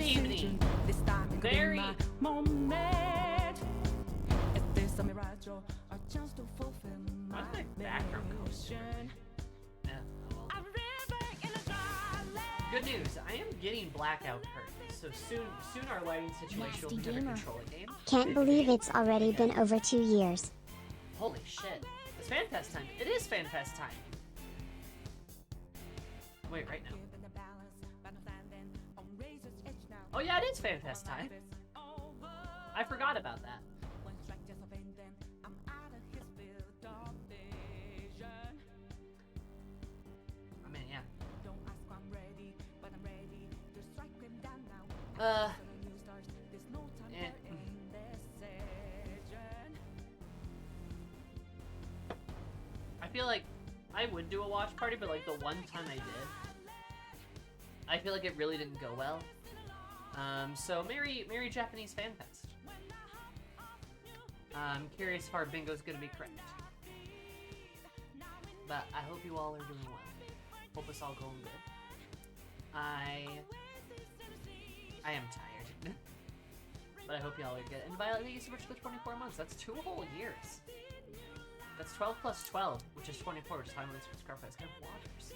evening. Very. What's my background color? Yeah. Good news, I am getting blackout curtains, so soon our lighting situation will be under control again. Can't believe it's already been over 2 years. Holy shit. It's FanFest time. It is FanFest time. Wait, right now. Oh yeah, it is FanFest time. I forgot about that. I mean, yeah. Eh. I feel like I would do a watch party, but like the one time I did, I feel like it really didn't go well. So Merry Japanese Fan Fest. I'm curious if our bingo's gonna be correct. But I hope you all are doing well. Hope it's all going good. I am tired. But I hope y'all are good. And Violet, thank you so much for the 24 months. That's 2 whole years. That's 12 plus 12, which is 24, which is time when it's Scarface kind of waters.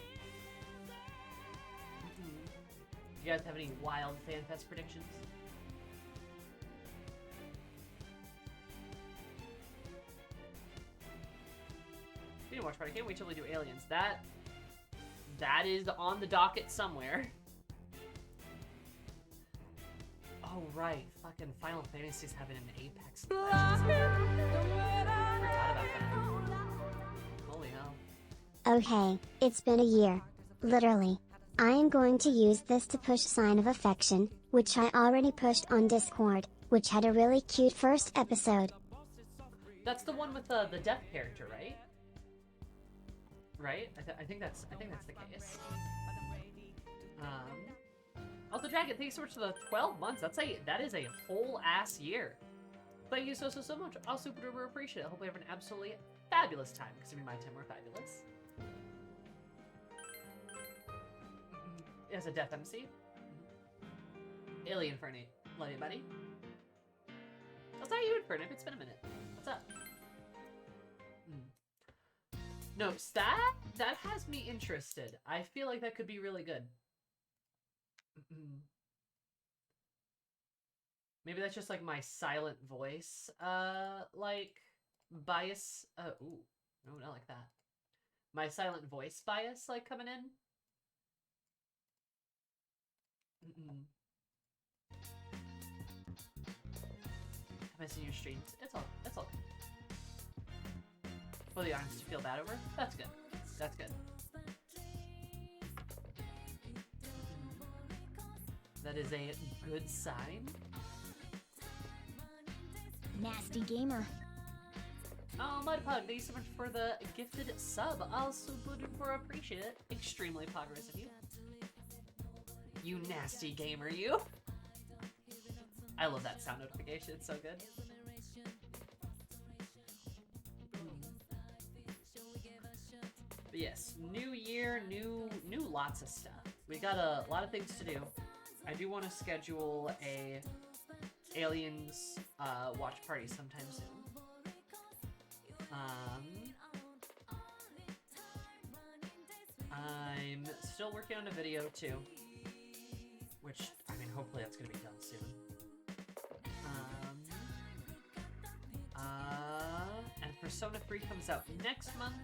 You guys have any wild FanFest predictions? We didn't watch party. I can't wait till we do Aliens. That is on the docket somewhere. Oh right, fucking Final Fantasy's having an Apex Legends. Forgot about that. Holy hell. Okay, it's been a year. Literally. I am going to use this to push Sign of Affection, which I already pushed on Discord, which had a really cute first episode. That's the one with the deaf character, right? Right? I think that's the case. Also, Dragon, thanks so much for the 12 months. That is a whole ass year. Thank you so much. I'll super duper appreciate it. I hope we have an absolutely fabulous time, because in my time we're fabulous. As a death MC. Alien Fernate. Love you, buddy. I'll tell you, Fernate. It's been a minute. What's up? No, that has me interested. I feel like that could be really good. Maybe that's just like my silent voice, like bias. Ooh, no, not like that. My silent voice bias, like coming in. Have I seen your streams? It's all good. For the audience to feel bad over? That's good. That's good. That is a good sign. Nasty gamer. Oh, Mudpug, thank you so much for the gifted sub. I'll super duper appreciate it. Extremely progress of you. You nasty gamer, you. I love that sound notification. It's so good. But yes, new year, new lots of stuff. We got a lot of things to do. I do want to schedule a Aliens watch party sometime soon. I'm still working on a video too, which, I mean, hopefully that's gonna be done soon. And Persona 3 comes out next month.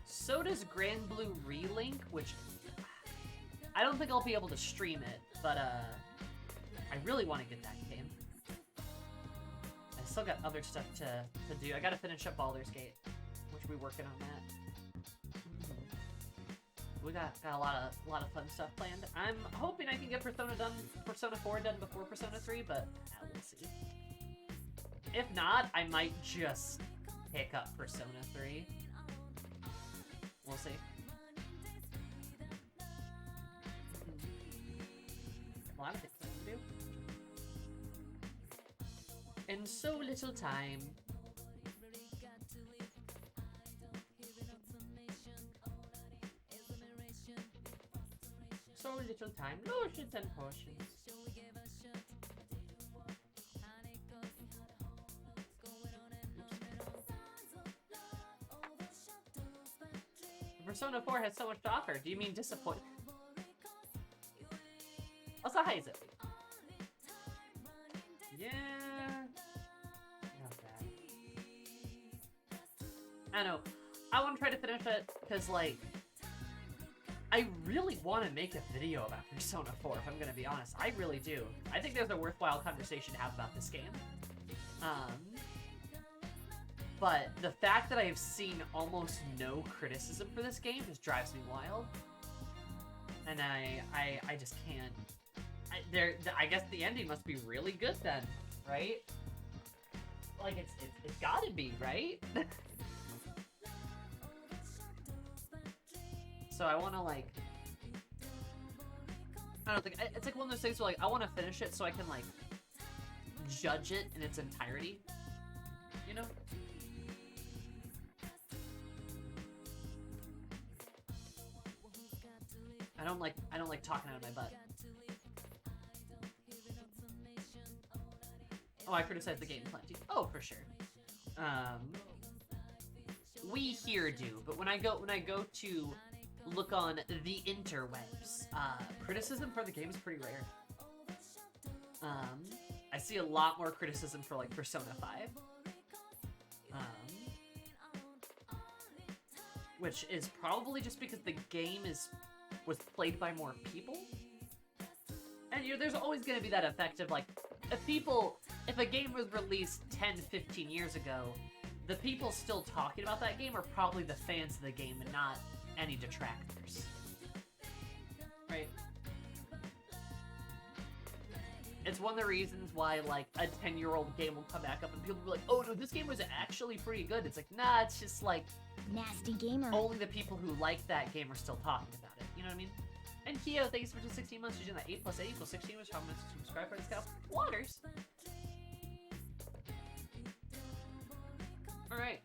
So does Grand Blue Relink, which I don't think I'll be able to stream it, but I really want to get that game. I still got other stuff to do. I gotta finish up Baldur's Gate, which we're working on that. We got a lot of fun stuff planned. I'm hoping I can get Persona 4 done before Persona 3, but we'll see. If not, I might just pick up Persona 3. We'll see. A lot of things to do. In so little time. So little time. Lotions and potions. Persona 4 has so much to offer. Do you mean disappointed? Also, hi, Zoe. Yeah. Not bad. I know. I want to try to finish it because, like, I really want to make a video about Persona 4, if I'm going to be honest. I really do. I think there's a worthwhile conversation to have about this game. But the fact that I have seen almost no criticism for this game just drives me wild. And I just can't. I guess the ending must be really good then, right? Like, it's gotta be, right? So I want to, like, I don't think, it's like one of those things where, like, I want to finish it so I can, like, judge it in its entirety, you know? I don't like talking out of my butt. Oh, I criticized the game plenty. Oh, for sure. We here do, but when I go to look on the interwebs, criticism for the game is pretty rare. I see a lot more criticism for, like, Persona 5. Which is probably just because the game was played by more people. And, you know, there's always going to be that effect of, like, if a game was released 10, 15 years ago, the people still talking about that game are probably the fans of the game and not any detractors. Right? It's one of the reasons why, like, a 10-year-old game will come back up and people will be like, oh no, this game was actually pretty good. It's like, nah, it's just like, Nasty gamer. only the people who like that game are still talking about it. You know what I mean? And Kyo, thanks for just 16 months. You're doing that 8 plus 8 equals 16, which how much to subscribe for this cow? Waters! Alright.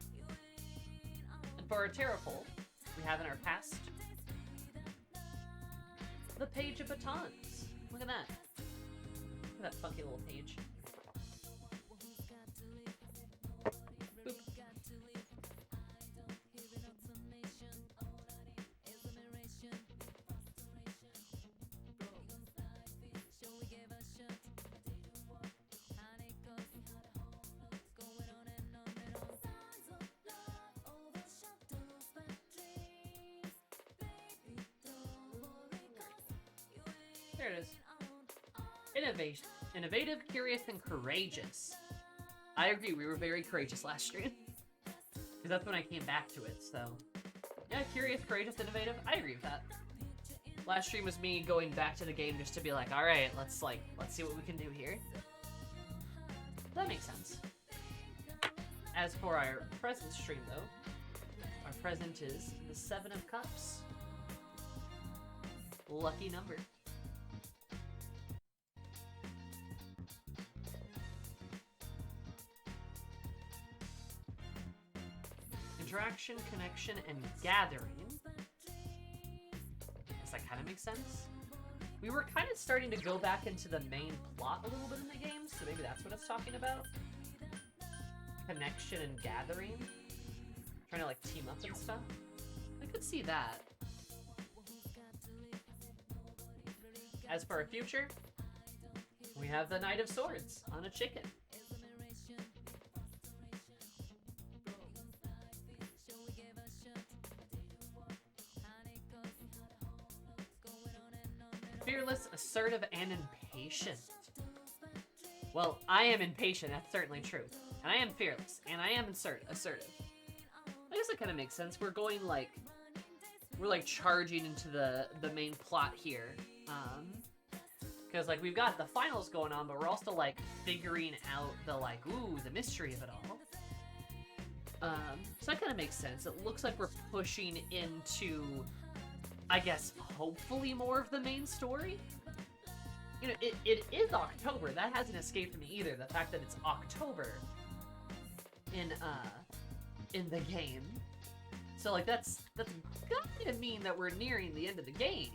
And for our tarot poll, we have in our past the Page of Batons. Look at that. Look at that funky little page. Boop. There it is. Innovative, curious, and courageous. I agree, we were very courageous last stream. Because that's when I came back to it, so... Yeah, curious, courageous, innovative, I agree with that. Last stream was me going back to the game just to be like, alright, let's see what we can do here. That makes sense. As for our present stream, though, our present is the 7 of Cups. Lucky number. Interaction, connection, and gathering. Does that kind of make sense? We were kind of starting to go back into the main plot a little bit in the game, so maybe that's what it's talking about. Connection and gathering. Trying to, like, team up and stuff. I could see that. As for our future, we have the Knight of Swords on a chicken. Fearless, assertive, and impatient. Well, I am impatient, that's certainly true. And I am fearless, and I am assertive. I guess that kind of makes sense. We're going, like... We're, like, charging into the main plot here. Because, like, we've got the finals going on, but we're also, like, figuring out the, like, ooh, the mystery of it all. So that kind of makes sense. It looks like we're pushing into... I guess, hopefully more of the main story? You know, it is October. That hasn't escaped me either. The fact that it's October in the game. So, like, that's gonna mean that we're nearing the end of the game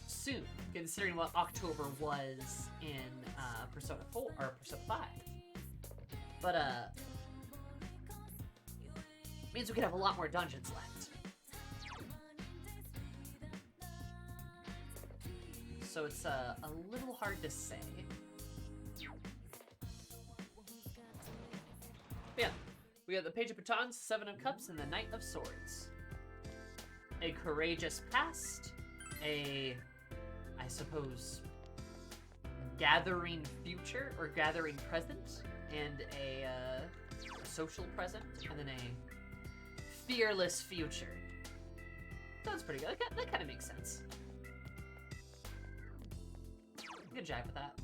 soon, considering what October was in Persona 4 or Persona 5. But means we could have a lot more dungeons left. so it's a little hard to say. But yeah, we got the Page of Batons, Seven of Cups, and the Knight of Swords. A courageous past, I suppose, gathering future, or gathering present, and a social present, and then a fearless future. Sounds pretty good. That kind of makes sense. Good job with that.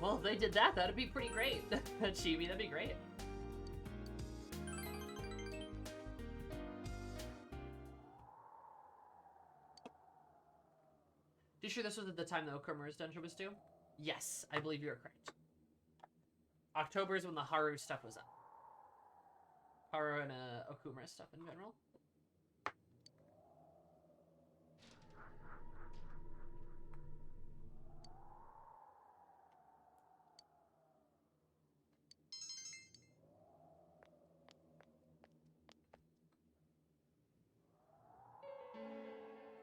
Well, if they did that, that'd be pretty great. Chibi, that'd be great. You sure this was at the time the Okumura's dungeon was due? Yes, I believe you're correct. October is when the Haru stuff was up. Haru and Okumura stuff in general.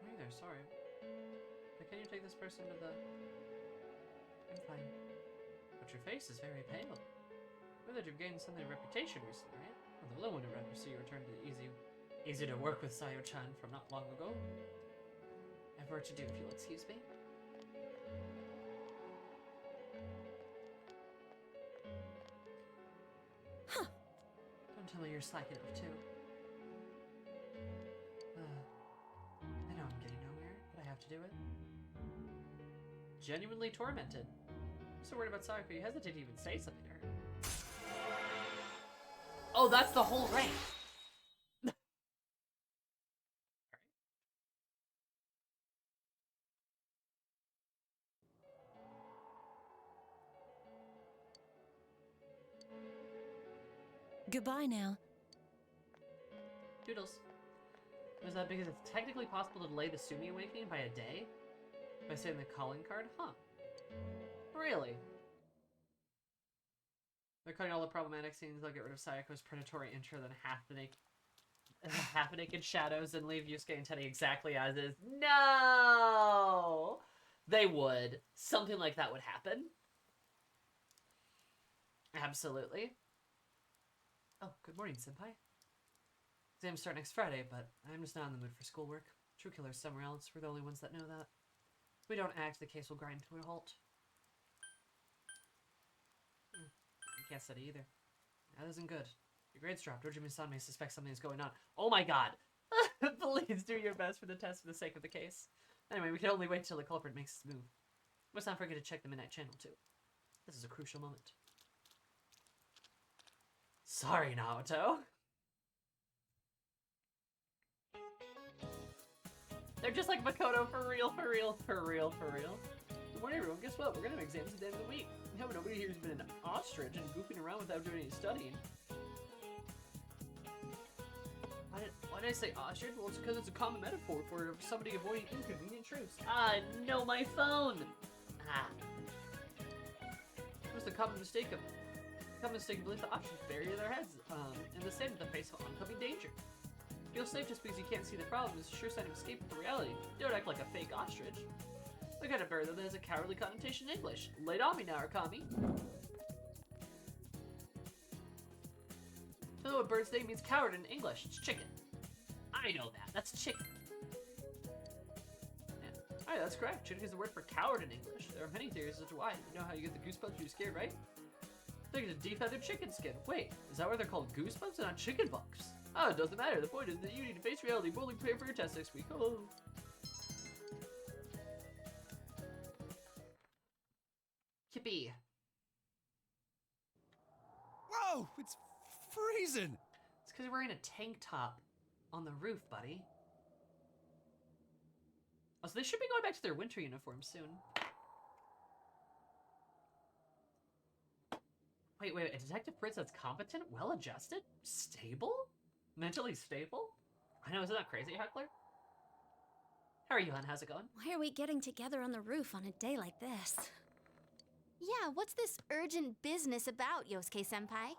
Hey there, sorry. But can you take this person to the... I'm fine. But your face is very pale. Know that you've gained something of reputation recently, right? Well, the low one would see you return to the easy to work with Sayo-chan from not long ago. I have work to do if you'll excuse me. Huh. Don't tell me you're slacking off too. I know I'm getting nowhere, but I have to do it. Genuinely tormented. I'm so worried about Sayako, you hesitate to even say something to her. Oh, that's the whole rank! Goodbye now. Doodles. Was that because it's technically possible to delay the Sumi awakening by a day? By saying the calling card? Huh. Really? They're cutting all the problematic scenes. They'll get rid of Sayako's predatory intro, then half naked shadows, and leave Yusuke and Teddy exactly as is. No! They would. Something like that would happen. Absolutely. Oh, good morning, senpai. Exams start next Friday, but I'm just not in the mood for schoolwork. True killers somewhere else. We're the only ones that know that. If we don't act, the case will grind to a halt. I can't study either. That isn't good. Your grades dropped. Ojimi-san may suspect something is going on. Oh my god! Please do your best for the test for the sake of the case. Anyway, we can only wait till the culprit makes his move. Let's not forget to check the Midnight Channel, too. This is a crucial moment. Sorry, Naoto. They're just like Makoto, for real, for real, for real, for real. Good morning, everyone. Guess what? We're gonna have exams at the end of the week. Yeah, but nobody here's been an ostrich and goofing around without doing any studying. Why did I say ostrich? Well, it's because it's a common metaphor for somebody avoiding inconvenient truths. Ah, no, my phone! Ah. It was the common mistake of belief that ostriches bury their heads in the sand in the face of oncoming danger. Feel safe just because you can't see the problem is a sure sign of escape from reality. Don't act like a fake ostrich. Look at a bird that has a cowardly connotation in English. Lay it on me now, Arkami. You know what bird's name means coward in English? It's chicken. I know that. That's chicken. Yeah. Alright, that's correct. Chicken is the word for coward in English. There are many theories as to why. You know how you get the goosebumps when you're scared, right? I think it's a defeathered chicken skin. Wait, is that why they're called goosebumps and not chicken bugs? Oh, it doesn't matter. The point is that you need to face reality. Fully prepare for your test next week. Oh. Kippy. Whoa, it's freezing. It's because you're wearing a tank top on the roof, buddy. Oh, so they should be going back to their winter uniform soon. Wait, a Detective Prince that's competent, well-adjusted, stable? Mentally stable? I know, isn't that crazy, Heckler? How are you, hon? How's it going? Why are we getting together on the roof on a day like this? Yeah, what's this urgent business about, Yosuke-senpai?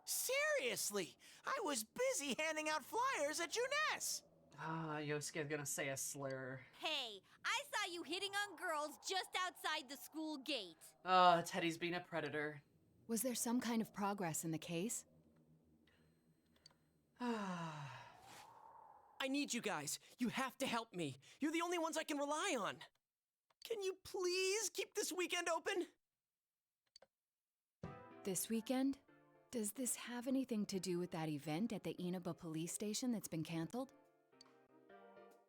Seriously, I was busy handing out flyers at Junes. Ah, Yosuke's gonna say a slur. Hey, I saw you hitting on girls just outside the school gate. Teddy's being a predator. Was there some kind of progress in the case? I need you guys. You have to help me. You're the only ones I can rely on. Can you please keep this weekend open? This weekend? Does this have anything to do with that event at the Inaba police station that's been canceled?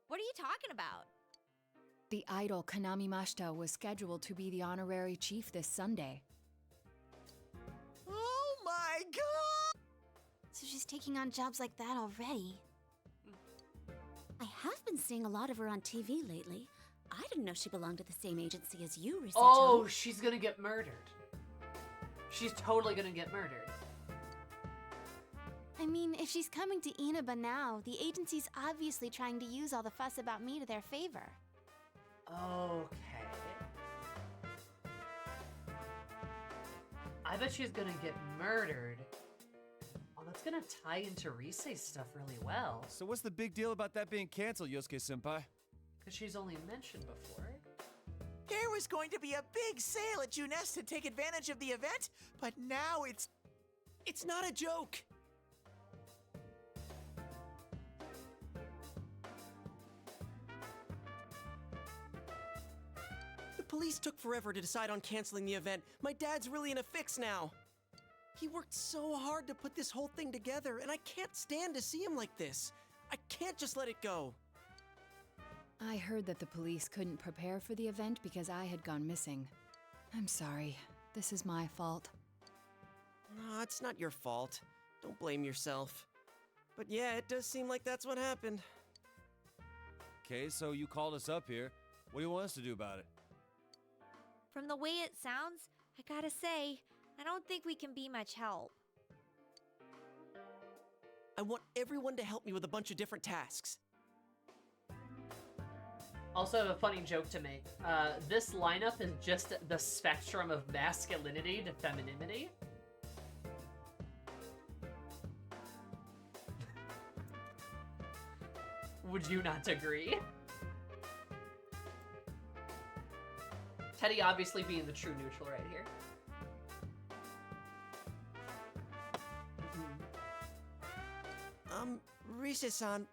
What are you talking about? The idol Kanami Mashita was scheduled to be the honorary chief this Sunday. Oh my god! So she's taking on jobs like that already. I have been seeing a lot of her on TV lately. I didn't know she belonged to the same agency as you, Rise-chan. Oh, she's gonna get murdered. She's totally gonna get murdered. I mean, if she's coming to Inaba now, the agency's obviously trying to use all the fuss about me to their favor. Okay. I bet she's gonna get murdered. Oh, that's gonna tie into Risei's stuff really well. So what's the big deal about that being canceled, Yosuke-senpai? Because she's only mentioned before. There was going to be a big sale at Junes to take advantage of the event, but now It's not a joke. The police took forever to decide on canceling the event. My dad's really in a fix now. He worked so hard to put this whole thing together, and I can't stand to see him like this. I can't just let it go. I heard that the police couldn't prepare for the event because I had gone missing. I'm sorry. This is my fault. No, it's not your fault. Don't blame yourself. But yeah, it does seem like that's what happened. Okay, so you called us up here. What do you want us to do about it? From the way it sounds, I gotta say, I don't think we can be much help. I want everyone to help me with a bunch of different tasks. Also, a funny joke to make. This lineup is just the spectrum of masculinity to femininity. Would you not agree? Teddy obviously being the true neutral right here. Rise-san,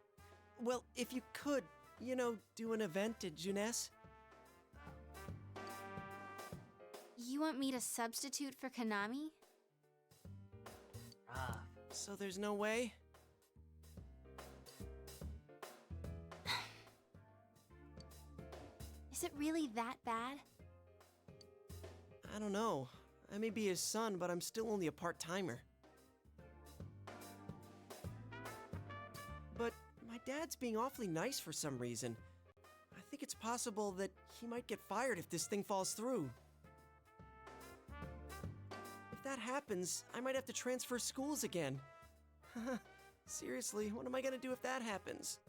well, if you could, you know, do an event at Junes? You want me to substitute for Kanami? Ah. So there's no way? Is it really that bad? I don't know. I may be his son, but I'm still only a part-timer. But my dad's being awfully nice for some reason. I think it's possible that he might get fired if this thing falls through. If that happens, I might have to transfer schools again. Seriously, what am I gonna do if that happens?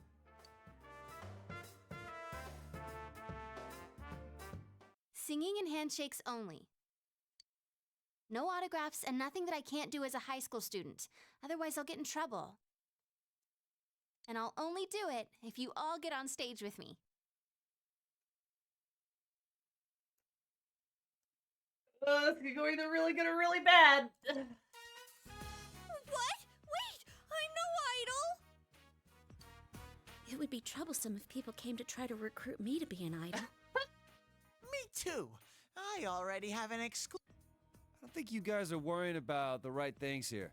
Singing and handshakes only. No autographs and nothing that I can't do as a high school student. Otherwise, I'll get in trouble. And I'll only do it if you all get on stage with me. This could go either really good or really bad. What? Wait, I'm no idol! It would be troublesome if people came to try to recruit me to be an idol. Me too. I already have an I don't think you guys are worrying about the right things here.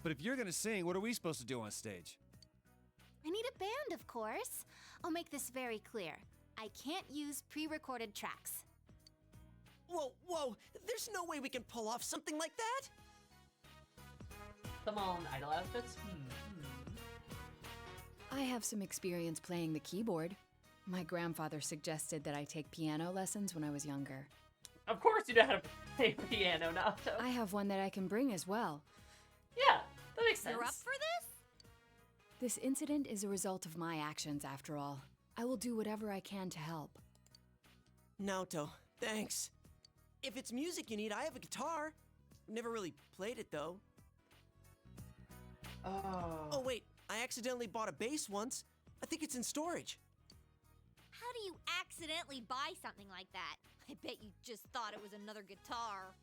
But if you're gonna sing, what are we supposed to do on stage? I need a band, of course. I'll make this very clear. I can't use pre-recorded tracks. Whoa, there's no way we can pull off something like that! Come on, idol outfits. I have some experience playing the keyboard. My grandfather suggested that I take piano lessons when I was younger. Of course you know how to play piano, Naoto. I have one that I can bring as well. makes sense. You're up for this? This incident is a result of my actions, after all. I will do whatever I can to help. Naoto, thanks. If it's music you need, I have a guitar. Never really played it, though. Oh, wait. I accidentally bought a bass once. I think it's in storage. How do you accidentally buy something like that? I bet you just thought it was another guitar.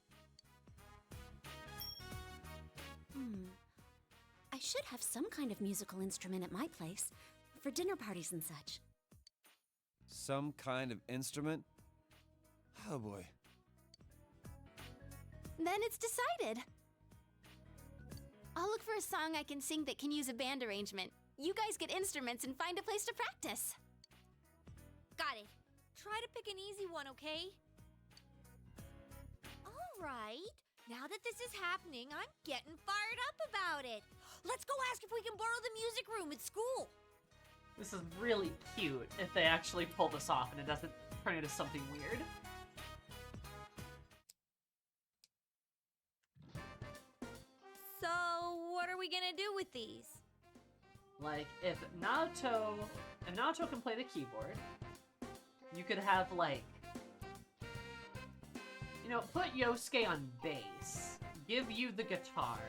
I should have some kind of musical instrument at my place for dinner parties and such. Some kind of instrument? Oh boy. Then it's decided. I'll look for a song I can sing that can use a band arrangement. You guys get instruments and find a place to practice. Got it. Try to pick an easy one, okay? All right. Now that this is happening, I'm getting fired up about it. Let's go ask if we can borrow the music room at school. This is really cute if they actually pull this off and it doesn't turn into something weird. So, what are we gonna do with these? Like, if Naoto can play the keyboard, you could have, like, you know, put Yosuke on bass, give you the guitar,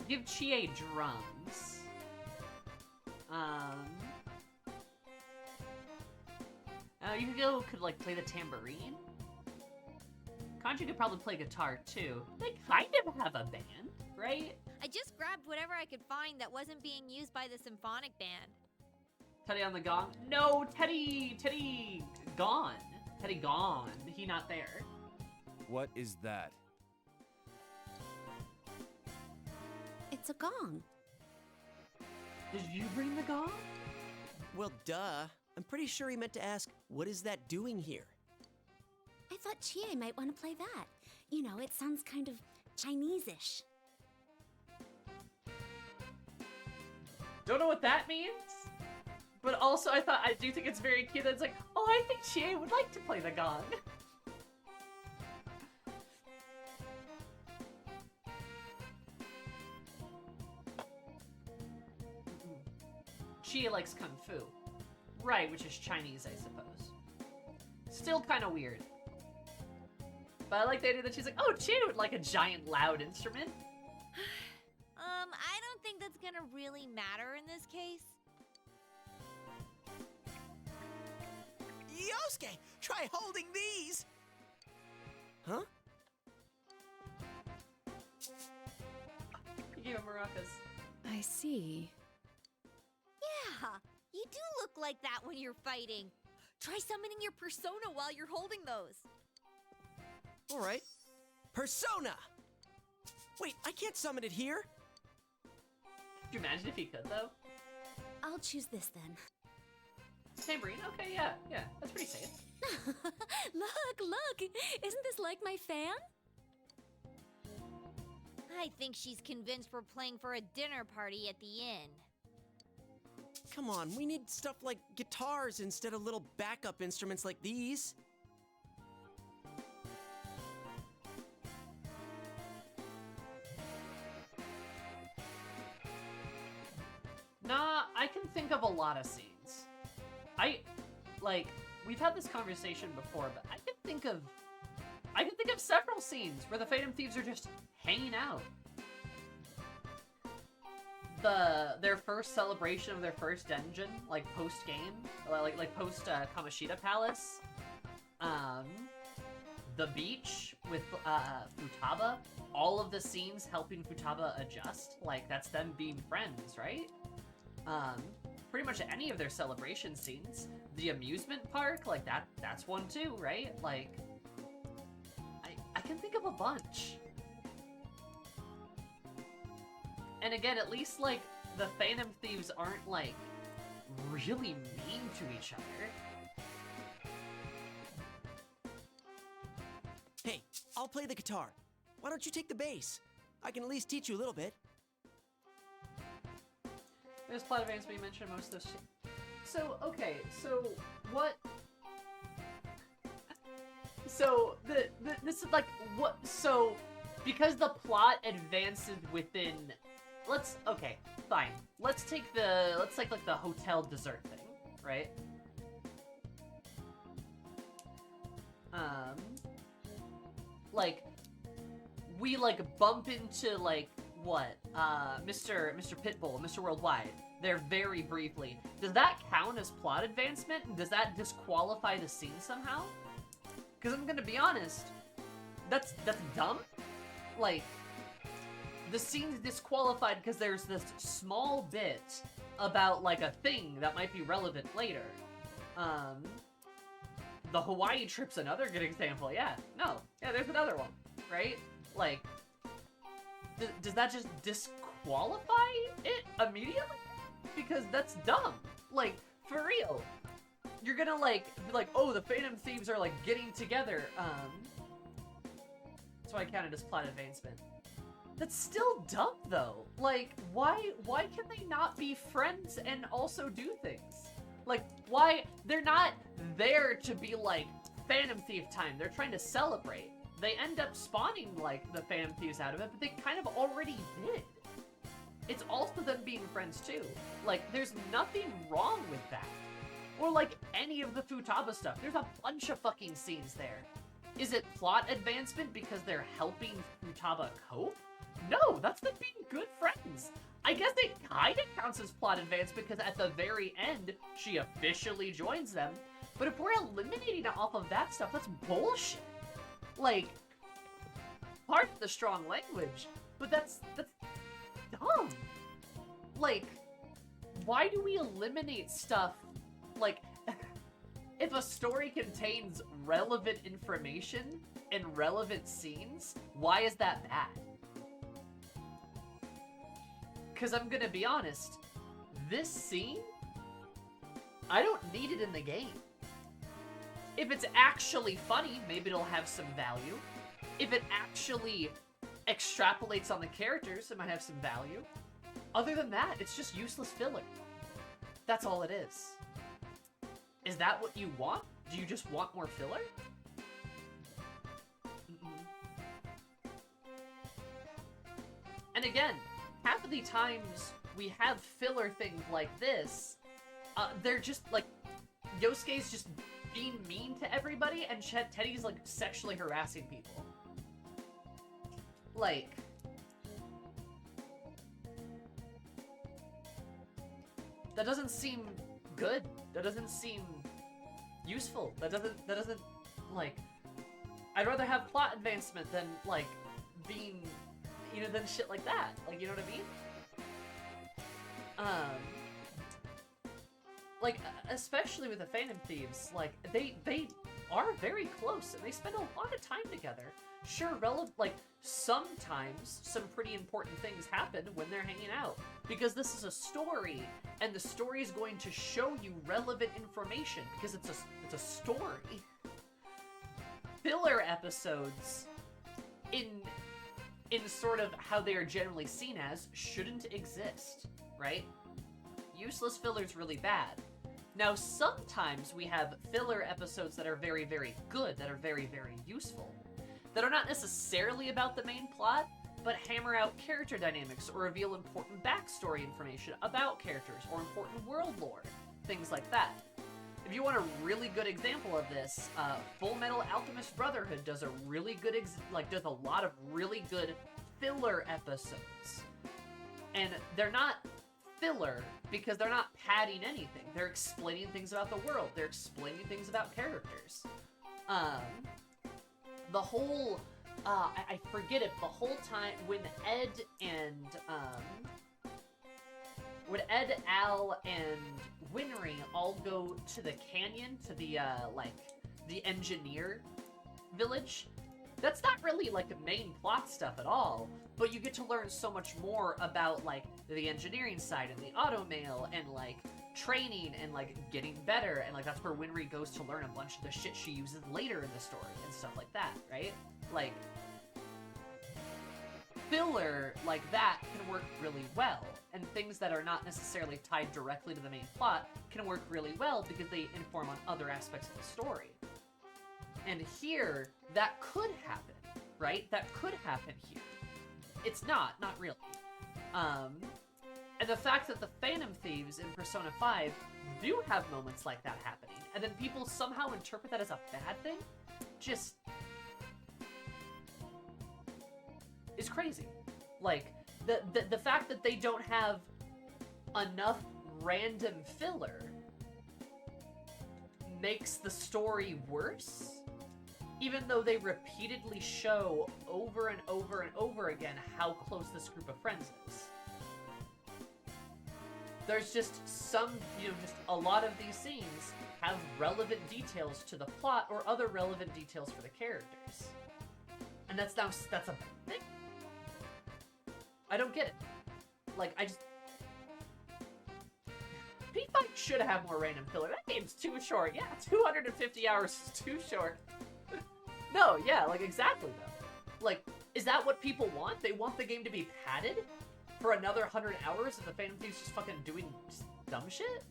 give Chie drums, you could, like, play the tambourine. Kanji could probably play guitar, too. They kind of have a band, right? I just grabbed whatever I could find that wasn't being used by the symphonic band. Teddy on the gong? No, Teddy gone. Teddy gone. He not there. What is that? It's a gong. Did you bring the gong? Well, duh. I'm pretty sure he meant to ask, what is that doing here? I thought Chie might want to play that. You know, it sounds kind of Chinese-ish. Don't know what that means. But also, I do think it's very cute that it's like, oh, I think Chie would like to play the gong. Chie likes Kung Fu. Right, which is Chinese, I suppose. Still kind of weird. But I like the idea that she's like, oh, Chie would like a giant loud instrument. I don't think that's gonna really matter in this case. Yosuke, try holding these. Huh? He gave him maracas. I see. Yeah, you do look like that when you're fighting. Try summoning your persona while you're holding those. All right. Persona! Wait, I can't summon it here. Could you imagine if he could, though? I'll choose this then. Tambourine? Okay, yeah, that's pretty safe. Look! Isn't this like my fan? I think she's convinced we're playing for a dinner party at the inn. Come on, we need stuff like guitars instead of little backup instruments like these. Nah, I can think of a lot of scenes. We've had this conversation before, but I can think of several scenes where the Phantom Thieves are just hanging out. Their first celebration of their first dungeon, like post-game, like post Kamoshida Palace. The beach with Futaba. All of the scenes helping Futaba adjust, like that's them being friends, right? Pretty much any of their celebration scenes. The amusement park, like that's one too, right? Like, I can think of a bunch. And again, at least, like, the Phantom Thieves aren't, like, really mean to each other. Hey, I'll play the guitar. Why don't you take the bass? I can at least teach you a little bit. There's plot advancement, you mentioned most of those shit. So, okay, so what... So, this is like, what... So, because the plot advances within okay, fine. Let's take like the hotel dessert thing, right? Like, we, like, bump into, like, what? Mr. Pitbull, Mr. Worldwide, there very briefly. Does that count as plot advancement? And does that disqualify the scene somehow? Because I'm gonna be honest, that's dumb. Like, the scene's disqualified because there's this small bit about, like, a thing that might be relevant later. The Hawaii trip's another good example, yeah. No, yeah, there's another one, right? Like, does that just disqualify it immediately? Because that's dumb. Like, for real. You're gonna, like, be like, oh, the Phantom Thieves are, like, getting together. So I counted as plot advancement. That's still dumb, though. Like, why can they not be friends and also do things? Like, why? They're not there to be, like, Phantom Thief time. They're trying to celebrate. They end up spawning, like, the Phantom Thieves out of it, but they kind of already did. It's also them being friends, too. Like, there's nothing wrong with that. Or, like, any of the Futaba stuff. There's a bunch of fucking scenes there. Is it plot advancement because they're helping Futaba cope? No, that's them being good friends. I guess it kinda counts as plot advancement because at the very end, she officially joins them. But if we're eliminating it off of that stuff, that's bullshit. Like, pardon the strong language, but that's dumb. Like, why do we eliminate stuff? Like, if a story contains relevant information and relevant scenes, why is that bad? Because I'm gonna be honest, this scene, I don't need it in the game. If it's actually funny, maybe it'll have some value. If it actually extrapolates on the characters, it might have some value. Other than that, it's just useless filler. That's all it is. Is that what you want? Do you just want more filler? And again, half of the times we have filler things like this, they're just, like, Yosuke's just being mean to everybody, and Teddy's, like, sexually harassing people. Like, that doesn't seem good. That doesn't seem useful. That doesn't, like, I'd rather have plot advancement than, like, being, you know, than shit like that. Like, you know what I mean? Like, especially with the Phantom Thieves, like, they are very close, and they spend a lot of time together. Sure, like, sometimes some pretty important things happen when they're hanging out, because this is a story, and the story is going to show you relevant information, because it's a story. Filler episodes, in sort of how they are generally seen as, shouldn't exist, right? Useless filler's really bad. Now, sometimes we have filler episodes that are very, very good, that are very, very useful, that are not necessarily about the main plot, but hammer out character dynamics or reveal important backstory information about characters or important world lore, things like that. If you want a really good example of this, Full Metal Alchemist Brotherhood does a really good, does a lot of really good filler episodes. And they're not filler because they're not padding anything. They're explaining things about the world. They're explaining things about characters. The whole, I forget it, the whole time when Ed, Al, and Winry all go to the canyon, to the, the engineer village, that's not really, like, the main plot stuff at all, but you get to learn so much more about, like, the engineering side and the automail and, like, training and, like, getting better, and, like, that's where Winry goes to learn a bunch of the shit she uses later in the story and stuff like that, right? Like, filler like that can work really well, and things that are not necessarily tied directly to the main plot can work really well because they inform on other aspects of the story. And here, that could happen, right? That could happen here. It's not really. And the fact that the Phantom Thieves in Persona 5 do have moments like that happening, and then people somehow interpret that as a bad thing, just is crazy. Like, the fact that they don't have enough random filler makes the story worse, even though they repeatedly show over and over and over again how close this group of friends is. There's just some, just a lot of these scenes have relevant details to the plot or other relevant details for the characters. And that's a bad thing. I don't get it. Like, P5 should have more random filler. That game's too short. Yeah, 250 hours is too short. No, yeah, like, exactly, though. Like, is that what people want? They want the game to be padded for another 100 hours of the Phantom Thieves just fucking doing dumb shit?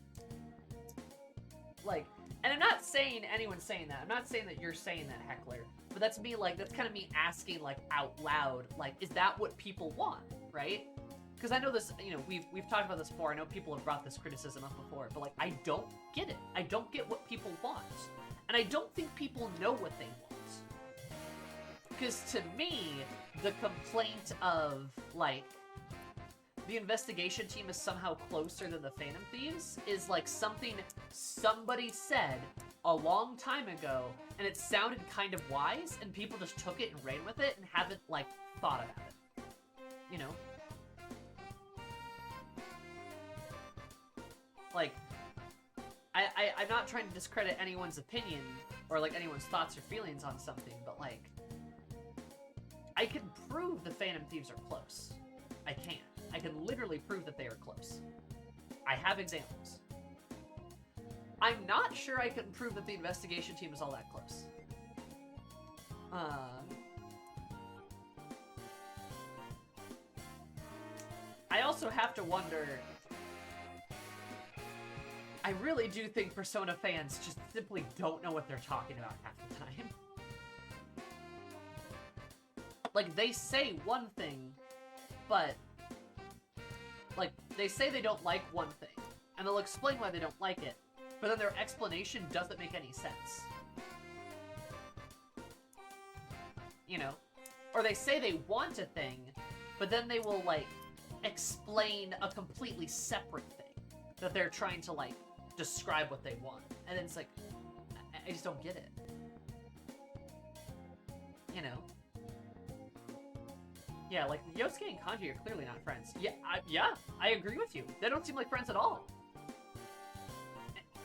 Like, and I'm not saying anyone's saying that. I'm not saying that you're saying that, Heckler. But that's me, like, that's kind of me asking, like, out loud, like, is that what people want, right? Because I know this, we've talked about this before. I know people have brought this criticism up before, but, like, I don't get it. I don't get what people want. And I don't think people know what they want. Because to me, the complaint of, like, the investigation team is somehow closer than the Phantom Thieves is, like, something somebody said a long time ago, and it sounded kind of wise, and people just took it and ran with it and haven't, like, thought about it. You know? Like, I'm not trying to discredit anyone's opinion or, like, anyone's thoughts or feelings on something, but, like, I can prove the Phantom Thieves are close. I can. I can literally prove that they are close. I have examples. I'm not sure I can prove that the investigation team is all that close. I also have to wonder... I really do think Persona fans just simply don't know what they're talking about half the time. Like, they say one thing, but... Like, they say they don't like one thing, and they'll explain why they don't like it, but then their explanation doesn't make any sense. You know? Or they say they want a thing, but then they will, like, explain a completely separate thing that they're trying to, like, describe what they want. And then it's like, I just don't get it. You know? Yeah, like, Yosuke and Kanji are clearly not friends. Yeah, I agree with you. They don't seem like friends at all.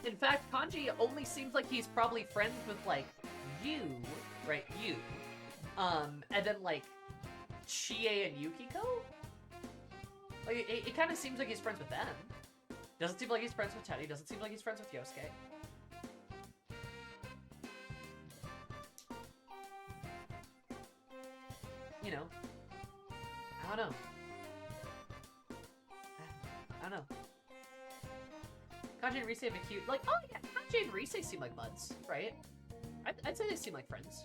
In fact, Kanji only seems like he's probably friends with, like, you, right, you. And then, like, Chie and Yukiko? Like, it kind of seems like he's friends with them. Doesn't seem like he's friends with Teddy. Doesn't seem like he's friends with Yosuke. You know. I don't know. I don't know. Kanji and Rise have a cute... Like, oh yeah, Kanji and Rise seem like buds, right? I'd say they seem like friends.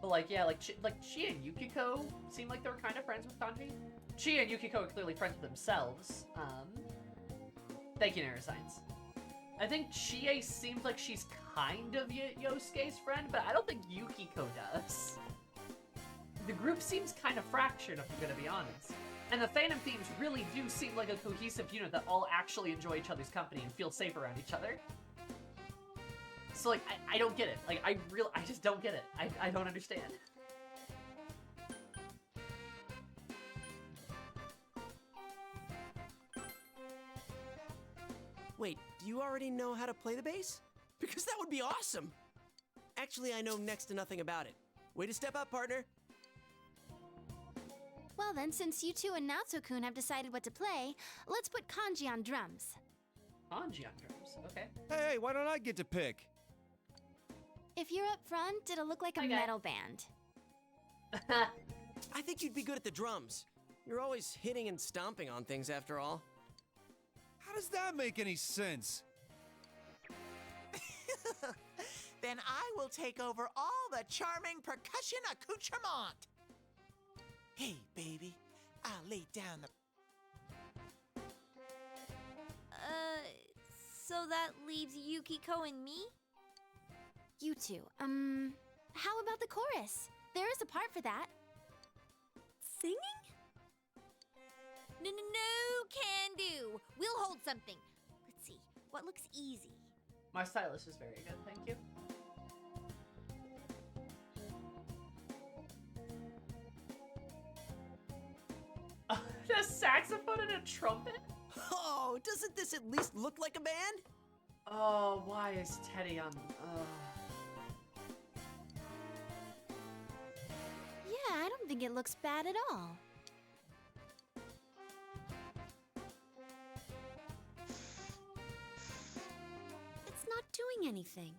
But like, yeah, like Chie and Yukiko seem like they were kind of friends with Kanji. Chie and Yukiko are clearly friends with themselves. Thank you, Neuroscience. I think Chie seems like she's kind of Yosuke's friend, but I don't think Yukiko does. The group seems kind of fractured, if I'm gonna be honest. And the Phantom Thieves really do seem like a cohesive unit that all actually enjoy each other's company and feel safe around each other. So, like, I don't get it. Like, I just don't get it. I don't understand. Wait, do you already know how to play the bass? Because that would be awesome! Actually, I know next to nothing about it. Way to step up, partner! Well then, since you two and Natsu-kun have decided what to play, let's put Kanji on drums. Kanji on drums, okay. Hey, why don't I get to pick? If you're up front, it'll look like a Okay. metal band. I think you'd be good at the drums. You're always hitting and stomping on things after all. How does that make any sense? Then I will take over all the charming percussion accoutrement. Hey, baby, I'll lay down the. So that leaves Yukiko and me? You two, how about the chorus? There is a part for that. Singing? No, can do. We'll hold something. Let's see, what looks easy? My stylist is very good, thank you. A saxophone and a trumpet? Oh, doesn't this at least look like a band? Oh, why is Teddy on... Yeah, I don't think it looks bad at all. It's not doing anything.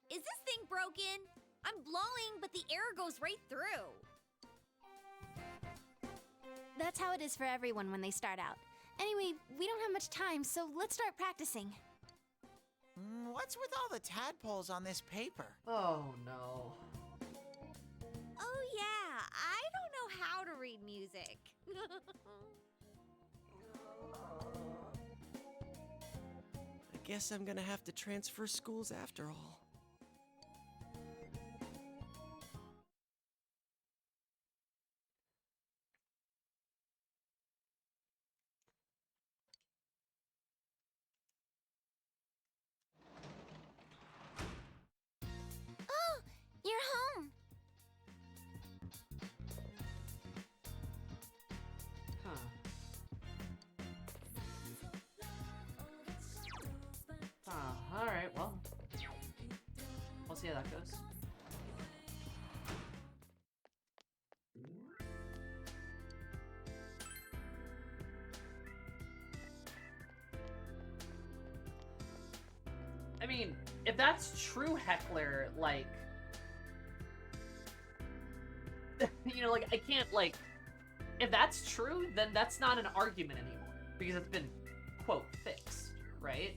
Is this thing broken? I'm blowing, but the air goes right through. That's how it is for everyone when they start out. Anyway, we don't have much time, so let's start practicing. What's with all the tadpoles on this paper? Oh, no. Oh yeah, I don't know how to read music. I guess I'm gonna have to transfer schools after all. Oh, you're home. Huh. Alright, well. We'll see how that goes. I mean, if that's true, Heckler, like... you know, like, I can't, like... If that's true, then that's not an argument anymore. Because it's been, quote, fixed, right?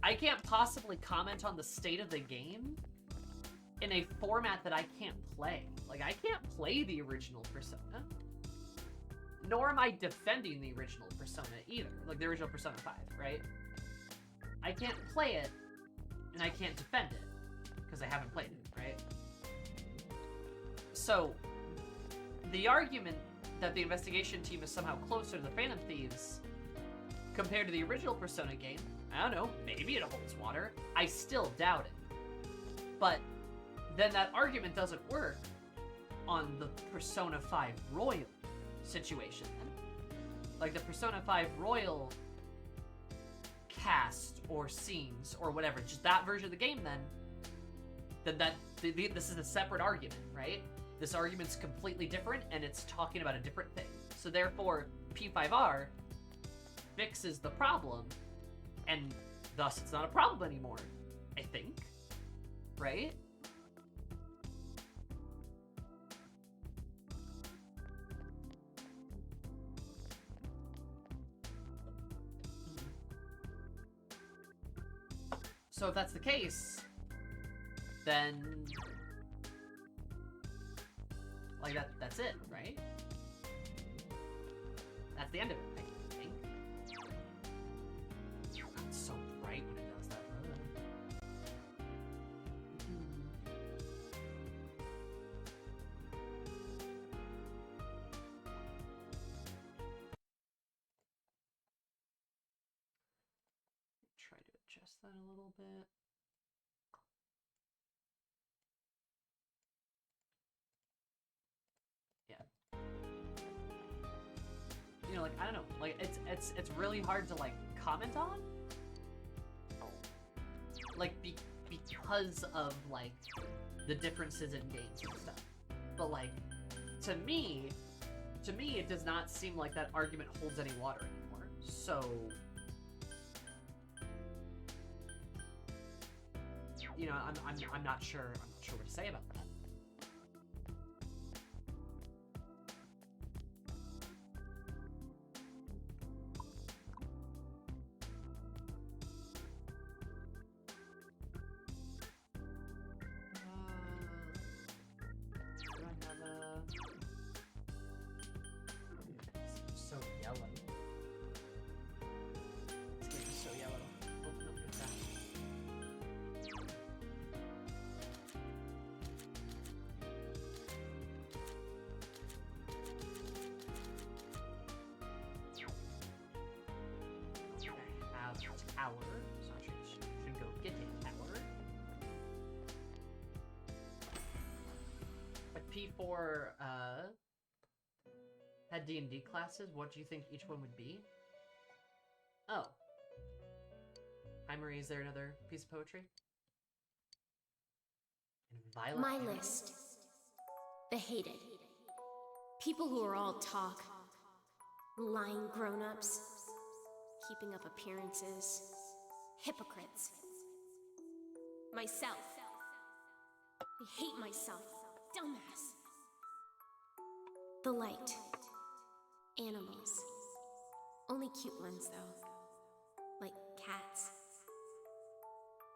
I can't possibly comment on the state of the game in a format that I can't play. Like, I can't play the original Persona. Nor am I defending the original Persona either. Like, the original Persona 5, right? I can't play it, and I can't defend it, because I haven't played it, right? So, the argument that the investigation team is somehow closer to the Phantom Thieves compared to the original Persona game, I don't know, maybe it holds water. I still doubt it. But then that argument doesn't work on the Persona 5 Royal situation. Like the Persona 5 Royal cast or scenes or whatever, just that version of the game then this is a separate argument, right? This argument's completely different and it's talking about a different thing. So therefore, P5R fixes the problem and thus it's not a problem anymore, I think, right? So if that's the case, then like that's it, right? That's the end of it, I think. It's so bright when it does that. Try to adjust that a little bit. You know, like, I don't know, like, it's really hard to, like, comment on, like, because of, like, the differences in games and stuff, but, like, to me, it does not seem like that argument holds any water anymore, so, you know, I'm not sure what to say about that. tower, so I should go get a tower. But P4 had D&D classes. What do you think each one would be? Oh. Hi Marie, is there another piece of poetry? And violent My animals? list. The hated. People who are all talk. Lying grown-ups. Keeping up appearances. Hypocrites. Myself. I hate myself. Dumbass. The light. Animals. Only cute ones, though. Like cats.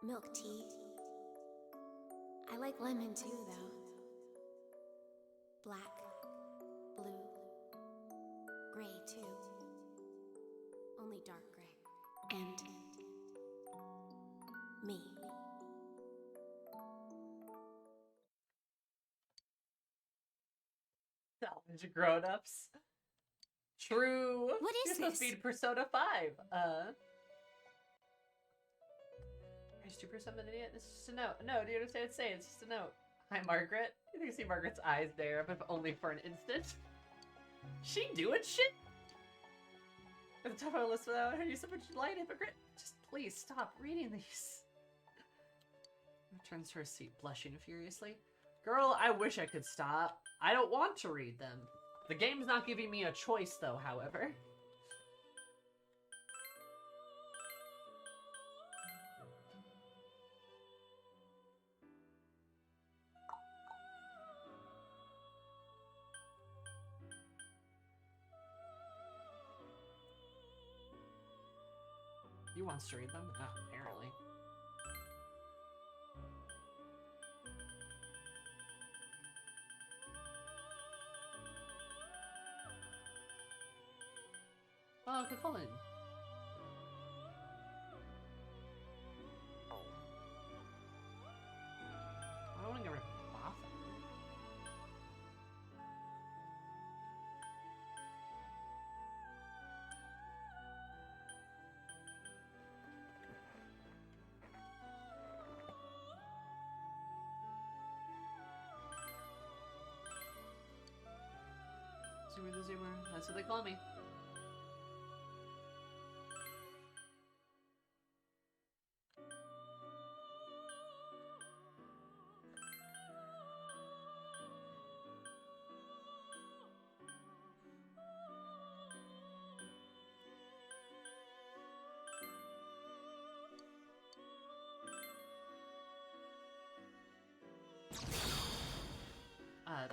Milk tea. I like lemon too, though. Black. Blue. Gray, too. Only dark gray. And me. Salvage grown-ups. True. What is You're supposed to this? be Persona 5. Is 2% an idiot? This is just a note. No, do you understand what it's saying? It's just a note. Hi, Margaret. You can see Margaret's eyes there, but only for an instant. She doing shit? At the top of our list without her, you so much light, hypocrite. Just please stop reading these. Returns to her seat, blushing furiously. Girl, I wish I could stop. I don't want to read them. The game's not giving me a choice, though, however. You wants to read them? Oh, apparently. Oh, good calling. I don't want to get rid of Boffin. Zoomer the Zoomer. That's what they call me.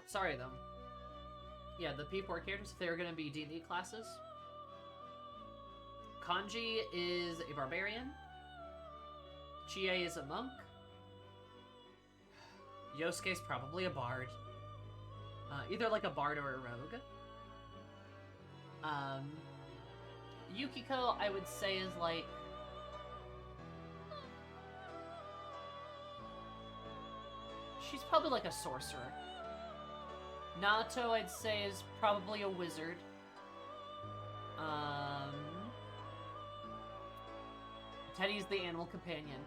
Sorry though. Yeah, the P4 characters, if they were gonna be D&D classes, Kanji is a barbarian, Chie is a monk, Yosuke's probably a bard, either like a bard or a rogue. Yukiko, I would say, is like she's probably like a sorcerer. Nato, I'd say, is probably a wizard. Teddy's the animal companion.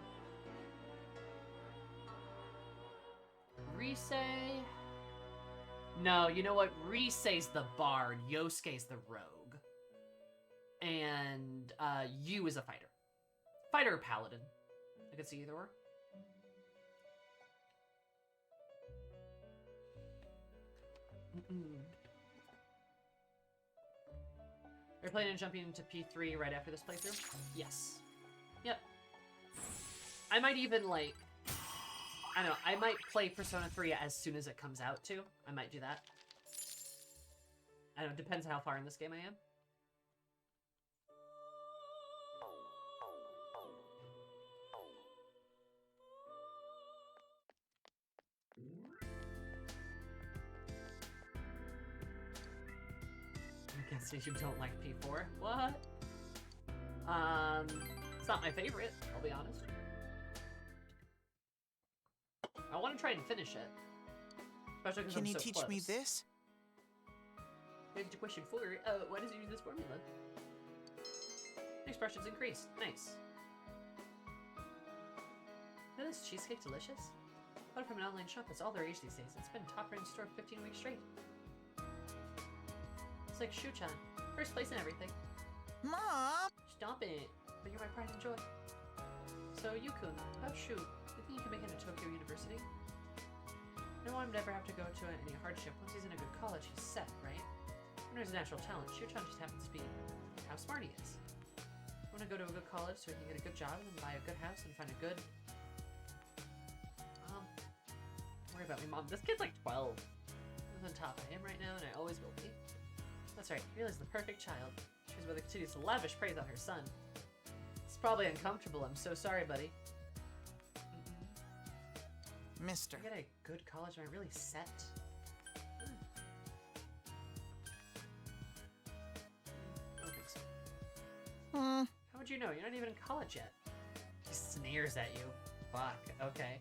Rise... No, you know what? Rise's the bard, Yosuke's the rogue. And, Yu is a fighter. Fighter or paladin. I could see either or. Are you planning on jumping into P3 right after this playthrough? Yes. Yep. I might even, like... I don't know, I might play Persona 3 as soon as it comes out, too. I might do that. I don't know, depends how far in this game I am. I guess you don't like P4. What? It's not my favorite, I'll be honest. I want to try and finish it. Especially because Can I'm you so teach close. me this? Here's your question 4. Why does it use this formula? Expressions increase. Nice. this cheesecake delicious? Bought it from an online shop. It's all the rage these days. It's been top-ranked store 15 weeks straight. It's like Shu-chan. First place in everything. Mom! Stop it. But you're my pride and joy. So, Yukun, about Shu, you think you can make it to Tokyo University? I don't want him to ever have to go to any hardship. Once he's in a good college, he's set, right? When there's a natural talent, Shu-chan just happens to be how smart he is. I want to go to a good college so he can get a good job and buy a good house and find a good... Don't worry about me, Mom. This kid's like 12. He's on top. I am right now, and I always will be. That's right. Real is the perfect child. She's whether continues to lavish praise on her son. It's probably uncomfortable. I'm so sorry, buddy. Mister. I get a good college. Am I really set? I don't think so. How would you know? You're not even in college yet. He sneers at you. Fuck. Okay.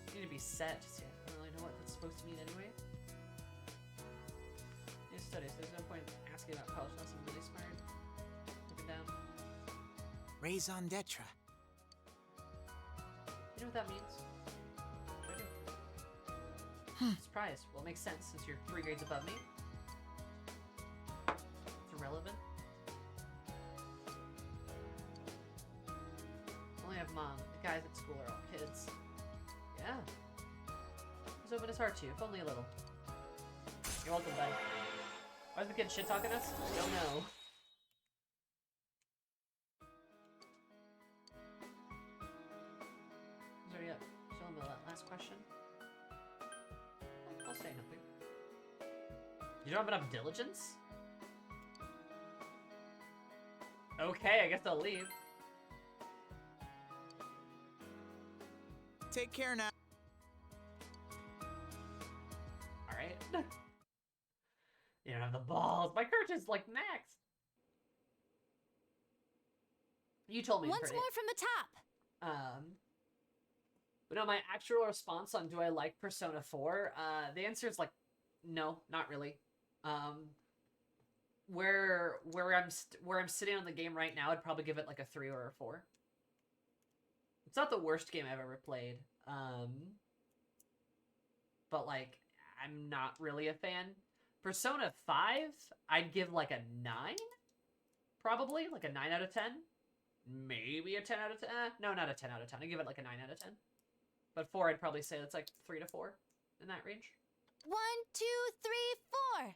You need to be set. See, I don't really know what that's supposed to mean anyway. You study, so there's no point asking about college unless I'm really smart. Look it down. Raison d'etre. You know what that means? I do. Surprise. Well, it makes sense since you're 3 grades above me. It's irrelevant. Only have Mom. The guys at school are all kids. Yeah. He's opened his heart to you, if only a little. You're welcome, buddy. Why is the kid shit-talking us? Don't know. Who's already up? Show him the last question. I'll say nothing. You don't have enough diligence? Okay, I guess I'll leave. Take care now. Alright. You don't have the balls. My courage is like max. You told me. Once Pretty. more from the top. But no, my actual response on do I like Persona 4, the answer is like, no, not really. Where I'm sitting on the game right now, I'd probably give it like a 3 or a 4. It's not the worst game I've ever played. But like, I'm not really a fan. Persona 5, I'd give like a 9? Probably, like a 9 out of 10? Maybe a 10 out of 10? No, not a 10 out of 10. I'd give it like a 9 out of 10. But 4, I'd probably say that's like 3 to 4 in that range. 1, 2, 3, 4.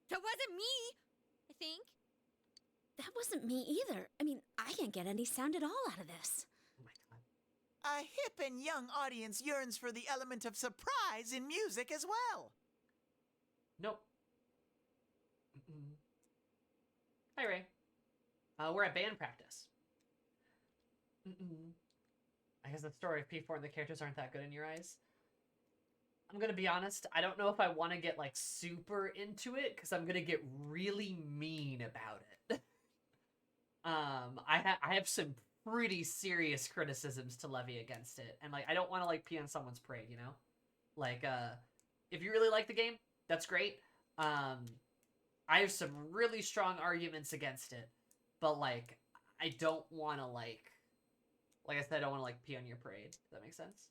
That wasn't me, I think. That wasn't me either. I mean, I can't get any sound at all out of this. Oh my god. A hip and young audience yearns for the element of surprise in music as well. Nope. Mm-mm. Hi, Ray. We're at band practice. Mm-mm. I guess the story of P4 and the characters aren't that good in your eyes. I'm gonna be honest, I don't know if I want to get, like, super into it, because I'm gonna get really mean about it. I have some pretty serious criticisms to levy against it, and, like, I don't want to, like, pee on someone's parade, you know? Like, if you really like the game, that's great. I have some really strong arguments against it, but, like, I don't want to, like I said, I don't want to, like, pee on your parade. Does that make sense?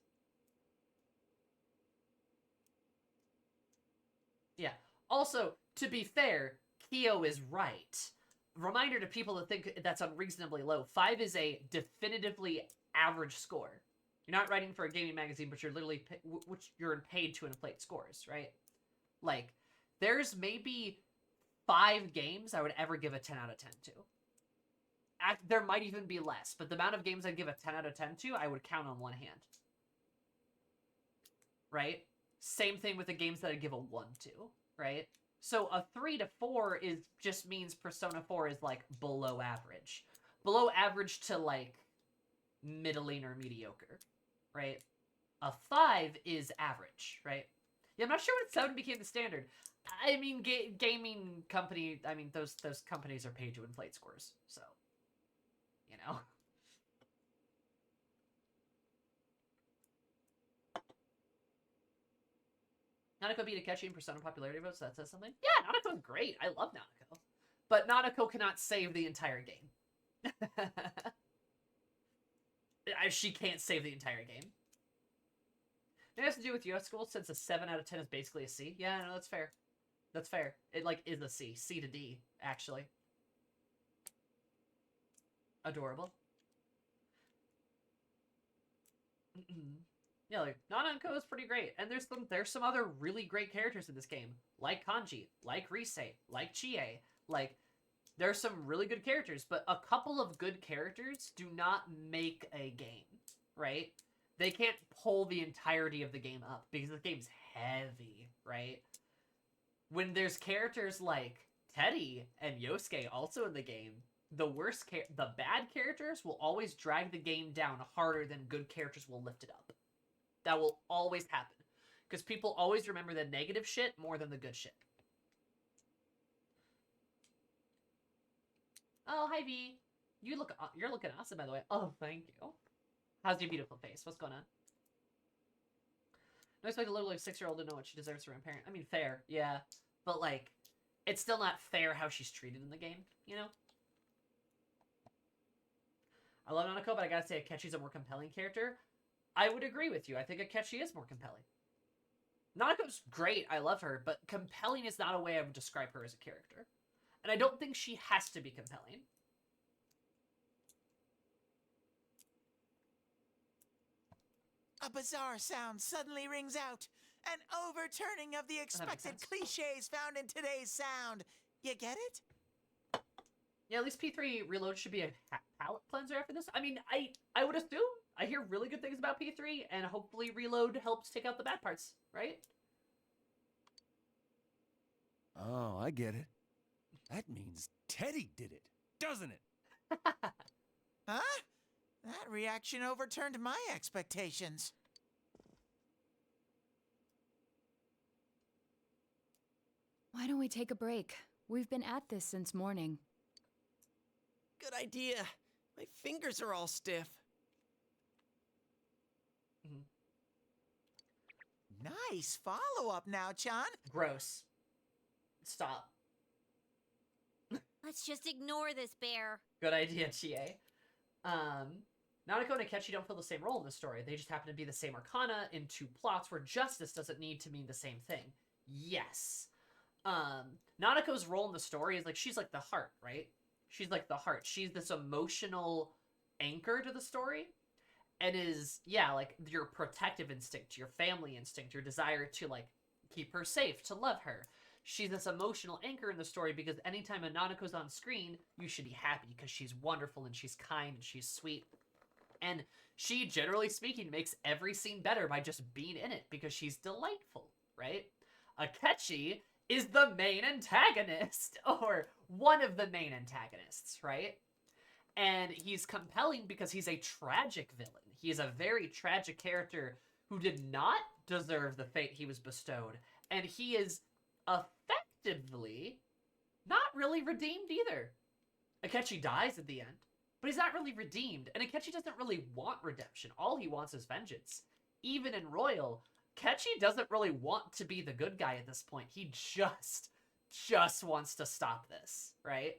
Yeah. Also, to be fair, Kyo is right. Reminder to people that think that's unreasonably low. 5 is a definitively average score. You're not writing for a gaming magazine, but you're literally you're paid to inflate scores, right? Like, there's maybe 5 games I would ever give a 10 out of 10 to. There might even be less, but the amount of games I'd give a 10 out of 10 to, I would count on one hand. Right? Same thing with the games that I'd give a 1 to, right? So a 3 to 4 just means Persona 4 is, like, below average. Below average to, like, middling or mediocre, right? A 5 is average, right? Yeah, I'm not sure when 7 became the standard. I mean, gaming company, I mean, those companies are paid to inflate scores, so, you know. Nanako beat Akechi in Persona popularity votes, so that says something? Yeah, Nanako's great. I love Nanako. But Nanako cannot save the entire game. She can't save the entire game. It has to do with US school since a 7 out of 10 is basically a C. Yeah, no, that's fair. That's fair. It, like, is a C. C to D, actually. Adorable. Yeah, like, Nanako is pretty great. And there's some other really great characters in this game. Like Kanji, like Rise, like Chie. Like, there's some really good characters, but a couple of good characters do not make a game, right? They can't pull the entirety of the game up, because the game's heavy, right? When there's characters like Teddy and Yosuke also in the game, the bad characters will always drag the game down harder than good characters will lift it up. That will always happen. Because people always remember the negative shit more than the good shit. Oh, hi, V. You're looking awesome, by the way. Oh, thank you. How's your beautiful face? What's going on? No, expect a little like 6-year-old to know what she deserves from her parent. I mean, fair, yeah. But, like, it's still not fair how she's treated in the game, you know? I love Nanako, but I gotta say Akechi's a more compelling character. I would agree with you. I think Akechi is more compelling. Nanako's great. I love her, but compelling is not a way I would describe her as a character. And I don't think she has to be compelling. A bizarre sound suddenly rings out. An overturning of the expected cliches found in today's sound. You get it? Yeah, at least P3 Reload should be a palette cleanser after this. I mean, I would assume. I hear really good things about P3, and hopefully Reload helps take out the bad parts, right? Oh, I get it. That means Teddy did it, doesn't it? Huh? That reaction overturned my expectations. Why don't we take a break? We've been at this since morning. Good idea. My fingers are all stiff. Nice follow-up now, Chan. Gross. Stop. Let's just ignore this bear. Good idea, Chie. Nanako and Akechi don't fill the same role in the story. They just happen to be the same arcana in two plots where justice doesn't need to mean the same thing. Yes. Nanako's role in the story is like, she's like the heart, right? She's like the heart. She's this emotional anchor to the story. And is, yeah, like, your protective instinct, your family instinct, your desire to, like, keep her safe, to love her. She's this emotional anchor in the story because anytime a Nanako's on screen, you should be happy because she's wonderful and she's kind and she's sweet. And she, generally speaking, makes every scene better by just being in it because she's delightful, right? Akechi is the main antagonist, or one of the main antagonists, right? And he's compelling because he's a tragic villain. He is a very tragic character who did not deserve the fate he was bestowed. And he is effectively not really redeemed either. Akechi dies at the end, but he's not really redeemed. And Akechi doesn't really want redemption. All he wants is vengeance. Even in Royal, Akechi doesn't really want to be the good guy at this point. He just wants to stop this, right?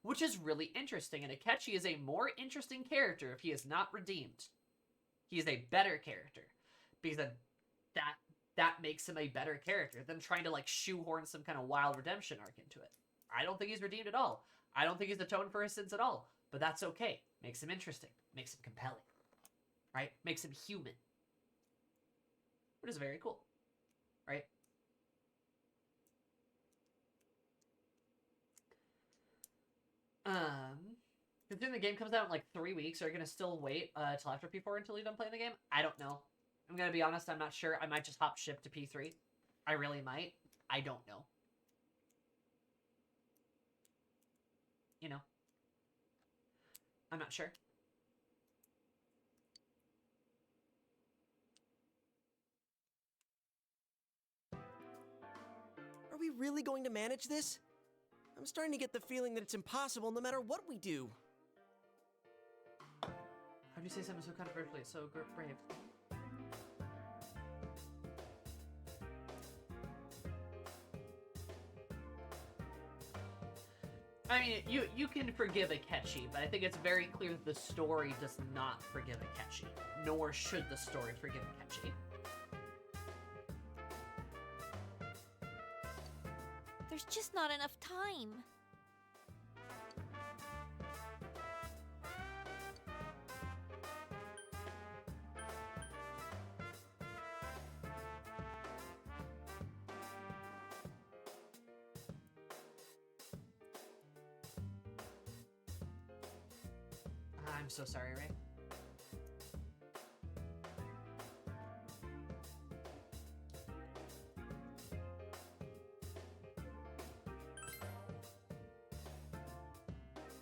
Which is really interesting, and Akechi is a more interesting character if he is not redeemed. He is a better character, because that makes him a better character than trying to, like, shoehorn some kind of wild redemption arc into it. I don't think he's redeemed at all. I don't think he's atoned for his sins at all, but that's okay. Makes him interesting. Makes him compelling. Right? Makes him human. Which is very cool. Right? Considering the game comes out in like 3 weeks, are you gonna still wait till after P4 until you're done playing the game? I don't know. I'm gonna be honest, I'm not sure. I might just hop ship to P3. I really might. I don't know. You know. I'm not sure. Are we really going to manage this? I'm starting to get the feeling that it's impossible no matter what we do. How do you say something so controversially? It's so brave. mean, you can forgive Akechi, but I think it's very clear that the story does not forgive Akechi, nor should the story forgive Akechi. There's just not enough time. I'm so sorry, Ray.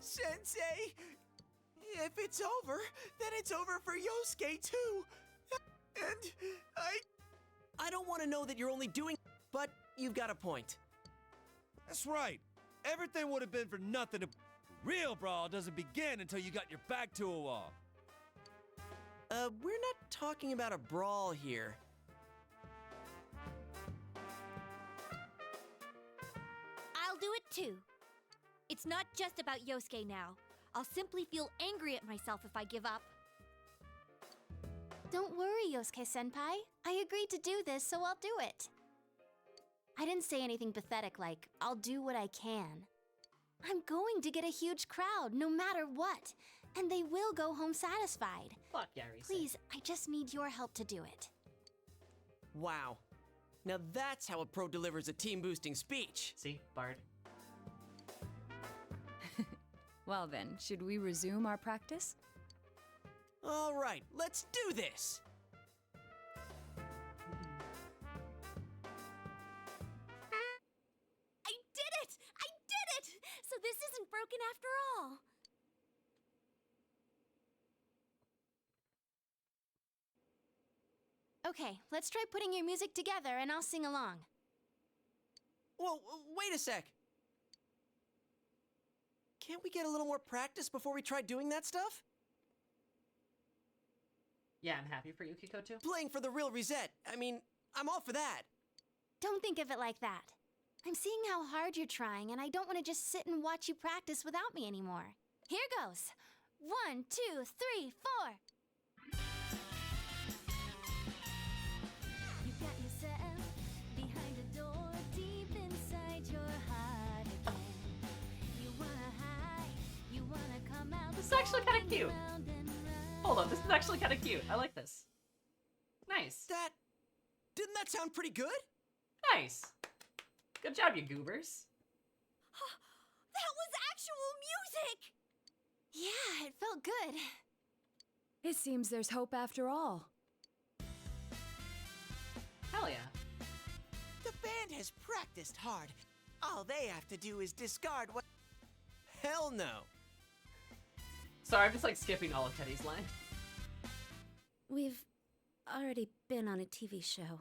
Sensei! If it's over, then it's over for Yosuke too. And I don't want to know that you're only doing, but you've got a point. That's right. Everything would have been for nothing. The real brawl doesn't begin until you got your back to a wall. We're not talking about a brawl here. I'll do it too. It's not just about Yosuke now. I'll simply feel angry at myself if I give up. Don't worry, Yosuke-senpai. I agreed to do this, so I'll do it. I didn't say anything pathetic like, I'll do what I can. I'm going to get a huge crowd, no matter what. And they will go home satisfied. Fuck yeah, Rise. Please, I just need your help to do it. Wow. Now that's how a pro delivers a team-boosting speech. See, Bard. Well then, should we resume our practice? All right, let's do this. I did it! I did it! So this isn't broken after all. Okay, let's try putting your music together and I'll sing along. Whoa, wait a sec. Can't we get a little more practice before we try doing that stuff? Yeah, I'm happy for you, Kikoto. Playing for the real Reset. I mean, I'm all for that. Don't think of it like that. I'm seeing how hard you're trying, and I don't want to just sit and watch you practice without me anymore. Here goes. 1, 2, 3, 4. You got yourself behind a door deep inside your heart again. You wanna hide, you wanna come out. This is actually kind of cute. Hold on, this is actually kind of cute. I like this. Nice. Didn't that sound pretty good? Nice. Good job, you goobers. That was actual music! Yeah, it felt good. It seems there's hope after all. Hell yeah. the band has practiced hard. All they have to do is discard what. Hell no. Sorry, I'm just like skipping all of Teddy's line. We've already been on a TV show.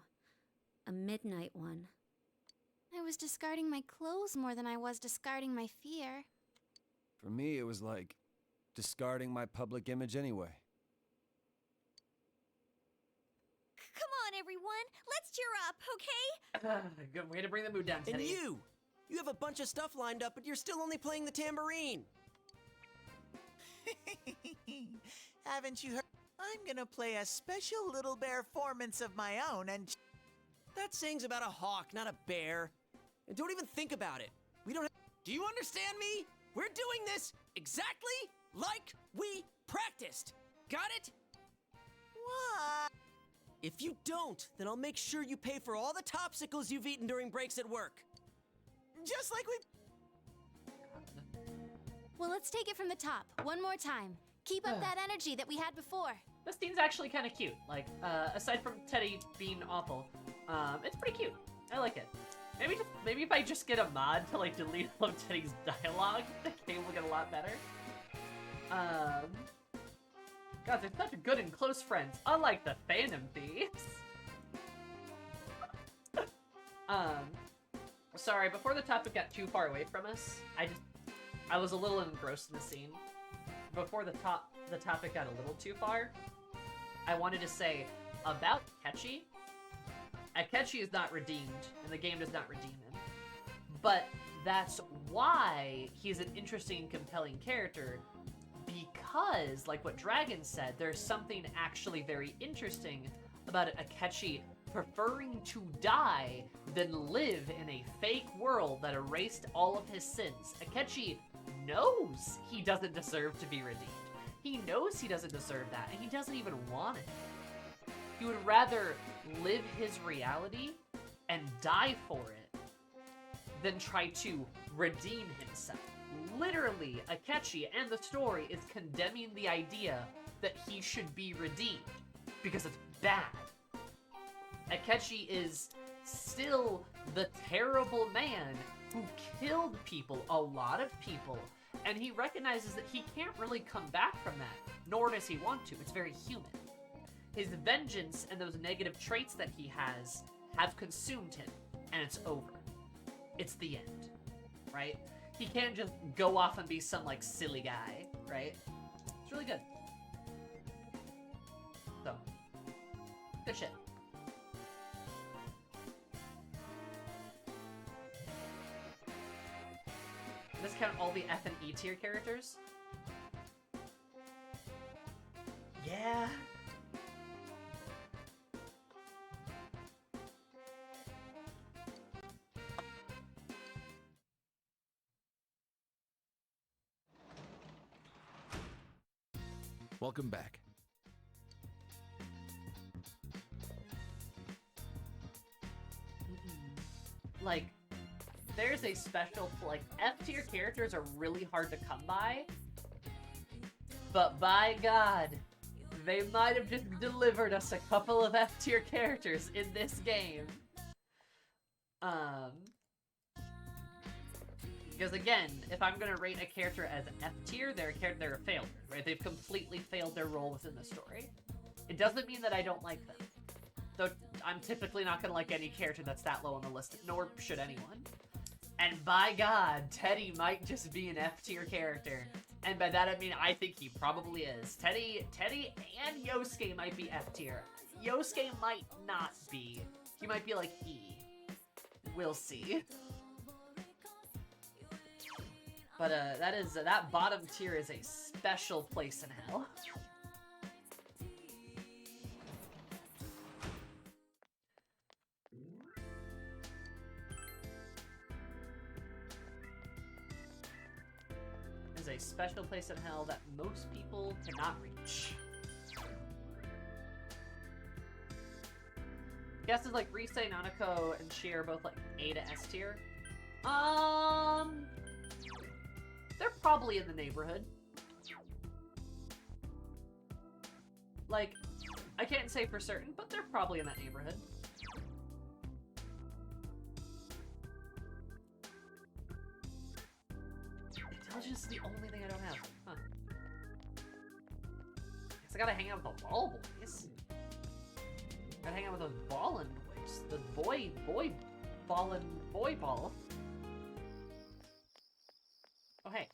A midnight one. I was discarding my clothes more than I was discarding my fear. For me, it was like discarding my public image anyway. Come on, everyone. Let's cheer up, okay? Good way to bring the mood down, Teddy. And you have a bunch of stuff lined up, but you're still only playing the tambourine. Haven't you heard? I'm gonna play a special little bear performance of my own, and That saying's about a hawk, not a bear. And don't even think about it. We don't have... Do you understand me? We're doing this exactly like we practiced. Got it? what? If you don't, then I'll make sure you pay for all the topsicles you've eaten during breaks at work. Just like we. Well, let's take it from the top, one more time. Keep up that energy that we had before. This scene's actually kind of cute. Like, aside from Teddy being awful, it's pretty cute. I like it. Maybe if I just get a mod to like delete all of Teddy's dialogue, the game will get a lot better. God, they're such good and close friends, unlike the Phantom Thieves. Sorry, before the topic got too far away from us, I was a little engrossed in the scene. Before the topic got a little too far, I wanted to say about Akechi. Akechi is not redeemed, and the game does not redeem him. But that's why he's an interesting and compelling character, because, like what Dragon said, there's something actually very interesting about Akechi preferring to die than live in a fake world that erased all of his sins. Akechi knows he doesn't deserve to be redeemed. He knows he doesn't deserve that, and he doesn't even want it. He would rather live his reality and die for it than try to redeem himself. Literally, Akechi and the story is condemning the idea that he should be redeemed, because it's bad. Akechi is still the terrible man who killed people, a lot of people, and he recognizes that he can't really come back from that, nor does he want to. It's very human. His vengeance and those negative traits that he has have consumed him, and it's over. It's the end, right? He can't just go off and be some, like, silly guy, right? It's really good. So, good shit. Does this count all the F and E tier characters? Yeah. Welcome back. Like, there's a special, like, F-tier characters are really hard to come by, but by God, they might have just delivered us a couple of F-tier characters in this game. Because again, if I'm gonna rate a character as F-tier, they're a failure, right? They've completely failed their role within the story. It doesn't mean that I don't like them. Though I'm typically not gonna like any character that's that low on the list, nor should anyone. And by God, Teddy might just be an F-tier character. And by that I mean I think he probably is. Teddy and Yosuke might be F-tier. Yosuke might not be. He might be like E. We'll see. But that bottom tier is a special place in hell. Is a special place in hell that most people cannot reach. Guesses like Rise, Nanako, and Shi are both like A to S tier. They're probably in the neighborhood. Like, I can't say for certain, but they're probably in that neighborhood. Intelligence is the only thing I don't have. Huh. Guess I gotta hang out with the ball boys. Gotta hang out with those ballin' boys. The boy ballin' boy ball. Oh, hey.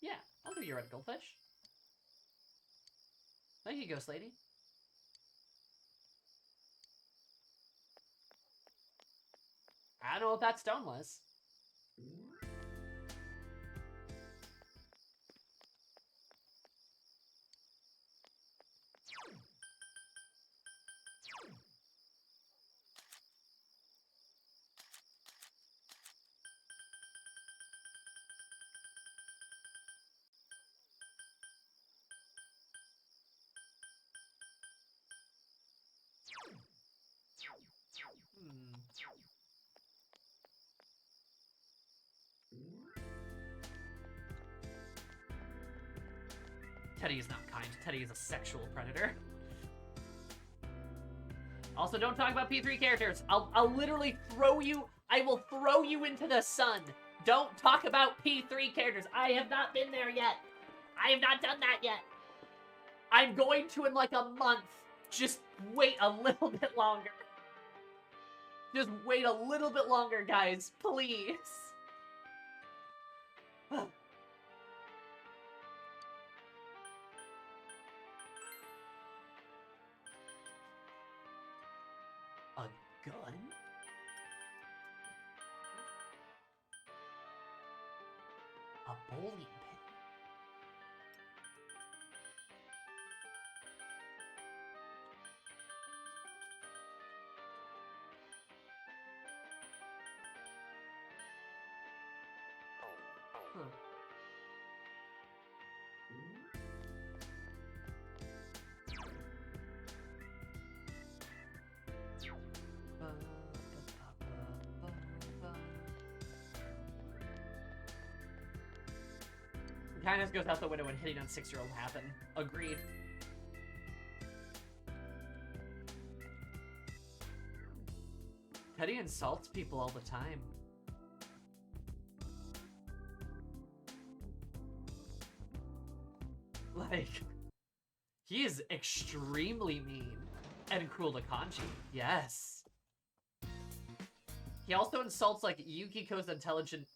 Yeah, I'll do your red goldfish. Thank you, Ghost Lady. I don't know what that stone was. Teddy is not kind. Teddy is a sexual predator. Also, don't talk about P3 characters. I'll literally throw you. I will throw you into the sun. Don't talk about P3 characters. I have not been there yet. I have not done that yet. I'm going to in like a month. Just wait a little bit longer. Just wait a little bit longer, guys. Please. gun? A bowling pin. Huh. Kindness goes out the window when hitting on 6-year-old happen. Agreed. Teddy insults people all the time. Like, he is extremely mean and cruel to Kanji. Yes. He also insults, like, Yukiko's intelligence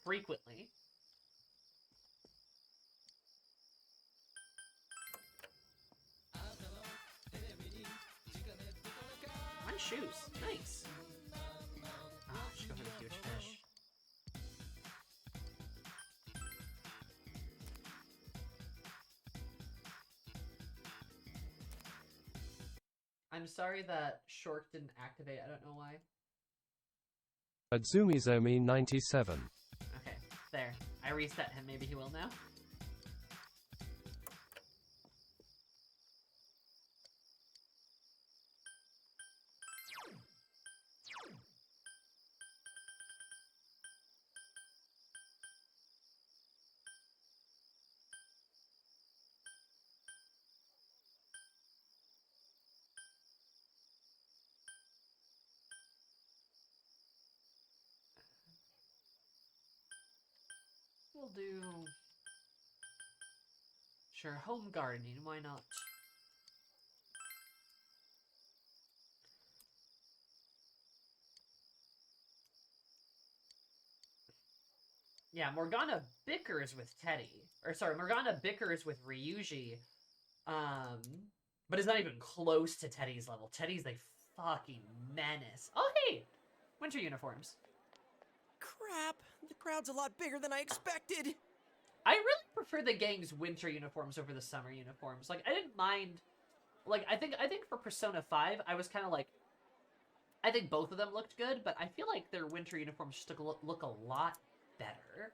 frequently. My shoes. Nice. Ah, just go for the huge fish. I'm sorry that Short didn't activate. I don't know why. Adzumizomi 97. Okay, there. I reset him. Maybe he will now. We'll do... Sure, home gardening, why not? Yeah, Morgana bickers with Teddy. Or sorry, Morgana bickers with Ryuji. But is not even close to Teddy's level. Teddy's a fucking menace. Oh, hey! Winter uniforms. Crap! The crowd's a lot bigger than I expected! I really prefer the gang's winter uniforms over the summer uniforms. Like, I didn't mind... Like, I think for Persona 5, I was kind of like... I think both of them looked good, but I feel like their winter uniforms just look a lot better.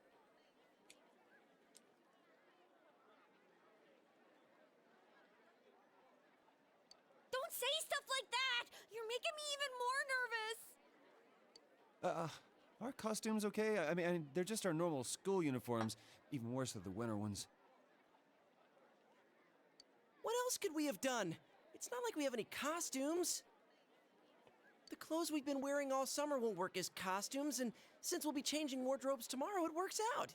Don't say stuff like that! You're making me even more nervous! Are costumes okay? I mean, they're just our normal school uniforms. Even worse are the winter ones. What else could we have done? It's not like we have any costumes. The clothes we've been wearing all summer won't work as costumes, and since we'll be changing wardrobes tomorrow, it works out.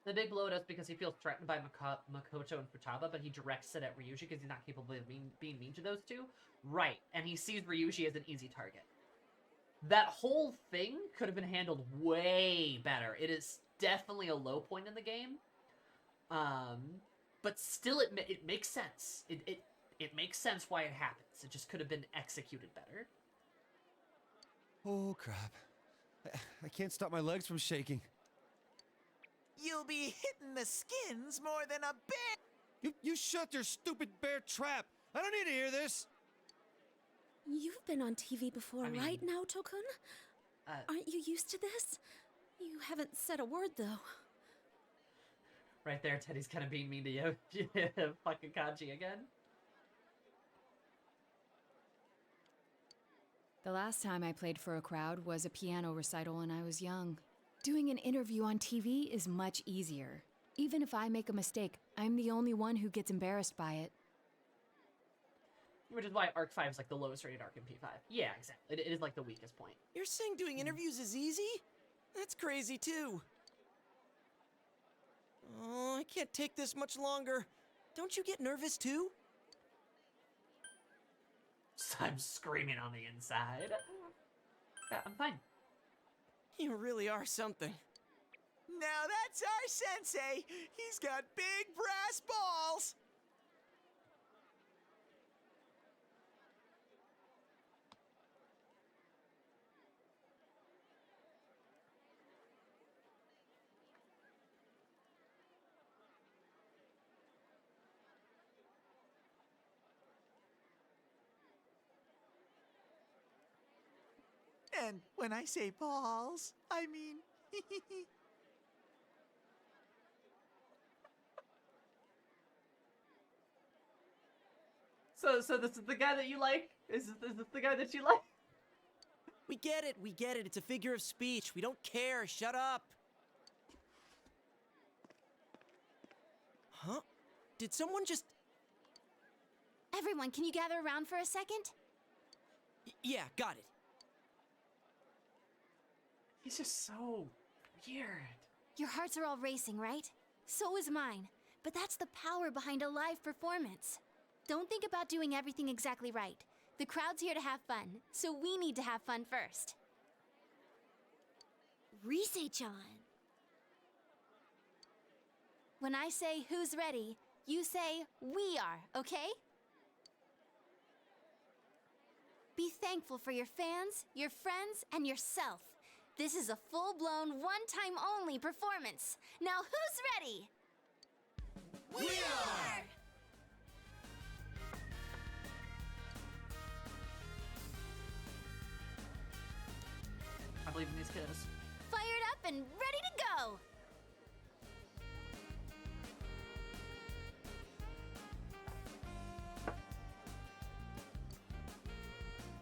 The big blow at us because he feels threatened by Makoto and Futaba, but he directs it at Ryuji because he's not capable of being mean to those two. Right, and he sees Ryuji as an easy target. That whole thing could have been handled way better. It is definitely a low point in the game. But still, it makes sense. It makes sense why it happens. It just could have been executed better. Oh, crap. I can't stop my legs from shaking. You'll be hitting the skins more than a bear! You shut your stupid bear trap! I don't need to hear this! You've been on TV before, right, Naoto-kun? Aren't you used to this? You haven't said a word, though. Right there, Teddy's kind of being mean to you. Fucking Kanji again. The last time I played for a crowd was a piano recital when I was young. Doing an interview on TV is much easier. Even if I make a mistake, I'm the only one who gets embarrassed by it. Which is why Arc 5 is like the lowest rated arc in P5. Yeah, exactly. It is like the weakest point. You're saying doing interviews is easy? That's crazy too. Oh, I can't take this much longer. Don't you get nervous too? I'm screaming on the inside. Yeah, I'm fine. You really are something. Now that's our sensei. He's got big brass balls. And when I say balls, I mean... So this is the guy that you like? Is this the guy that you like? We get it, we get it. It's a figure of speech. We don't care. Shut up. Huh? Did someone just... Everyone, can you gather around for a second? Yeah, got it. He's just so weird. Your hearts are all racing, right? So is mine. But that's the power behind a live performance. Don't think about doing everything exactly right. The crowd's here to have fun, so we need to have fun first. Rise-chan. When I say who's ready, you say we are, okay? Be thankful for your fans, your friends, and yourself. This is a full-blown, one-time only performance. Now who's ready? We are! I believe in these kiddos. Fired up and ready to go!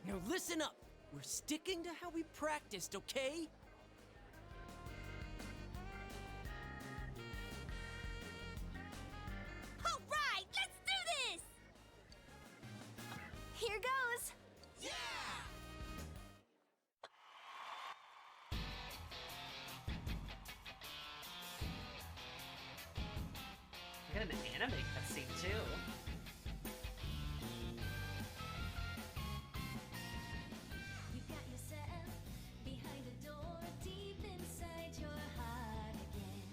Now listen up. We're sticking to how we practiced, okay? All right, let's do this! Here goes! Yeah! I got an anime cutscene too. You got yourself behind the door, deep inside your heart again.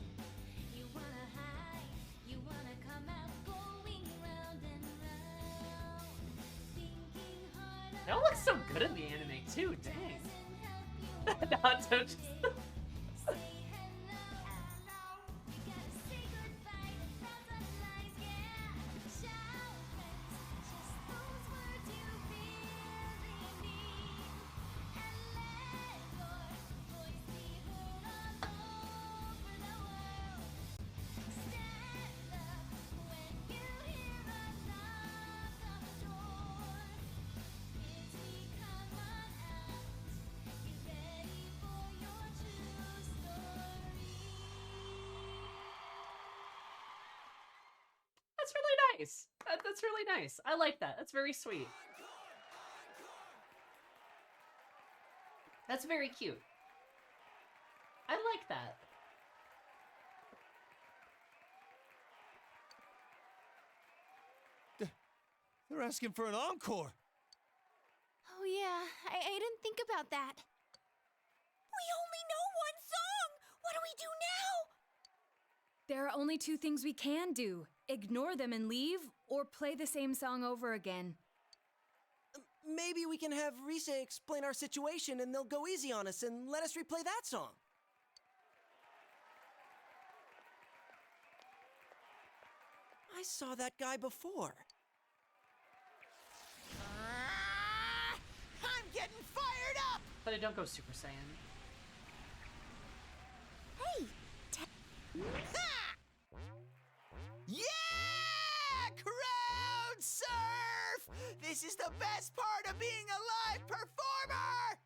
You wanna hide, you wanna come out, going round and round. Thinking hard They all look so good in the anime too, dang. Naruto just... say hello, hello. You gotta say goodbye to thousand lies, yeah. Shout friends, just those words you really need. And let your voice be heard all over the world. Stand up when you hear a knock on the door. Kids, we come on out. Get ready for your true story. That's really nice. That's really nice. I like that. That's very sweet. That's very cute. I like that. They're asking for an encore. Oh yeah, I didn't think about that. We only know one song! What do we do now? There are only two things we can do. Ignore them and leave, or play the same song over again. Maybe we can have Rise explain our situation and they'll go easy on us and let us replay that song. I saw that guy before. I'm getting fired up! But I don't go Super Saiyan. Hey, Ha! Yeah! Crowd surf! This is the best part of being a live performer!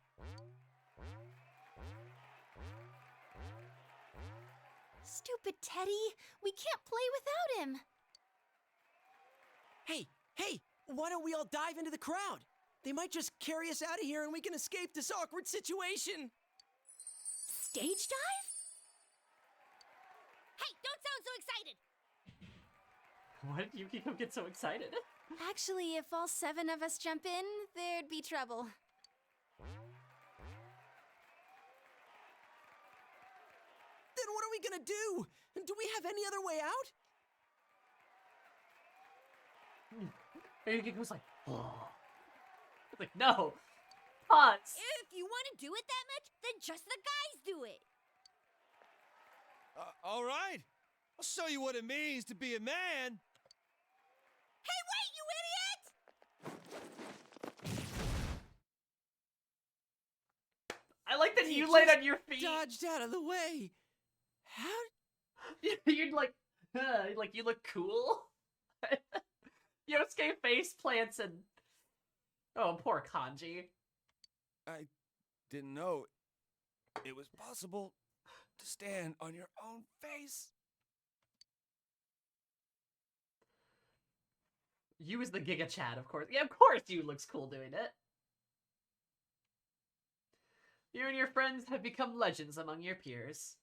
Stupid Teddy, we can't play without him. Hey, why don't we all dive into the crowd? They might just carry us out of here and we can escape this awkward situation. stage dive? Hey, don't sound so excited! Why did Yukiko get so excited? Actually, if all 7 of us jump in, there'd be trouble. Then what are we gonna do? Do we have any other way out? And Yukiko's like, oh. It's like, no. Pause. If you want to do it that much, then just the guys do it! All right. I'll show you what it means to be a man. Hey, wait, you idiot! I like that He you laid just on your feet. Dodged out of the way. How? You're like you look cool. Yosuke face plants and oh, poor Kanji. I didn't know it was possible to stand on your own face. You as the Giga Chad, of course. Yeah, of course you looks cool doing it. You and your friends have become legends among your peers.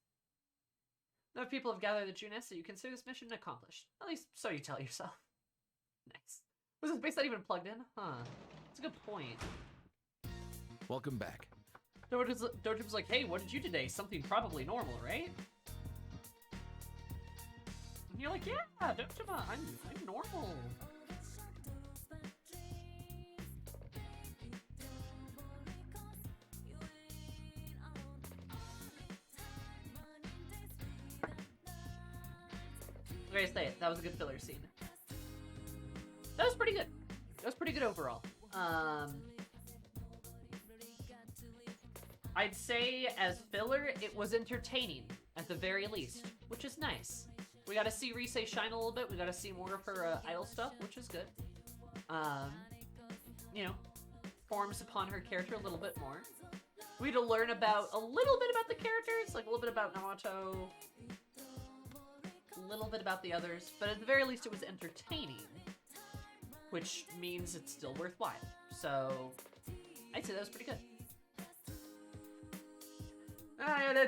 Enough people have gathered at Junes, so you consider this mission accomplished. At least, so you tell yourself. Nice. Was this base not even plugged in? Huh. That's a good point. Welcome back. Dojim's like, hey, what did you today? Something probably normal, right? And you're like, yeah, Dojima, I'm normal. I gotta say, that was a good filler scene. That was pretty good. That was pretty good overall. I'd say as filler, it was entertaining at the very least, which is nice. We got to see Rise shine a little bit. We got to see more of her idol stuff, which is good. You know, forms upon her character a little bit more. We had to learn about a little bit about the characters, like a little bit about Namato, a little bit about the others, but at the very least, it was entertaining, which means it's still worthwhile. So I'd say that was pretty good.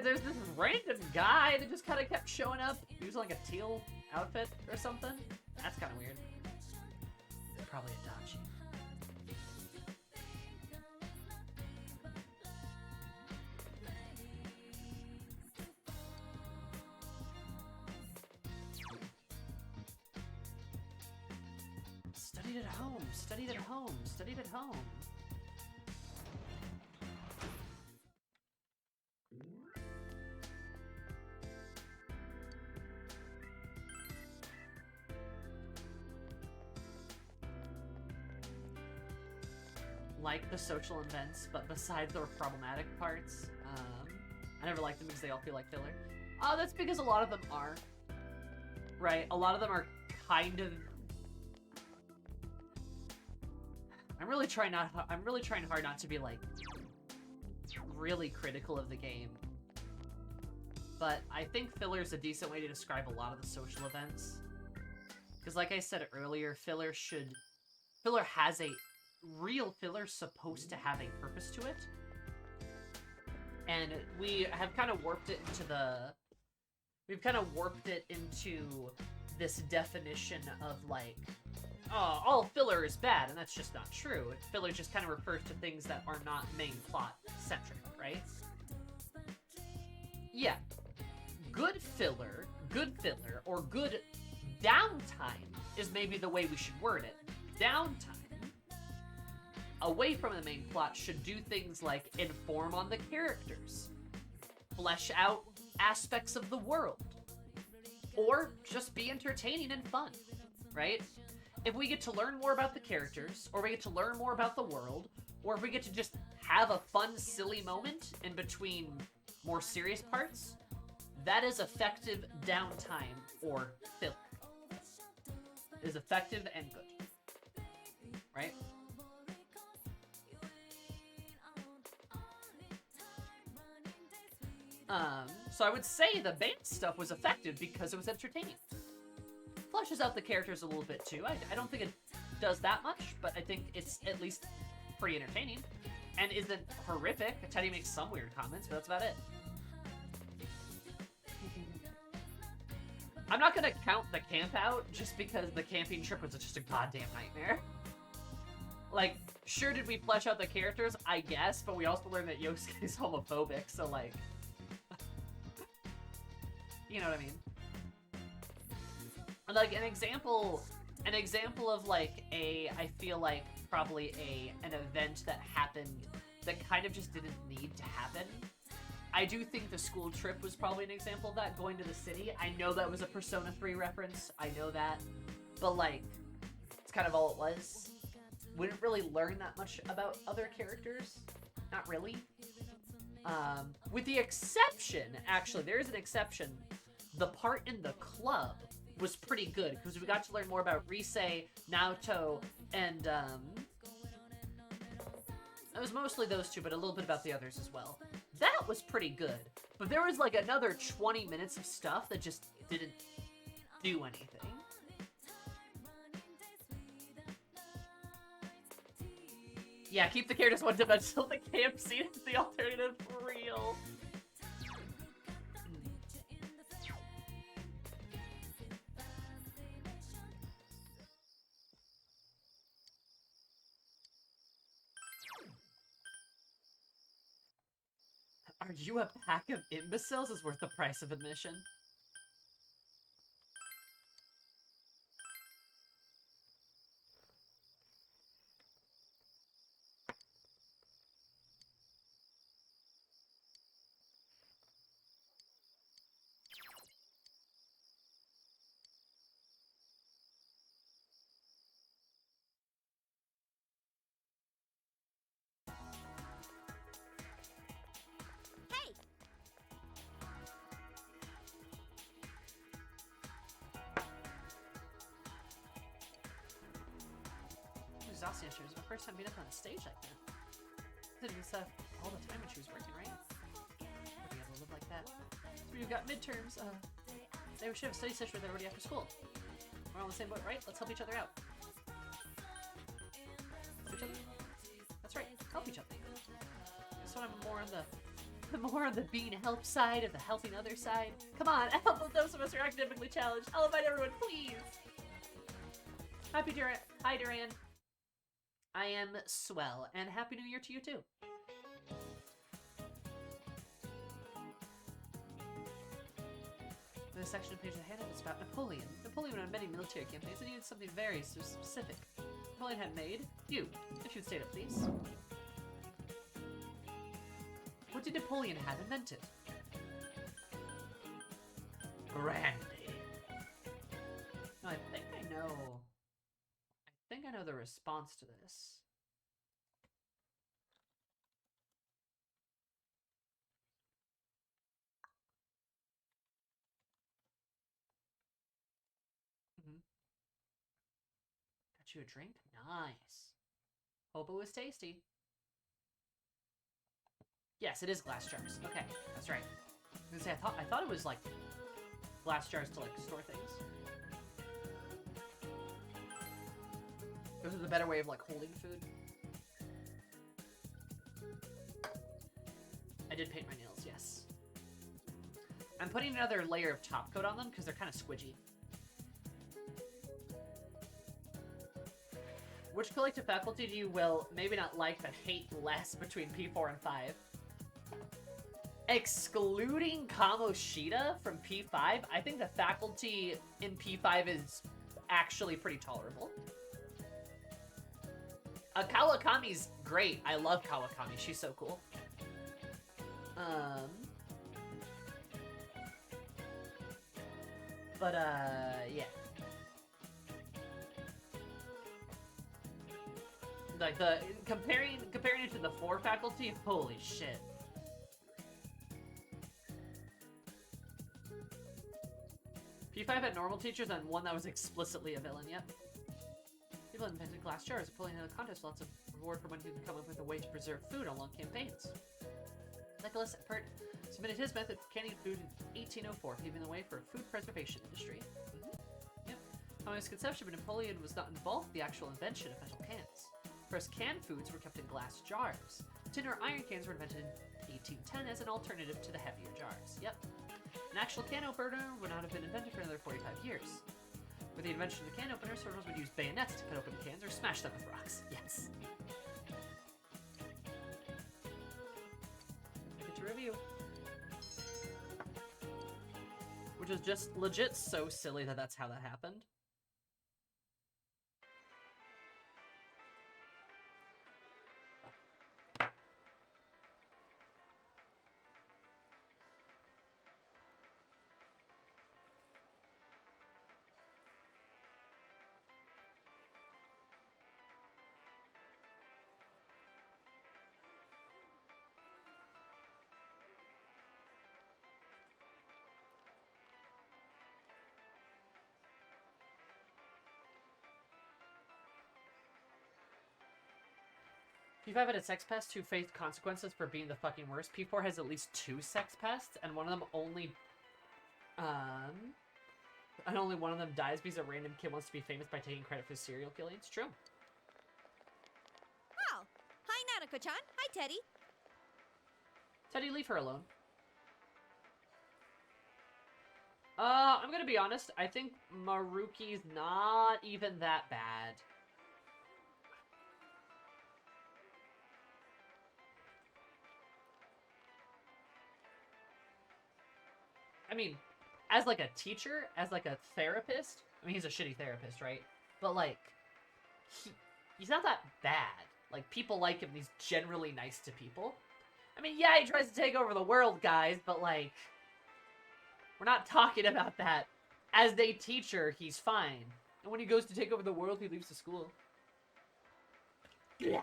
There's this random guy that just kind of kept showing up. He was like a teal outfit or something. That's kind of weird. Probably a Dachi. Studied at home, studied at home, studied at home. Like the social events, but besides the problematic parts, I never liked them because they all feel like filler. That's because a lot of them are. Right? A lot of them are kind of... I'm really trying hard not to be, like, really critical of the game. But I think filler is a decent way to describe a lot of the social events. Because like I said earlier, filler has a... Real filler's supposed to have a purpose to it. And we have kind of warped it into this definition of, like, oh, all filler is bad, and that's just not true. Filler just kind of refers to things that are not main plot centric, right? Yeah. Good filler, or good downtime is maybe the way we should word it. Downtime, away from the main plot, should do things like inform on the characters, flesh out aspects of the world, or just be entertaining and fun, right? If we get to learn more about the characters, or we get to learn more about the world, or if we get to just have a fun, silly moment in between more serious parts, that is effective downtime or filler. It is effective and good, right? So I would say the band stuff was effective because it was entertaining. Fleshes out the characters a little bit too. I don't think it does that much, but I think it's at least pretty entertaining. And isn't horrific. Teddy makes some weird comments, but that's about it. I'm not gonna count the camp out just because the camping trip was just a goddamn nightmare. Like, sure, did we flesh out the characters? I guess, but we also learned that Yosuke is homophobic, so like... You know what I mean? And like an example of like I feel like probably an event that happened that kind of just didn't need to happen. I do think the school trip was probably an example of that, going to the city. I know that was a Persona 3 reference, I know that, but like, it's kind of all it was. We didn't really learn that much about other characters, not really. With the exception, actually, there is an exception. The part in the club was pretty good because we got to learn more about Rise, Naoto, and it was mostly those two, but a little bit about the others as well. That was pretty good, but there was like another 20 minutes of stuff that just didn't do anything. Yeah, keep the characters one-dimensional. The camp scene is the alternative for real. Are you a pack of imbeciles is worth the price of admission? Hey! Exhausting. It was my first time being up on a stage like that. I did this stuff all the time when she was working, right? Would be able to live like that. So you've got midterms. They should have a study session with everybody after school. We're all in the same boat, right? Let's help each other out. Help each other? That's right. Help each other. So I'm more on the being help side of the helping other side. Come on, help those of us who are academically challenged. I'll invite everyone, please. Happy Duran. Hi, Duran. I am swell, and Happy New Year to you too. The section of page of the handout is about Napoleon. Napoleon went on many military campaigns and needed something very specific. Napoleon had made you. If you'd state it, please. What did Napoleon have invented? Brandy. No, I think I know. I think I know the response to this. Got you a drink? Nice. Hope it was tasty. Yes, it is glass jars. Okay, that's right. I was gonna say, I thought it was like glass jars to like store things. This is a better way of like holding food. I did paint my nails, yes. I'm putting another layer of top coat on them because they're kind of squidgy. Which collective faculty do you will maybe not like but hate less between P4 and 5? Excluding Kamoshida from P5, I think the faculty in P5 is actually pretty tolerable. Kawakami's great. I love Kawakami. She's so cool. Yeah. Like comparing it to the 4 faculty, holy shit. P5 had normal teachers and one that was explicitly a villain, yep. People invented glass jars, pulling in a contest, lots of reward for one who can come up with a way to preserve food on long campaigns. Nicholas Eppert submitted his method for canning food in 1804, paving the way for a food preservation industry. Yep. By his conception, but Napoleon was not involved in the actual invention of metal cans. First, canned foods were kept in glass jars. Tin or iron cans were invented in 1810 as an alternative to the heavier jars. Yep. An actual can opener would not have been invented for another 45 years. With the invention of the can opener, soldiers would use bayonets to cut open cans or smash them with rocks. Yes. Get to review. Which is just legit so silly that that's how that happened. P5 had a sex pest who faced consequences for being the fucking worst. P4 has at least 2 sex pests, and one of them only... and only one of them dies because a random kid wants to be famous by taking credit for serial killing. It's true. Oh, hi, Nanako-chan. Hi, Teddy. Teddy, leave her alone. I'm gonna be honest. I think Maruki's not even that bad. I mean, as like a teacher, as like a therapist, I mean, he's a shitty therapist, right? But like, he's not that bad. Like, people like him, he's generally nice to people. I mean, yeah, he tries to take over the world, guys, but like, we're not talking about that. As a teacher, he's fine. And when he goes to take over the world, he leaves the school. Yeah.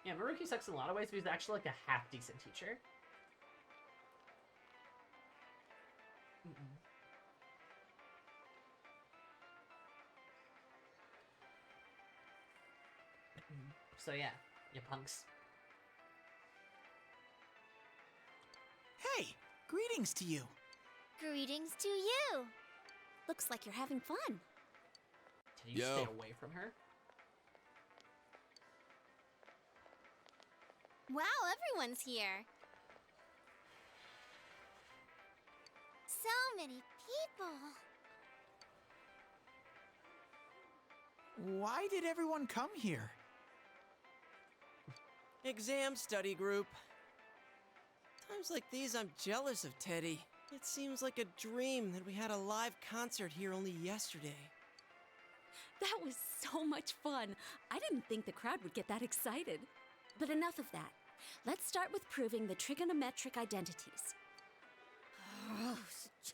Yeah, Maruki sucks in a lot of ways, but he's actually like a half-decent teacher. So yeah, you punks. Hey, greetings to you. Greetings to you. Looks like you're having fun. Can you stay away from her? Wow, everyone's here. So many people. Why did everyone come here? Exam study group. Times like these, I'm jealous of Teddy. It seems like a dream that we had a live concert here only yesterday. That was so much fun. I didn't think the crowd would get that excited. But enough of that. Let's start with proving the trigonometric identities.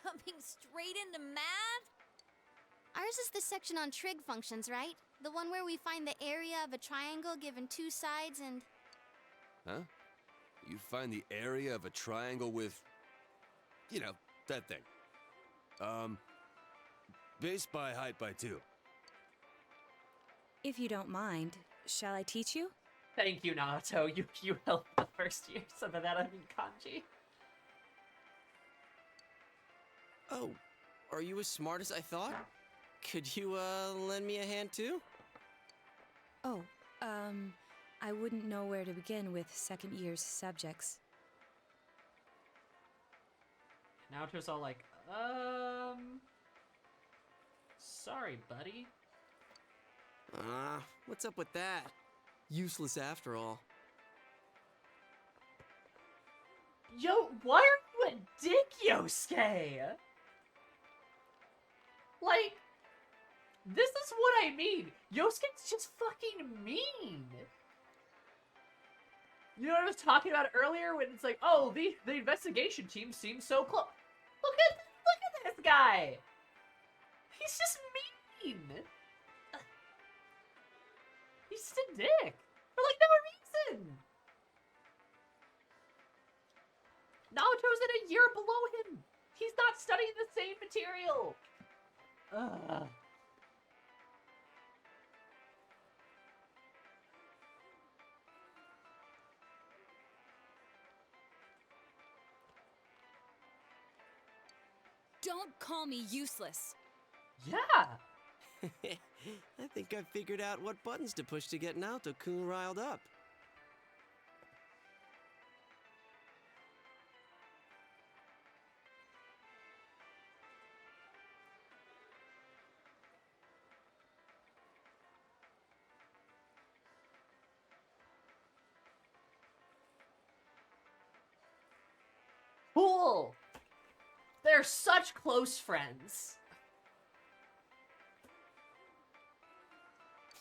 Jumping straight into math? Ours is the section on trig functions, right? The one where we find the area of a triangle given 2 sides and... Huh? You find the area of a triangle with... You know, that thing. Base by height by 2. If you don't mind, shall I teach you? Thank you, Naoto. You helped the first year. Some of that I mean kanji. Oh, are you as smart as I thought? Could you, lend me a hand too? Oh, I wouldn't know where to begin with second year's subjects. Naoto's all like, sorry, buddy. What's up with that? Useless after all. Yo, why are you a dick, Yosuke? Like, this is what I mean. Yosuke's just fucking mean. You know what I was talking about earlier when it's like, oh, the investigation team seems so close. Look at this guy. He's just mean. He's just a dick. For like no reason. Naoto's in a year below him. He's not studying the same material. Ugh. Don't call me useless. Yeah. I think I figured out what buttons to push to get Naoto-kun riled up. Cool. They're such close friends.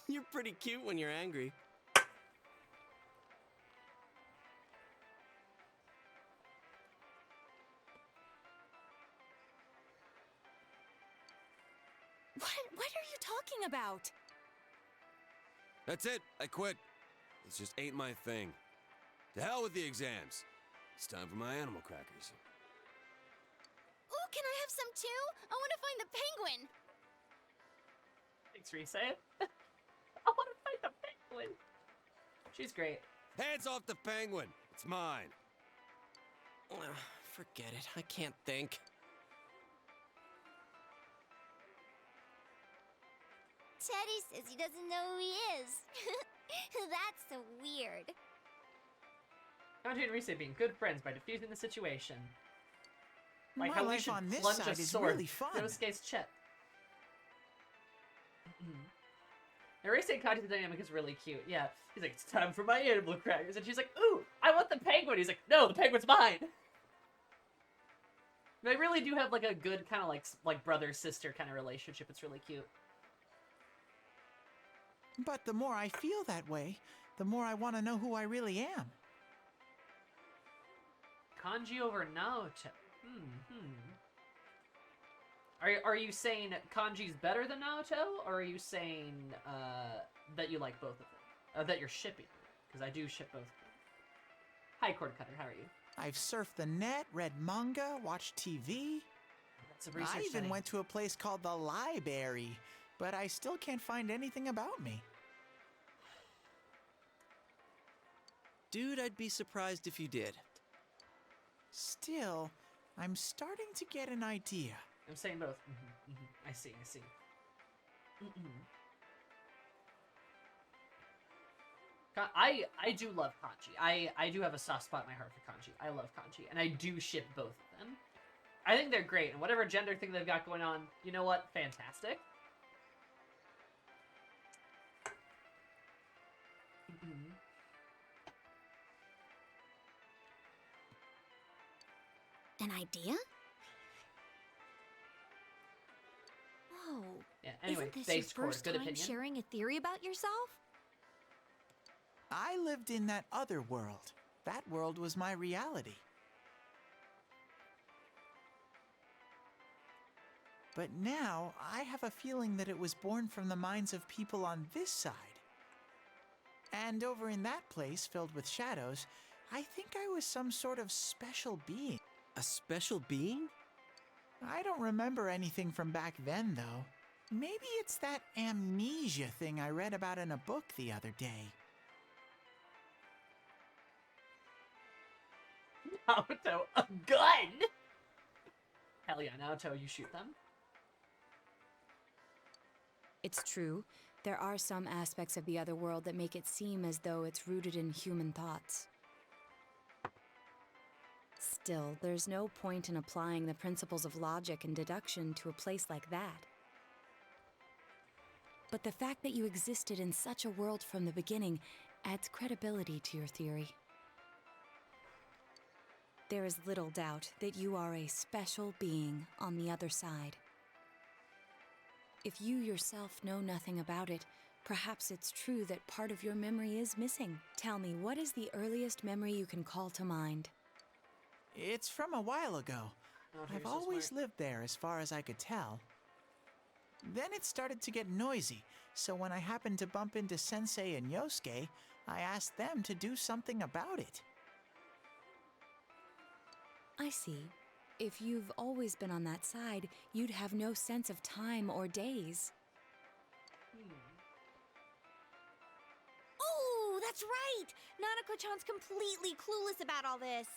You're pretty cute when you're angry. What are you talking about? That's it. I quit. This just ain't my thing. To hell with the exams. It's time for my animal crackers. Ooh, can I have some too? I want to find the penguin. Thanks, Rise. I want to fight the penguin. She's great. Hands off the penguin. It's mine. Forget it. I can't think. Teddy says he doesn't know who he is. That's so weird. Kanji and Rise being good friends by defusing the situation. Like My how we life should on this plunge side a is sword really fun. through Yosuke's chest. Now, Rise and Kanji's dynamic is really cute. Yeah, he's like, it's time for my animal crackers. And she's like, ooh, I want the penguin. He's like, no, the penguin's mine. They really do have like a good kind of like brother-sister kind of relationship. It's really cute. But the more I feel that way, the more I want to know who I really am. Kanji over Naoto. Are you saying Kanji's better than Naoto, or are you saying that you like both of them? That you're shipping? Because I do ship both of them. Hi, Cord Cutter. How are you? I've surfed the net, read manga, watched TV. That's some research I even study. went to a place called the Library, but I still can't find anything about me. Dude, I'd be surprised if you did. Still, I'm starting to get an idea. I'm saying both. I see. I do love Kanji. I do have a soft spot in my heart for Kanji. I love Kanji, and I do ship both of them. I think they're great, and whatever gender thing they've got going on, you know what? Fantastic. An idea? Whoa. Yeah, anyway, Isn't this base your core, first good time opinion. sharing a theory about yourself? I lived in that other world. That world was my reality. But now, I have a feeling that it was born from the minds of people on this side. And over in that place, filled with shadows, I think I was some sort of special being. A special being? I don't remember anything from back then, though. Maybe it's that amnesia thing I read about in a book the other day. Naoto, a gun? Hell yeah, Naoto, you shoot them. It's true. There are some aspects of the other world that make it seem as though it's rooted in human thoughts. Still, there's no point in applying the principles of logic and deduction to a place like that. But the fact that you existed in such a world from the beginning adds credibility to your theory. There is little doubt that you are a special being on the other side. If you yourself know nothing about it, perhaps it's true that part of your memory is missing. Tell me, what is the earliest memory you can call to mind? It's from a while ago. Naoto, you're I've so always smart. lived there as far as I could tell. Then it started to get noisy, so when I happened to bump into Sensei and Yosuke, I asked them to do something about it. I see. If you've always been on that side, you'd have no sense of time or days. Oh, that's right! Nanako-chan's completely clueless about all this.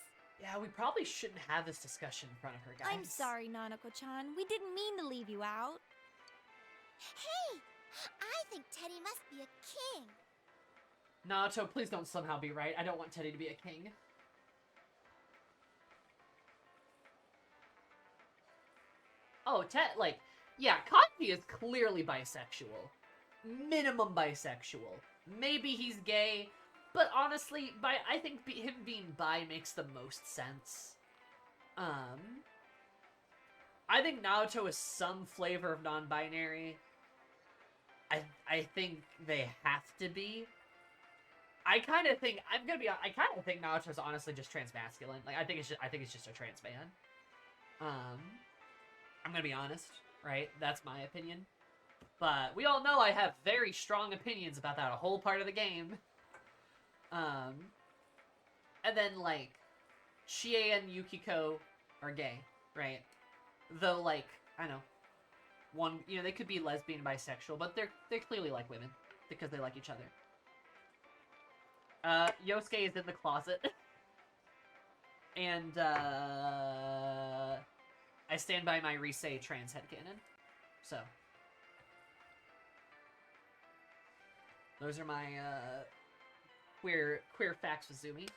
Yeah, we probably shouldn't have this discussion in front of her, guys. I'm sorry, Nanako-chan. We didn't mean to leave you out. Hey, I think Teddy must be a king. Naoto, please don't somehow be right. I don't want Teddy to be a king. Oh, yeah, Kanji is clearly bisexual. Minimum bisexual. Maybe he's gay, but honestly, I think him being bi makes the most sense. I think Naoto is some flavor of non-binary. I think they have to be. I kind of think Naoto's honestly just transmasculine. Like I think it's just a trans man. I'm gonna be honest, right? That's my opinion. But we all know I have very strong opinions about that whole part of the game. And then like Chie and Yukiko are gay, right? Though, like, I don't know, one, you know, they could be lesbian, bisexual, but they clearly like women because they like each other. Yosuke is in the closet. And, I stand by my Rise trans headcanon. So. Those are my, queer facts with Zumi.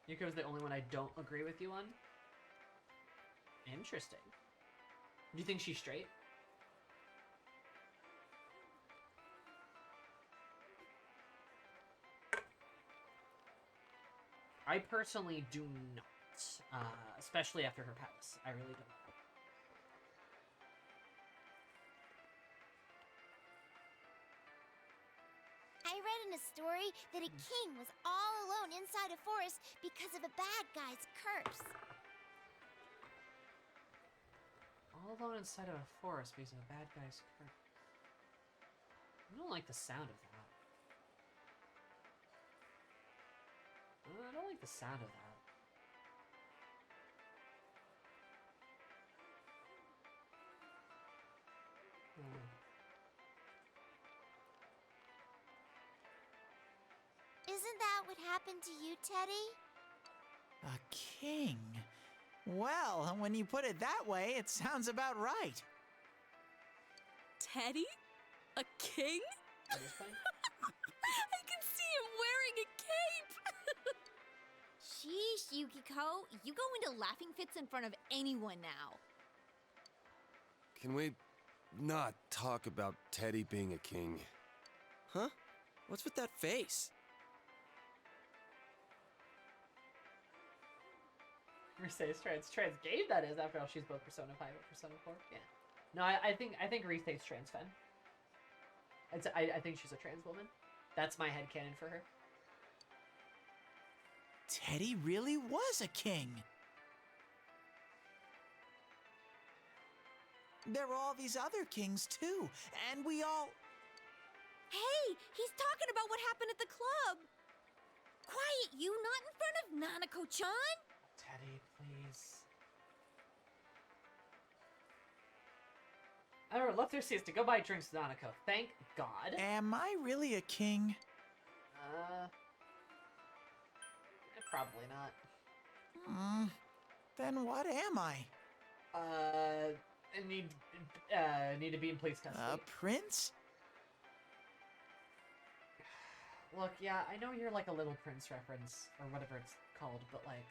Yuko's the only one I don't agree with you on. Interesting. Do you think she's straight? I personally do not. Especially after her palace. I really don't. I read in a story that a king was all alone inside a forest because of a bad guy's curse. All alone inside of a forest because of a bad guy's curse. I don't like the sound of that. I don't like the sound of that. Isn't that what happened to you, Teddy? A king? Well, when you put it that way, it sounds about right. Teddy? A king? I can see him wearing a cape! Sheesh, Yukiko. You go into laughing fits in front of anyone now. Can we not talk about Teddy being a king? Huh? What's with that face? Rise's trans gay, that is. After all, she's both Persona 5 and Persona 4. Yeah. No, I think Rise's trans fan. I think she's a trans woman. That's my headcanon for her. Teddy really was a king. There were all these other kings too, and we all... Hey, he's talking about what happened at the club. Quiet, you, not in front of Nanako-chan. Teddy, please. I don't know, left their seats to go buy drinks with Nanako. Thank God. Am I really a king? Probably not. Then what am I? I need to be in police custody. A prince? Look, yeah, I know you're like a Little Prince reference, or whatever it's called, but like,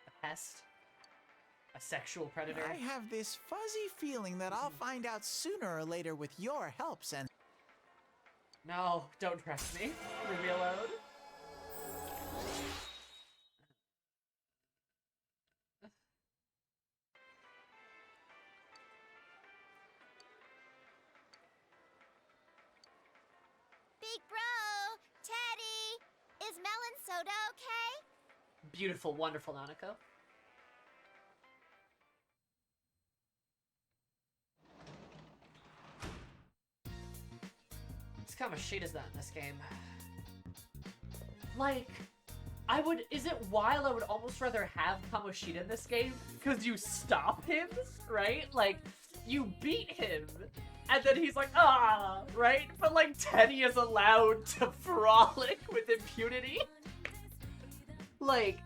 a pest? A sexual predator? I have this fuzzy feeling that I'll find out sooner or later with your help, Sen. No, don't trust me. Leave me alone. Big bro, Teddy, is melon soda okay? Beautiful, wonderful Nanako. It's kind of shit is that in this game. Like, is it wild? I would almost rather have Kamoshida in this game, because you stop him, right? Like, you beat him, and then he's like, ah, right? But like, Teddy is allowed to frolic with impunity. Like,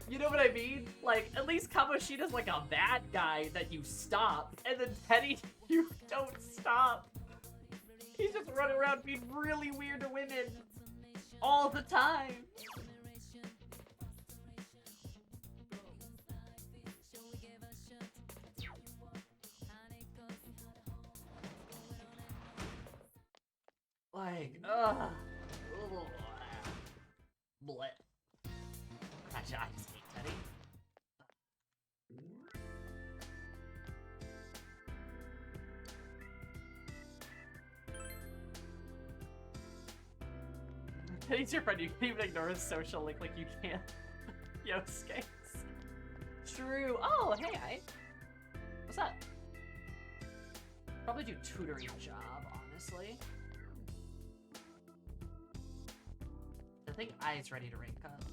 you know what I mean? Like, at least Kamoshida's like a bad guy that you stop, and then Teddy, you don't stop. He's just running around being really weird to women all the time. Like, ugh. Bleh. I just hate Teddy. Teddy's your friend, you can't even ignore his social link like you can. Yosuke. True. Oh, hey, what's up? Probably do tutoring job, honestly. honestly. I think Ai's ready to rank up.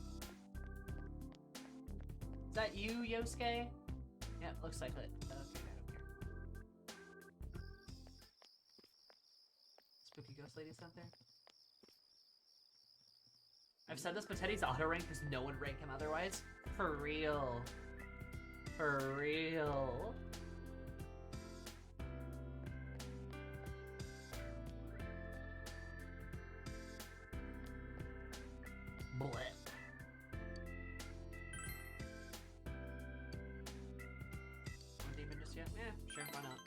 Is that you, Yosuke? Yeah, looks like it. Okay, I don't care. Spooky ghost lady sent there. I've said this, but Teddy's auto rank because no one rank him otherwise. For real. For real. Blech. No demon just yet? Yeah, sure, why not?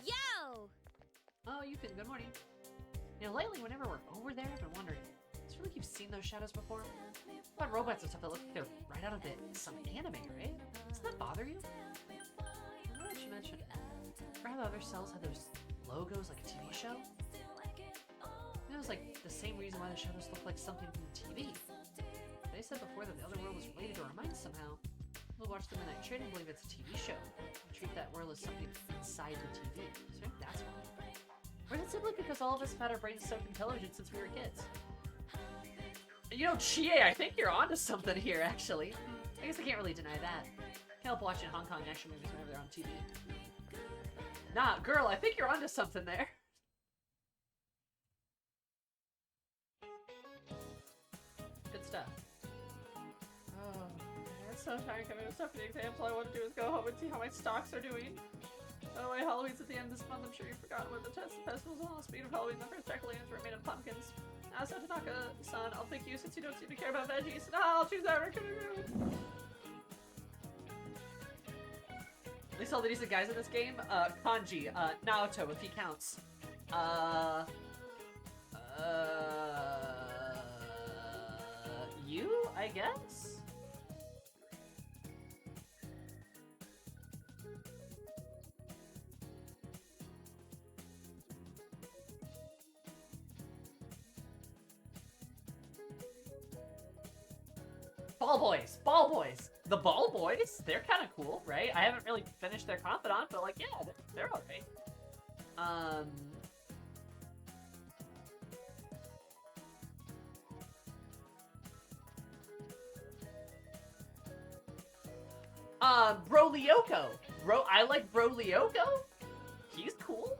Yo! Oh, you can. Good morning. You know, lately, whenever we're over there, I've been wondering, it's really like you've seen those shadows before? About robots and stuff that look like they're right out of some anime, right? Doesn't that bother you? Now that you mentioned it, remember how other cells had those logos like a TV show? It was like the same reason why the shadows look like something from TV. They said before that the other world is related to our minds somehow. We'll watch the Midnight Train and believe it's a TV show. And treat that world as something inside the TV. So maybe that's why. Or is it simply because all of us have had our brains so intelligent since we were kids? You know, Chie, I think you're onto something here, actually. I guess I can't really deny that. Can't help watching Hong Kong action movies whenever they're on TV. Nah, girl, I think you're onto something there. Good stuff. Oh, it's so tired coming to stuff for the exams. All I want to do is go home and see how my stocks are doing. By the way, Halloween's at the end of this month. I'm sure you've forgotten what the test and festivals on the speed of Halloween. The first jack-o'-lanterns were made of pumpkins. So Tanaka-san, I'll thank you since you don't seem to care about veggies. I'll choose that. At least all the decent guys in this game. Kanji, Naoto, if he counts. You, I guess? Ball Boys! Ball Boys! The Ball Boys? They're kind of cool, right? I haven't really finished their Confidant, but like, yeah, they're alright. Bro Lyoko! I like Bro Lyoko? He's cool.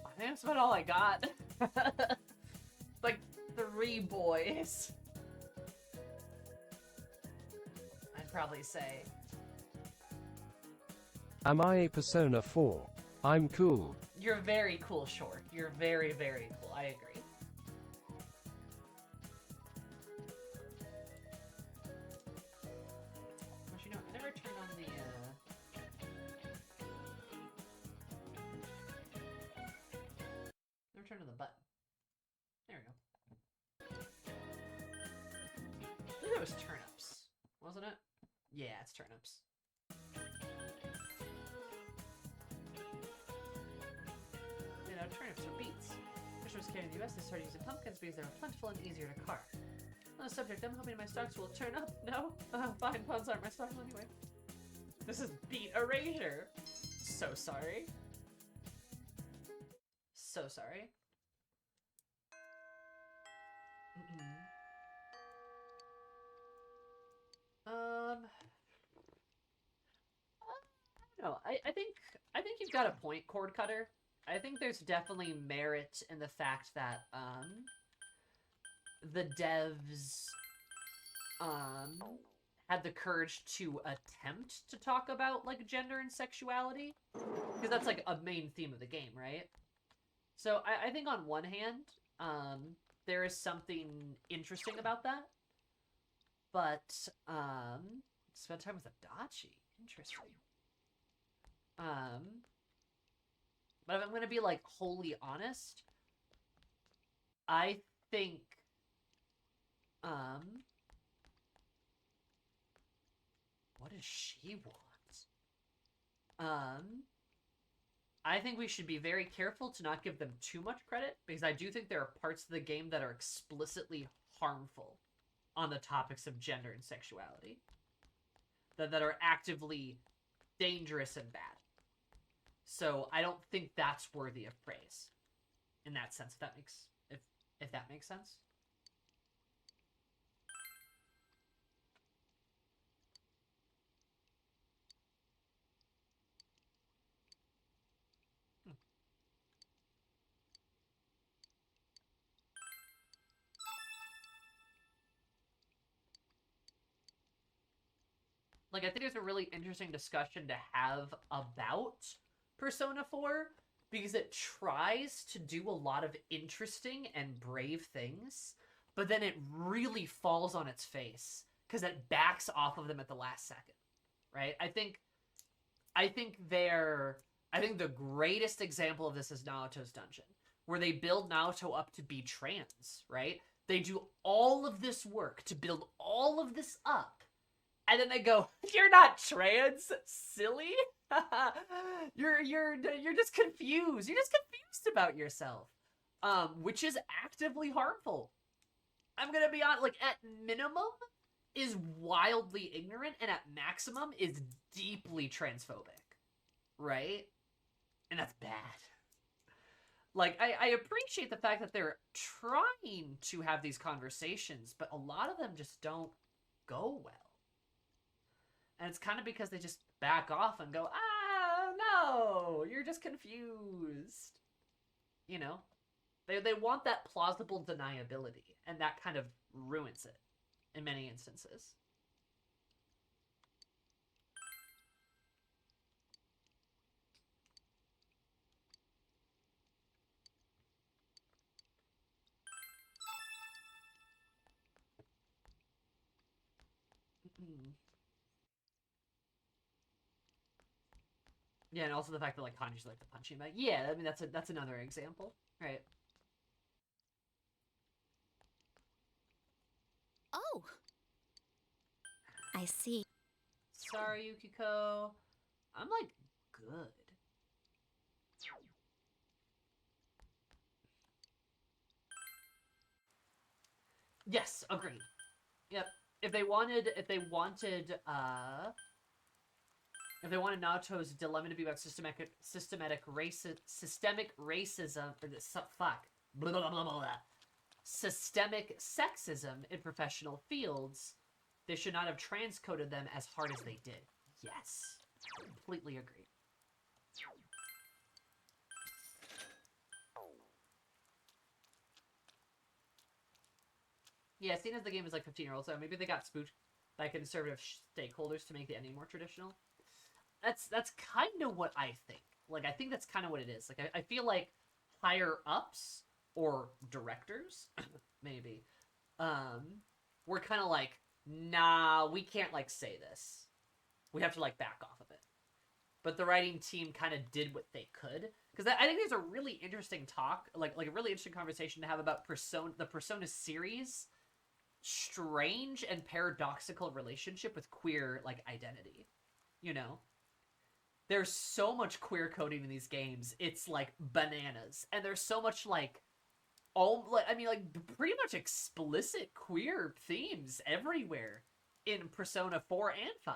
I think that's about all I got. Like 3 boys. I'd probably say. Am I a Persona 4? I'm cool. You're very cool, Short. You're very, very cool. I agree. Actually, no, I never turned on the, never turned on the button. There we go. I think it was turnips, wasn't it? Yeah, it's turnips. You know, turnips are beets. Christmas care in the US, they started using pumpkins because they were plentiful and easier to carve. On the subject, I'm hoping my stocks will turn up. No? Fine puns aren't my style anyway. This is beet erasure. So sorry. So sorry. I don't know. I think you've got a point, Cord Cutter. I think there's definitely merit in the fact that the devs had the courage to attempt to talk about like gender and sexuality, because that's like a main theme of the game, right? So I think on one hand, there is something interesting about that. But spend time with Adachi. Interesting. But if I'm gonna be like wholly honest, I think what does she want? I think we should be very careful to not give them too much credit, because I do think there are parts of the game that are explicitly harmful on the topics of gender and sexuality. That are actively dangerous and bad. So I don't think that's worthy of praise. In that sense, if that makes sense. Like, I think it's a really interesting discussion to have about Persona 4, because it tries to do a lot of interesting and brave things, but then it really falls on its face, because it backs off of them at the last second, right? I think the greatest example of this is Naoto's Dungeon, where they build Naoto up to be trans, right? They do all of this work to build all of this up, and then they go, "You're not trans, silly. you're just confused. You're just confused about yourself," which is actively harmful. I'm gonna be honest. Like, at minimum, is wildly ignorant, and at maximum is deeply transphobic, right? And that's bad. Like, I appreciate the fact that they're trying to have these conversations, but a lot of them just don't go well. And it's kind of because they just back off and go, no, you're just confused. You know? They want that plausible deniability, and that kind of ruins it in many instances. Yeah, and also the fact that, like, Kanji's like the punching bag. Yeah, I mean, that's another example, right? Oh! I see. Sorry, Yukiko. I'm, like, good. Yes, agreed. Yep. If they wanted Naoto's dilemma to be about systemic racism, blah, blah, blah, blah, systemic sexism in professional fields, they should not have transcoded them as hard as they did. Yes, completely agree. Yeah, seeing as the game is like 15-year-old, so maybe they got spooked by conservative stakeholders to make the ending more traditional. That's kind of what I think. Like, I think that's kind of what it is. Like, I feel like higher ups or directors, maybe, were kind of like, nah, we can't like say this. We have to like back off of it. But the writing team kind of did what they could, because I think there's a really interesting talk, like a really interesting conversation to have about the Persona series' strange and paradoxical relationship with queer like identity. You know, there's so much queer coding in these games, it's like bananas, and there's so much like pretty much explicit queer themes everywhere in Persona 4 and 5.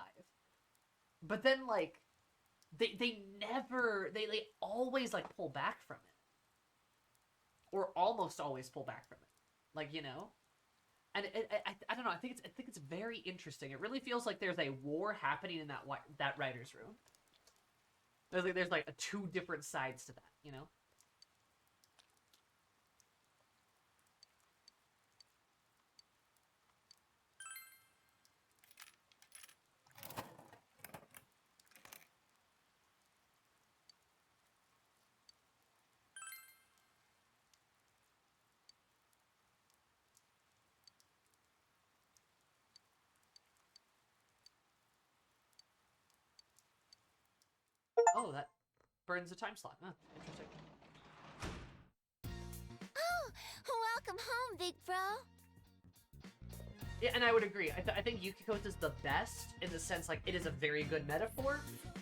But then like they always like pull back from it, or almost always pull back from it, like, you know. And I don't know. I think it's very interesting. It really feels like there's a war happening in that writer's room. There's like two different sides to that, you know. Oh, that burns the time slot. Huh, interesting. Oh, welcome home, big bro. Yeah, and I would agree. I think Yukiko's is the best in the sense, like, it is a very good metaphor.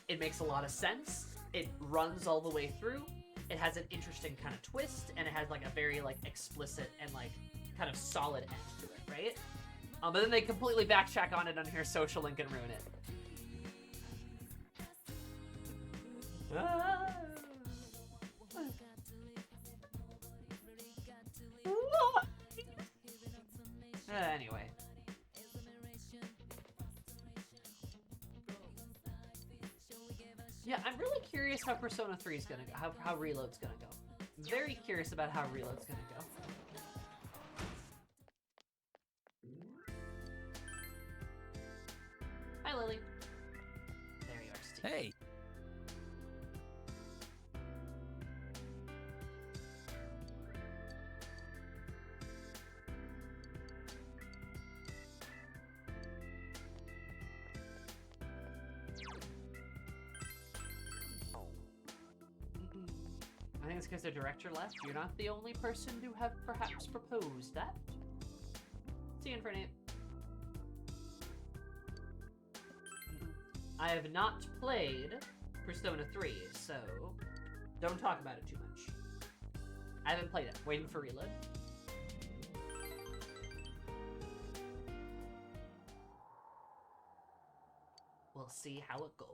It makes a lot of sense. It runs all the way through. It has an interesting kind of twist, and it has, like, a very, like, explicit and, like, kind of solid end to it, right? But then they completely backtrack on it on here, Social Link, and ruin it. Ah. Anyway. Yeah, I'm really curious how Persona 3 is gonna go, how Reload's gonna go. Very curious about how Reload's gonna go. Hi, Lily. There you are, Steve. Hey. I think it's because the director left. You're not the only person to have perhaps proposed that. See you, Infernape. I have not played Persona 3, so don't talk about it too much. I haven't played it. Waiting for Reload. We'll see how it goes.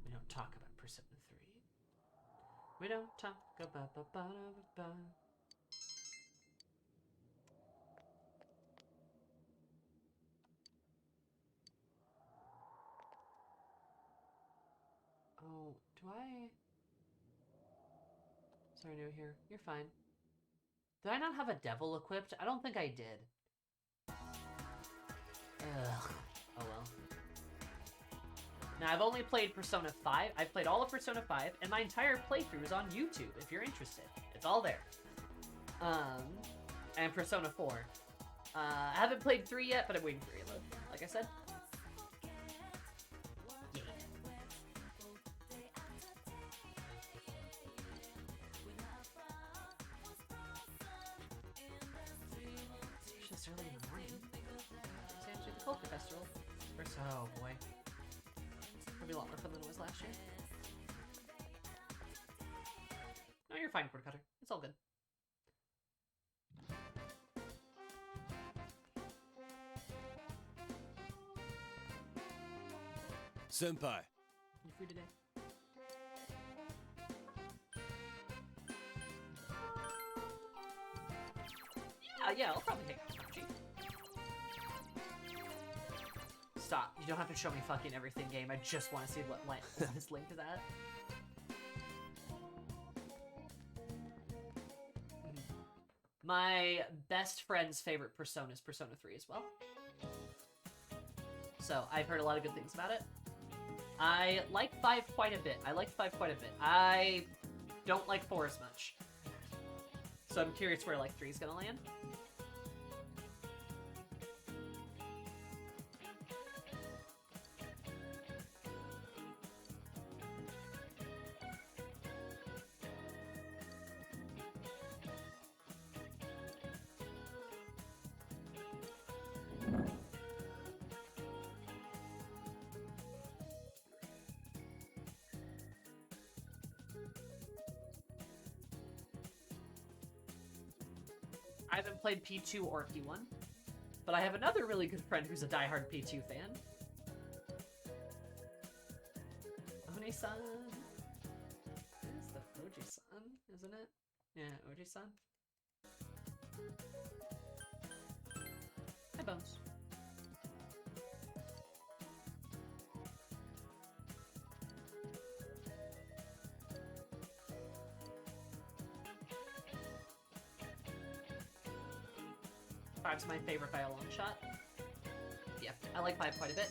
We don't talk about Persona 3. We don't talk about Oh, do I? Sorry, new here. You're fine. Did I not have a devil equipped? I don't think I did. Ugh. Oh well. Now, I've only played Persona 5. I've played all of Persona 5, and my entire playthrough is on YouTube, if you're interested. It's all there. And Persona 4. I haven't played 3 yet, but I'm waiting for Reload, like I said. Yeah. It's just early in the morning. It's actually the Culture Festival. Oh boy. It'll be a lot more fun than it was last year. No, you're fine, Cord Cutter. It's all good. Senpai. You free today? Yeah, I'll probably take it. Stop. You don't have to show me fucking everything, game. I just want to see what this link is at. My best friend's favorite Persona is Persona 3 as well. So, I've heard a lot of good things about it. I like 5 quite a bit. I don't like 4 as much. So I'm curious where, like, 3 is gonna land. I haven't played P2 or P1, but I have another really good friend who's a diehard P2 fan. Oni-san. It's the Oji-san, isn't it? Yeah, Oji-san. Hi, Bones. Five's my favorite by a long shot. Yeah, I like 5 quite a bit.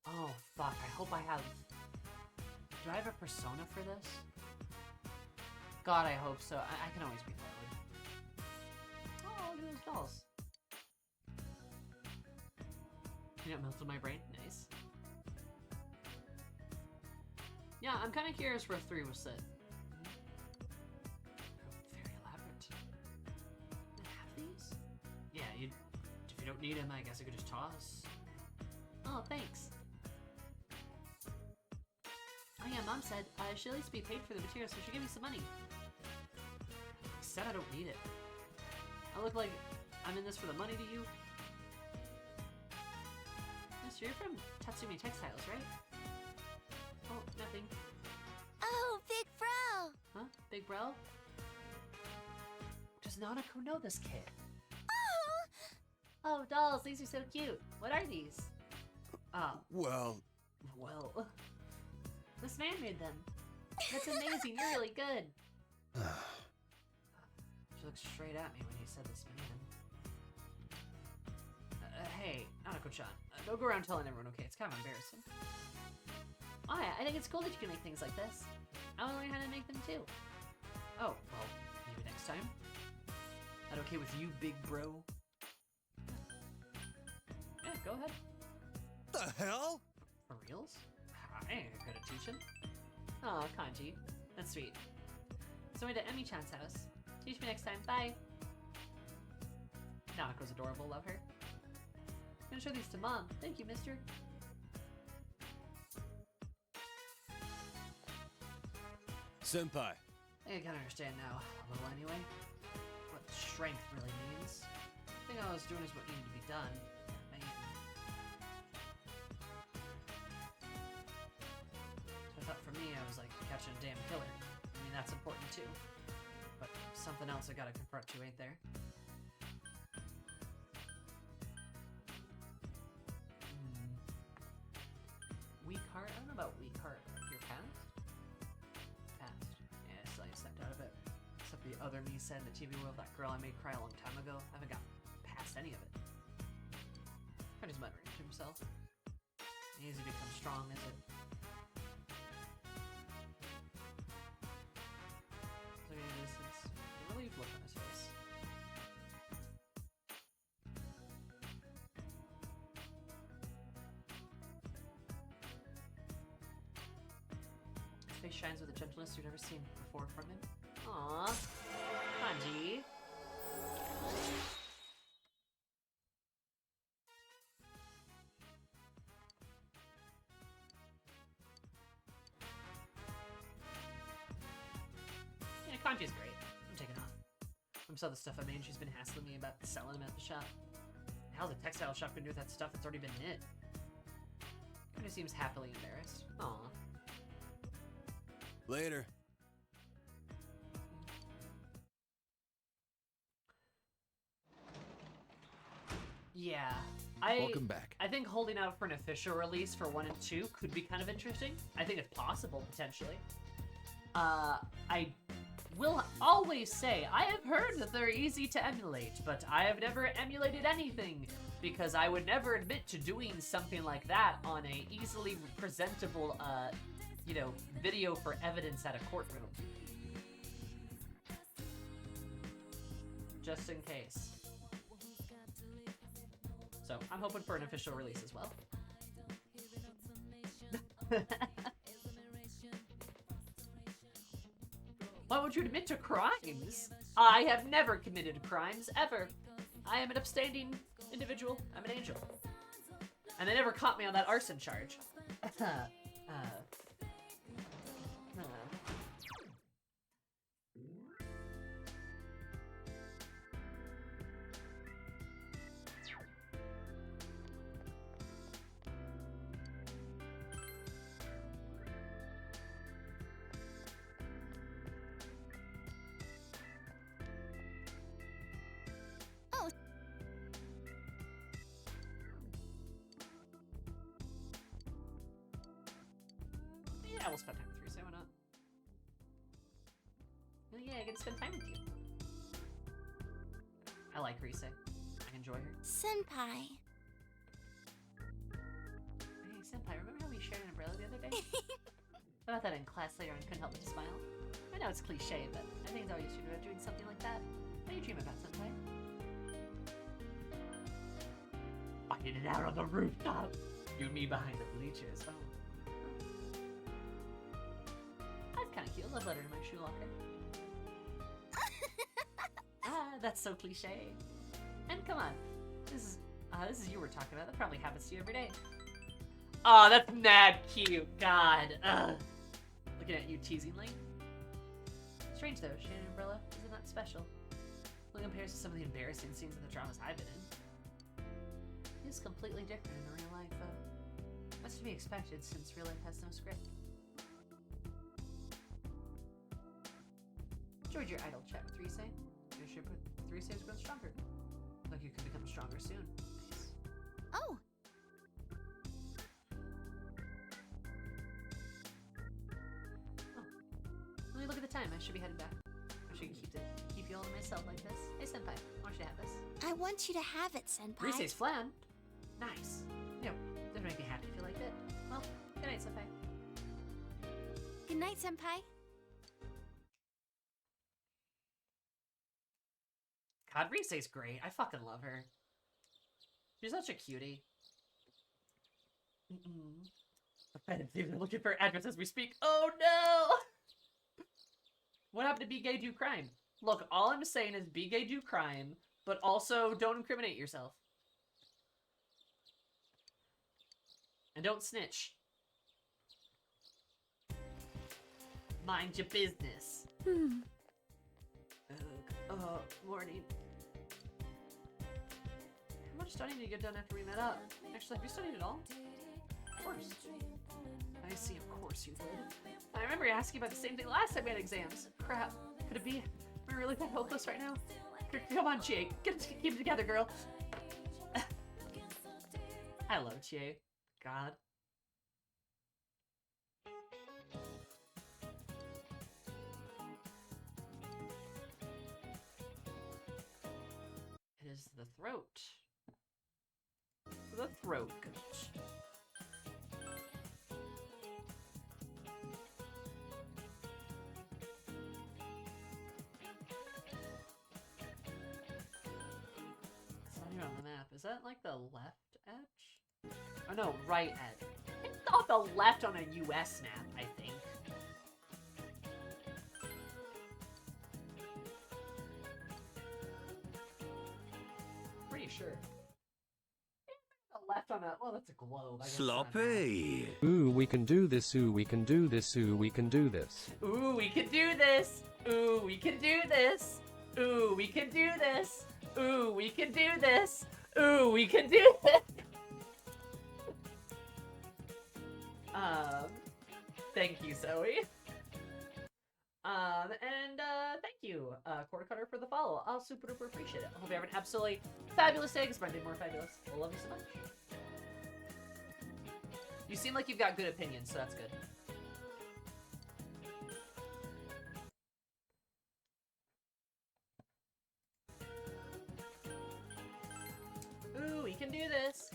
Oh, fuck, I hope I have... Do I have a persona for this? God, I hope so. I can always be loud. Oh, look at those dolls. You know, melted my brain. Nice. Yeah, I'm kind of curious where 3 was set. Very elaborate. I have these? Yeah, if you don't need them, I guess I could just toss. Oh, thanks. Oh yeah, Mom said I should at least be paid for the materials, so she gave me some money. I said I don't need it. I look like I'm in this for the money to you? Mister, you're from Tatsumi Textiles, right? Oh, nothing. Oh, Big Bro! Huh? Big bro? Does Nanako know this kid? Oh, dolls, these are so cute. What are these? Well, This man made them. That's amazing, you're really good. She looked straight at me when he said this man. Hey, Nanako-chan, don't go around telling everyone, okay? It's kind of embarrassing. Why? I think it's cool that you can make things like this. I want to learn how to make them too. Oh, well, maybe next time. That okay with you, big bro? Yeah, go ahead. the hell? For reals? I ain't good at teaching. Aw, Kanji. That's sweet. So we're to Emi-chan's house. Teach me next time. Bye. Nanako's adorable. Love her. I'm gonna show these to Mom. Thank you, mister. Senpai. I think I can understand now, a little anyway. What strength really means. The thing I was doing is what needed to be done. Man. So I thought for me, I was like catching a damn killer. I mean, that's important too. But something else I gotta confront you, ain't there? Weak heart? I don't know about weak heart. Your past? Past. Yeah, I still ain't stepped out of it. Except the other me said in the TV world, that girl I made cry a long time ago. I haven't got past any of it. Kind of muttering to himself. Easy to become strong, is it? Looking at this, it's a relieved look on his face. His face shines with a gentleness you've never seen before from him. Aww. Kanji. Yeah, Kanji's great. I'm taking off. From some of the stuff I made, she's been hassling me about selling them at the shop. How's a textile shop gonna do with that stuff that's already been knit? Kinda seems happily embarrassed. Aw. Later. Yeah. Welcome back. I think holding out for an official release for 1 and 2 could be kind of interesting. I think it's possible, potentially. I will always say, I have heard that they're easy to emulate, but I have never emulated anything, because I would never admit to doing something like that on a easily presentable, you know, video for evidence at a courtroom. Just in case. So, I'm hoping for an official release as well. Why would you admit to crimes? I have never committed crimes, ever. I am an upstanding individual. I'm an angel. And they never caught me on that arson charge. Yeah, we'll spend time with Rise, why not? Well, yeah, I get to spend time with you. I like Rise. I enjoy her. Senpai. Hey, Senpai, remember how we shared an umbrella the other day? Thought about that in class later and couldn't help but smile. I know it's cliche, but I think it's always true about doing something like that. What do you dream about, Senpai? Fighting it out on the rooftop! You and me behind the bleachers. Oh. That's kind of cute. Love letter in my shoe locker. That's so cliche. And come on, this is you we're talking about. That probably happens to you every day. Oh, that's mad cute. God. Ugh. Looking at you teasingly. Strange though, Shannon Umbrella isn't that special. When compared to some of the embarrassing scenes in the dramas I've been in. It's completely different in real life, though. That's to be expected since real life has no script. Enjoyed your idle chat with Rise. Your ship with Rise has grown stronger. Like you could become stronger soon. Nice. Oh! Let me look at the time. I should be heading back. I should keep you all to myself like this. Hey, Senpai. I want you to have this. I want you to have it, Senpai. Rise's flan. Nice. You know, doesn't make me happy if you like it. Well, good night, Senpai. Good night, Senpai. God, Rise's great. I fucking love her. She's such a cutie. They're looking for address as we speak. Oh no! What happened to Be Gay Do Crime? Look, all I'm saying is be gay, do crime, but also don't incriminate yourself. And don't snitch. Mind your business. Morning. How much studying did you get done after we met up? Actually, have you studied at all? Of course. I see, of course you would. I remember asking about the same thing last time we had exams. Crap. Could it be? Am I really that hopeless right now? Come on, Chie. Keep it together, girl. I love Chie. God. It is the throat. The throat coach. It's not even on the map. Is that like the left edge? Oh no, right edge. It's off the left on a US map, I think. Pretty sure. The left on a, well, that's a globe. I guess. Sloppy. Ooh, we can do this. Ooh, we can do this. Ooh, we can do this. Ooh, we can do this. Ooh, we can do this. Ooh, we can do this. Ooh, we can do this. Ooh, we can do this. Thank you, Zoe. Thank you, Quarter Cutter, for the follow. I'll super duper appreciate it. I hope you have an absolutely fabulous day, because mine did more fabulous. I love you so much. You seem like you've got good opinions, so that's good. Ooh, we can do this.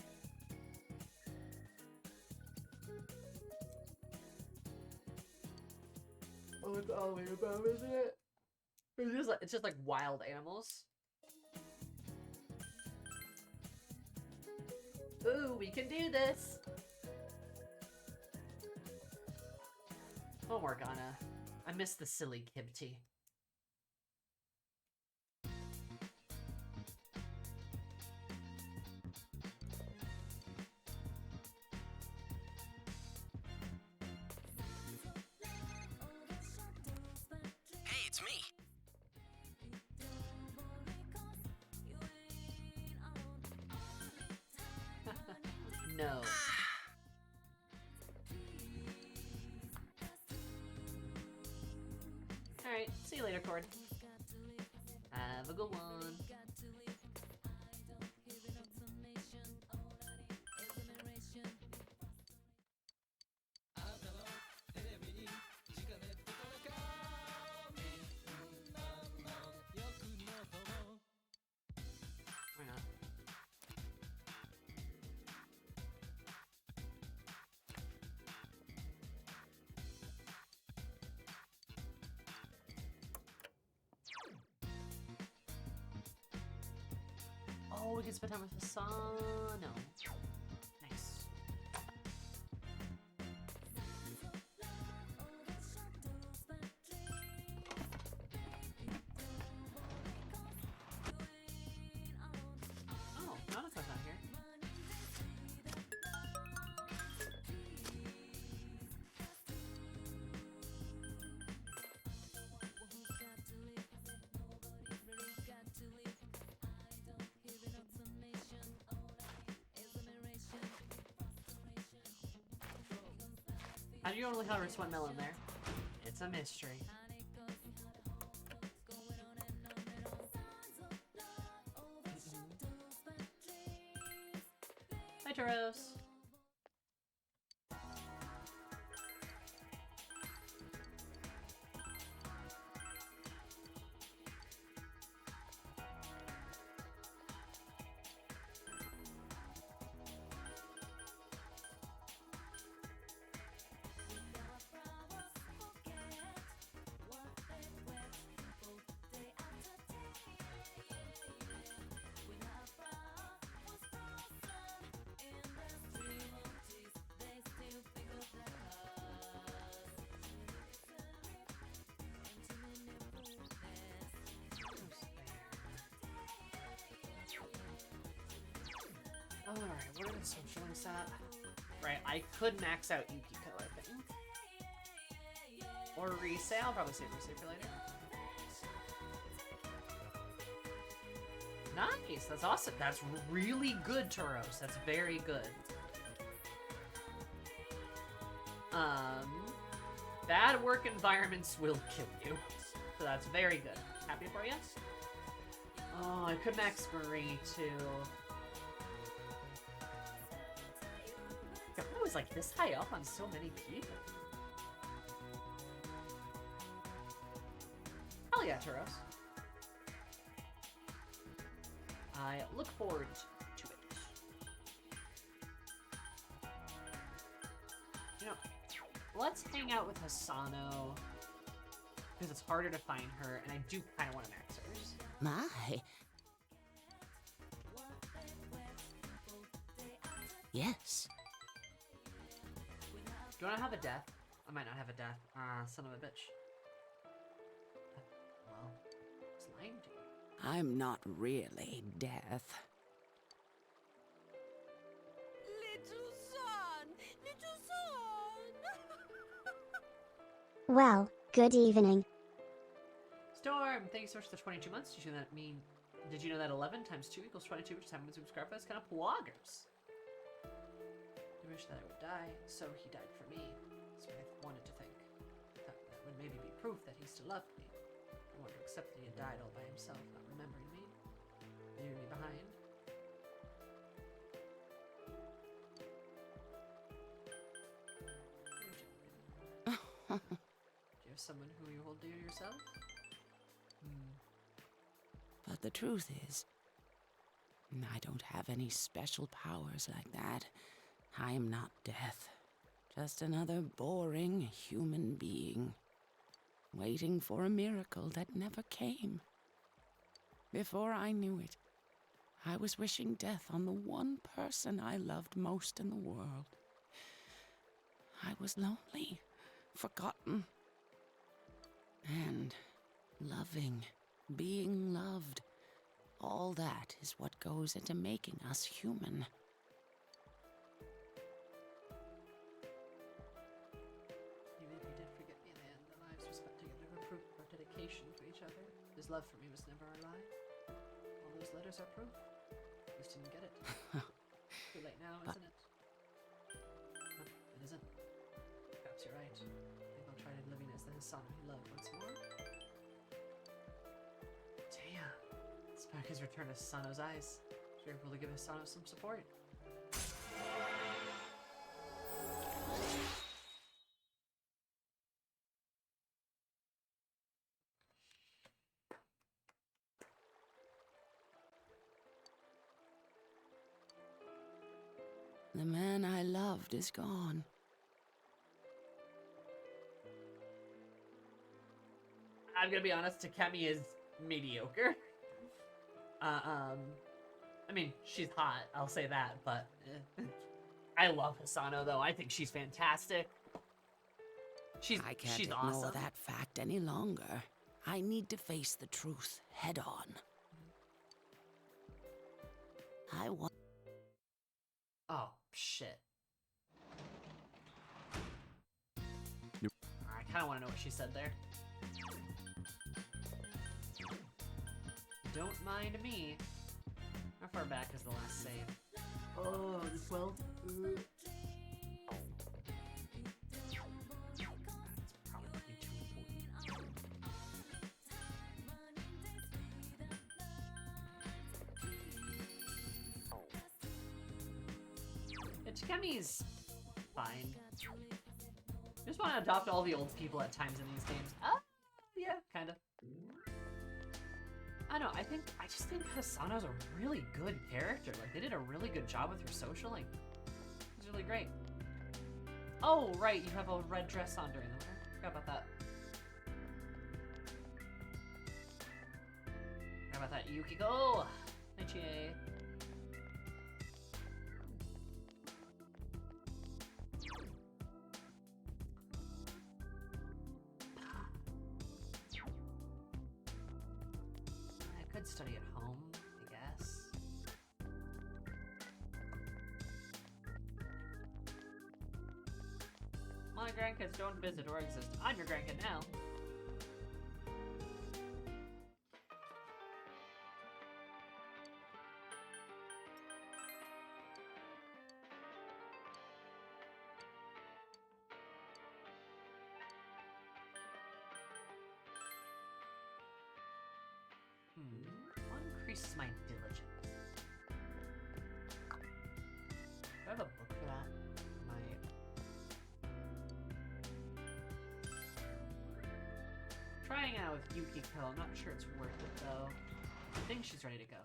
Oh, it's all the above, isn't it? It's just like wild animals. Ooh, we can do this. Oh, Morgana. I miss the silly Kibti. Hey, it's me. No. Alright, see you later, Cord. Have a good one. Why not? we can spend time with Asano. Nice. Oh, Nanaka's not here. How do you only harvest one melon there? It's a mystery. Hi, Taros. Alright, where are the social links at? Right, I could max out Yukiko, I think. Or resale, probably save resale for later. Nice, that's awesome. That's really good, Tauros. That's very good. Bad work environments will kill you. So that's very good. Happy for you? Oh, I could max Marie too. God, I was like this high up on so many people. Hell yeah, Tauros. I look forward to it. You know, let's hang out with Asano. Because it's harder to find her, and I do kind of want to max hers. My. Yes. Do you want to have a death? I might not have a death. Son of a bitch. Well, it's lying to you. I'm not really death. Little son! Little son! Well, good evening. Storm, thank you so much for the 22 months. Did you know that 11 times 2 equals 22, which is how many subscribers? That's kind of bloggers. I wish that I would die, so he died for me. Smith wanted to think. That would maybe be proof that he still loved me. I wanted to accept that he had died all by himself, not remembering me, leaving me behind. Do you have someone who you hold dear to yourself? But the truth is, I don't have any special powers like that. I am not death. Just another boring human being, waiting for a miracle that never came. Before I knew it, I was wishing death on the one person I loved most in the world. I was lonely, forgotten, and loving, being loved. All that is what goes into making us human. Even if he did forget me in the end, the lives we spent together were proof of our dedication to each other. His love for me was never a lie. All those letters are proof. We just didn't get it. Too late now, isn't it? No, it isn't. Perhaps you're right. Maybe I'll try living as the Hisano he loved once more. Damn. Spark has returned to Hisano's eyes. You're able to give Hisano some support. The man I loved is gone. I'm gonna be honest, Takemi is mediocre. I mean, she's hot, I'll say that, but I love Hisano though. I think she's fantastic. I can't she's ignore awesome. that fact any longer. I need to face the truth head on. I want. Oh, shit. I kind of want to know what she said there. Don't mind me. How far back is the last save? Oh, the 12? Ichikemi's fine. I just want to adopt all the old people at times in these games. Yeah, kind of. I don't know, I just think Hisano's a really good character. Like, they did a really good job with her social link. It's really great. Oh, right, you have a red dress on during the I forgot about that. Forgot about that. Yukiko! Nichie. I could study at home, I guess. My grandkids don't visit or exist. I'm your grandkid now. What increases my diligence? Do I have a book for that? Trying out with Yukiko, I'm not sure it's worth it though. I think she's ready to go.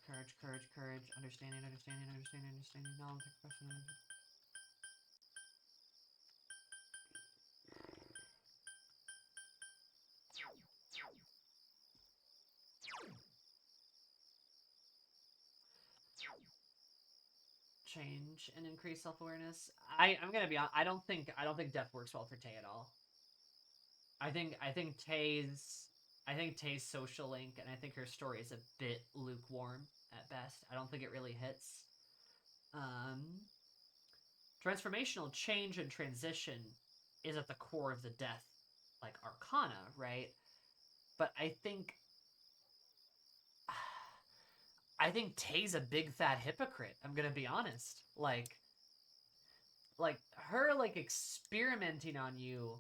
Courage, courage, courage, understanding, understanding, understanding, understanding, knowledge, expression. Change and increase self-awareness. I'm gonna be honest, I don't think death works well for Tay at all. I think Tay's social link, and I think her story is a bit lukewarm at best. I don't think it really hits. Transformational change and transition is at the core of the death, like, arcana, right? But I think Tay's a big fat hypocrite. I'm gonna be honest. Like her like experimenting on you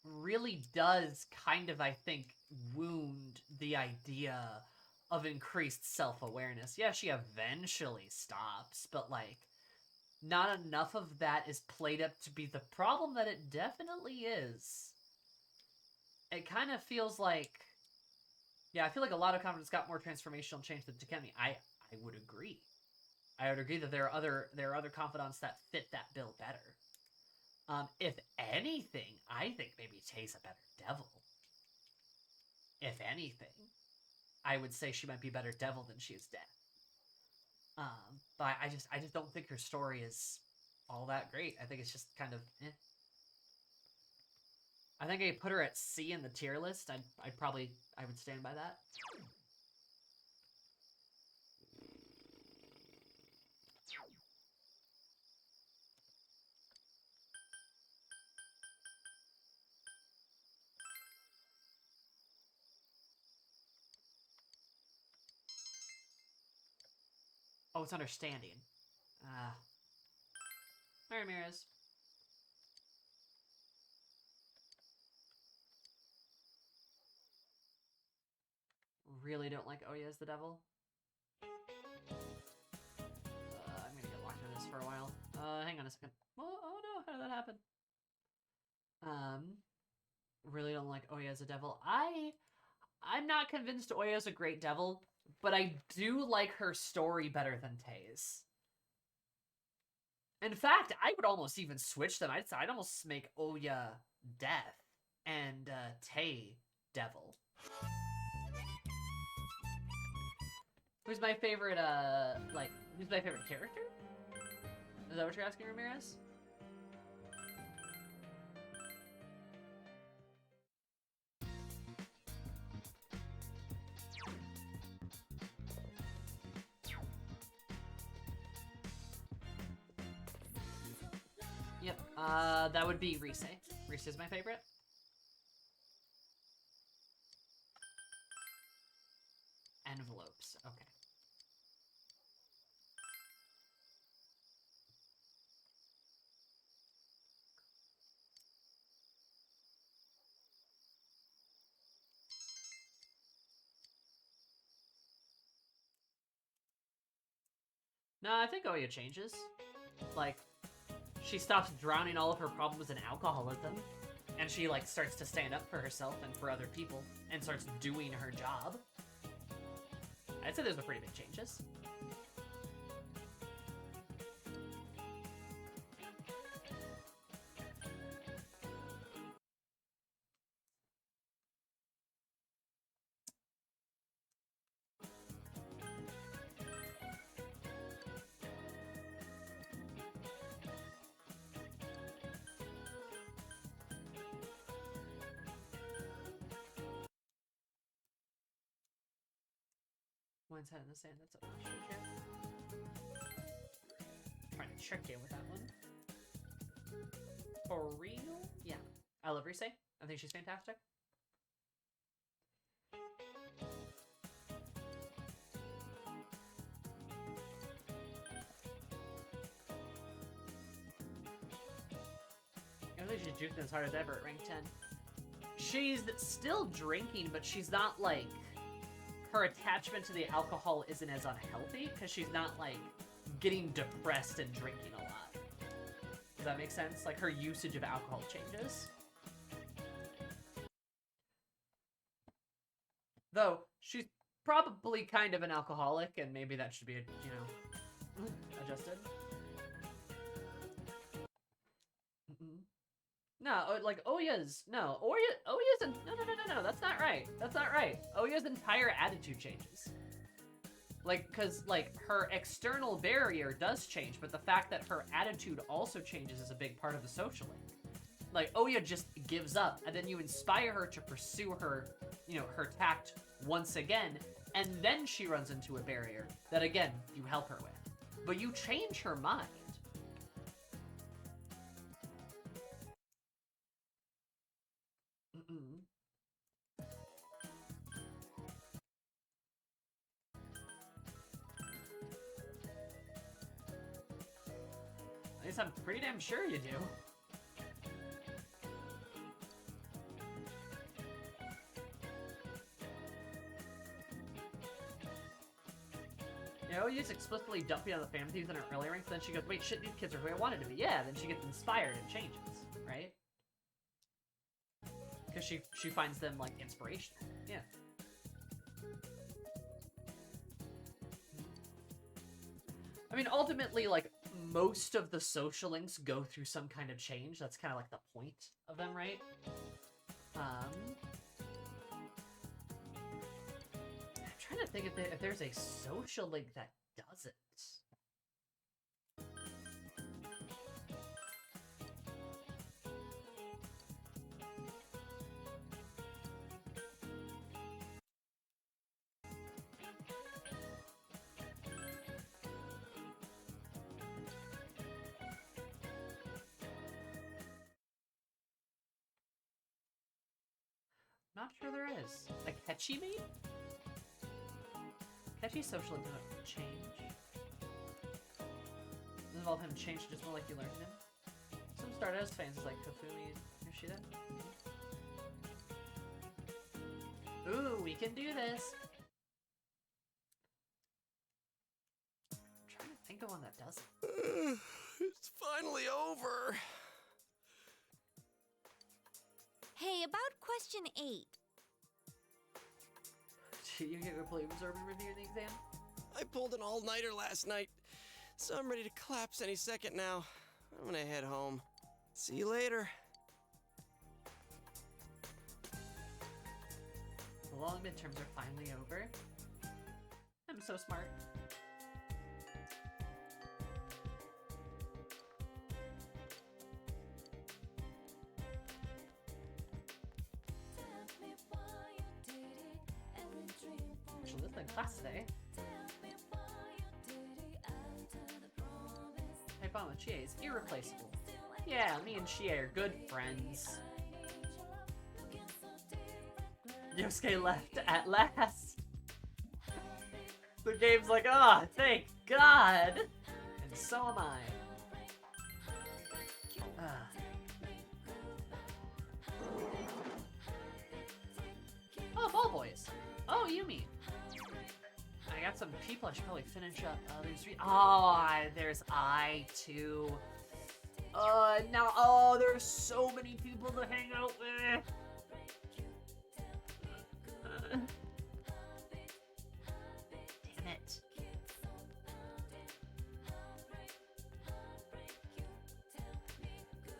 really does kind of, I think, wound the idea of increased self-awareness. Yeah, she eventually stops, but like not enough of that is played up to be the problem that it definitely is. It kind of feels like, yeah, I feel like a lot of confidants got more transformational change than Takemi. I would agree. I would agree that there are other confidants that fit that bill better. If anything, I think maybe Tay's a better devil. If anything, I would say she might be better devil than she is death. But I just don't think her story is all that great. I think it's just kind of eh. I think I put her at C in the tier list. I would stand by that. Oh, it's understanding. Mary Ramirez. Really don't like Oya as the devil. I'm gonna get locked into this for a while. Hang on a second. Oh no, how did that happen? Really don't like Oya as a devil. I'm not convinced Oya's a great devil, but I do like her story better than Tay's. In fact, I would almost even switch them. I'd almost make Oya death and Tay Devil. Who's my favorite, who's my favorite character? Is that what you're asking, Ramirez? Yep, that would be Rise. Rise is my favorite. Envelopes, okay. No, I think Oya changes. Like, she stops drowning all of her problems in alcoholism, and she, like, starts to stand up for herself and for other people, and starts doing her job. I'd say those are pretty big changes. One's head in the sand, that's a trying to trick you with that one. For real? Yeah. I love Rise. I think she's fantastic. I think she's juicing as hard as ever at rank 10. She's still drinking, but she's not like... Her attachment to the alcohol isn't as unhealthy, because she's not, like, getting depressed and drinking a lot. Does that make sense? Like, her usage of alcohol changes. Though, she's probably kind of an alcoholic, and maybe that should be, you know, adjusted. No, like, Oya's no, that's not right. That's not right. Oya's entire attitude changes. Like, cause, like, her external barrier does change, but the fact that her attitude also changes is a big part of the social link. Like, Oya just gives up, and then you inspire her to pursue her, you know, her tact once again, and then she runs into a barrier that, again, you help her with. But you change her mind. At least I'm pretty damn sure you do. You know, Oya's explicitly dumping on the family thieves in her early ranks, then she goes, wait, shit, these kids are who I wanted to be. Yeah, then she gets inspired and changes, right? Because she finds them, like, inspirational. Yeah. I mean, ultimately, like, most of the social links go through some kind of change. That's kind of like the point of them, right? I'm trying to think if there's a social link that doesn't. Not sure there is. A Ketchy maybe? Ketchy's social link doesn't change. Doesn't involve him change, just more like you learned him. Some Stardust fans is like Kafumi Yoshida. Ooh, we can do this! I'm trying to think of one that doesn't. It's finally over. Hey, about question 8. Did you get a play absorbing review in the exam? I pulled an all-nighter last night, so I'm ready to collapse any second now. I'm gonna head home. See you later. The long midterms are finally over. I'm so smart. Actually, this is like class today. I found that Chie is irreplaceable. Yeah, me and Chie are good friends. Yosuke left at last. The game's like, ah, oh, thank God. And so am I. Oh, Ball Boys. Oh, Yumi. I got some people I should probably finish up. There's I too. Now, there's so many people to hang out with. Damn it.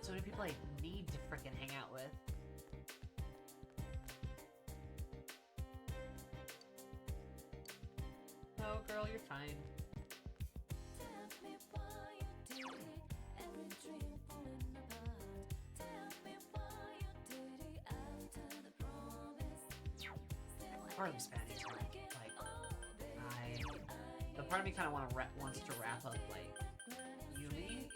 So many people I need to frickin' hang out with. Oh, girl, you're fine. Part of me Spanish, like, the part of me kind of wants to wrap up, like, Yumi.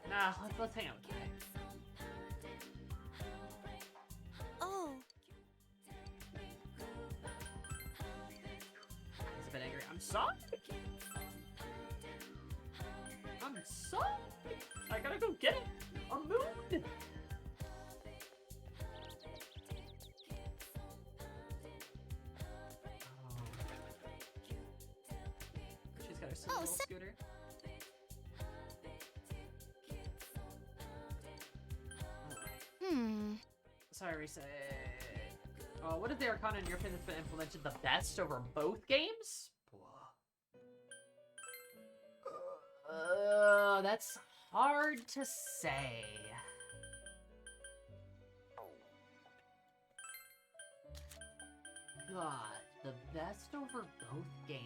Nah, let's hang out with Kai. Oh. He's a bit angry. I'm sorry. I'm sorry. I gotta go get it. I'm moved. She's got her silly little scooter. Sorry, Risa. What is the Arcana in your opinion that's been implemented the best over both games? That's hard to say. God, the best over both games.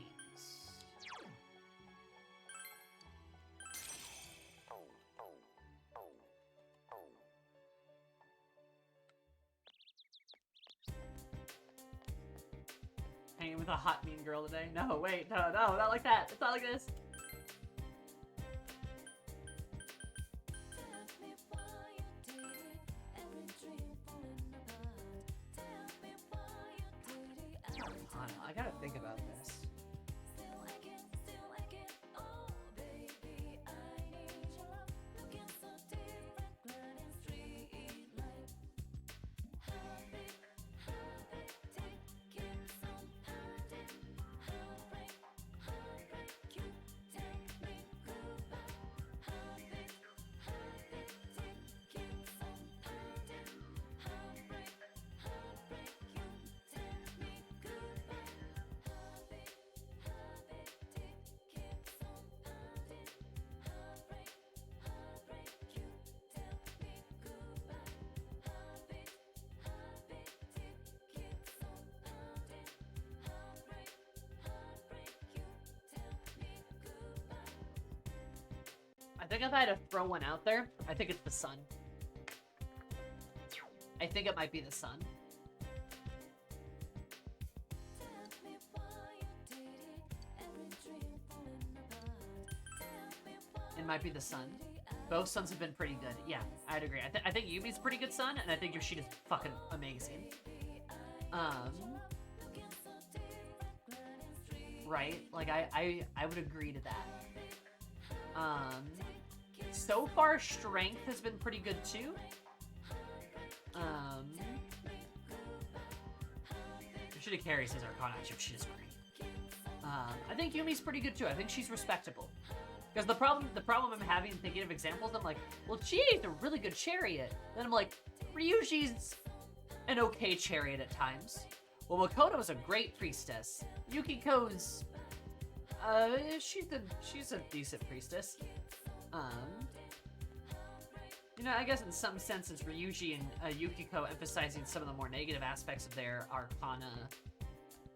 Hanging with a hot mean girl today? No, wait, no, not like that. It's not like this. I gotta think about this. I think if I had to throw one out there, I think it's the sun. I think it might be the sun. It might be the sun. Both suns have been pretty good. Yeah, I'd agree. I think Yumi's a pretty good sun, and I think Yoshida's fucking amazing. Right? Like, I would agree to that. So far, strength has been pretty good too. Yoshida carries his Arcana. She's great. I think Yumi's pretty good too. I think she's respectable. Because the problem I'm having thinking of examples, I'm like, well, Chie's a really good chariot. Then I'm like, Ryuji's an okay chariot at times. Well, Makoto's a great priestess. Yukiko's, she's a decent priestess. You know, I guess in some senses, Ryuji and Yukiko emphasizing some of the more negative aspects of their arcana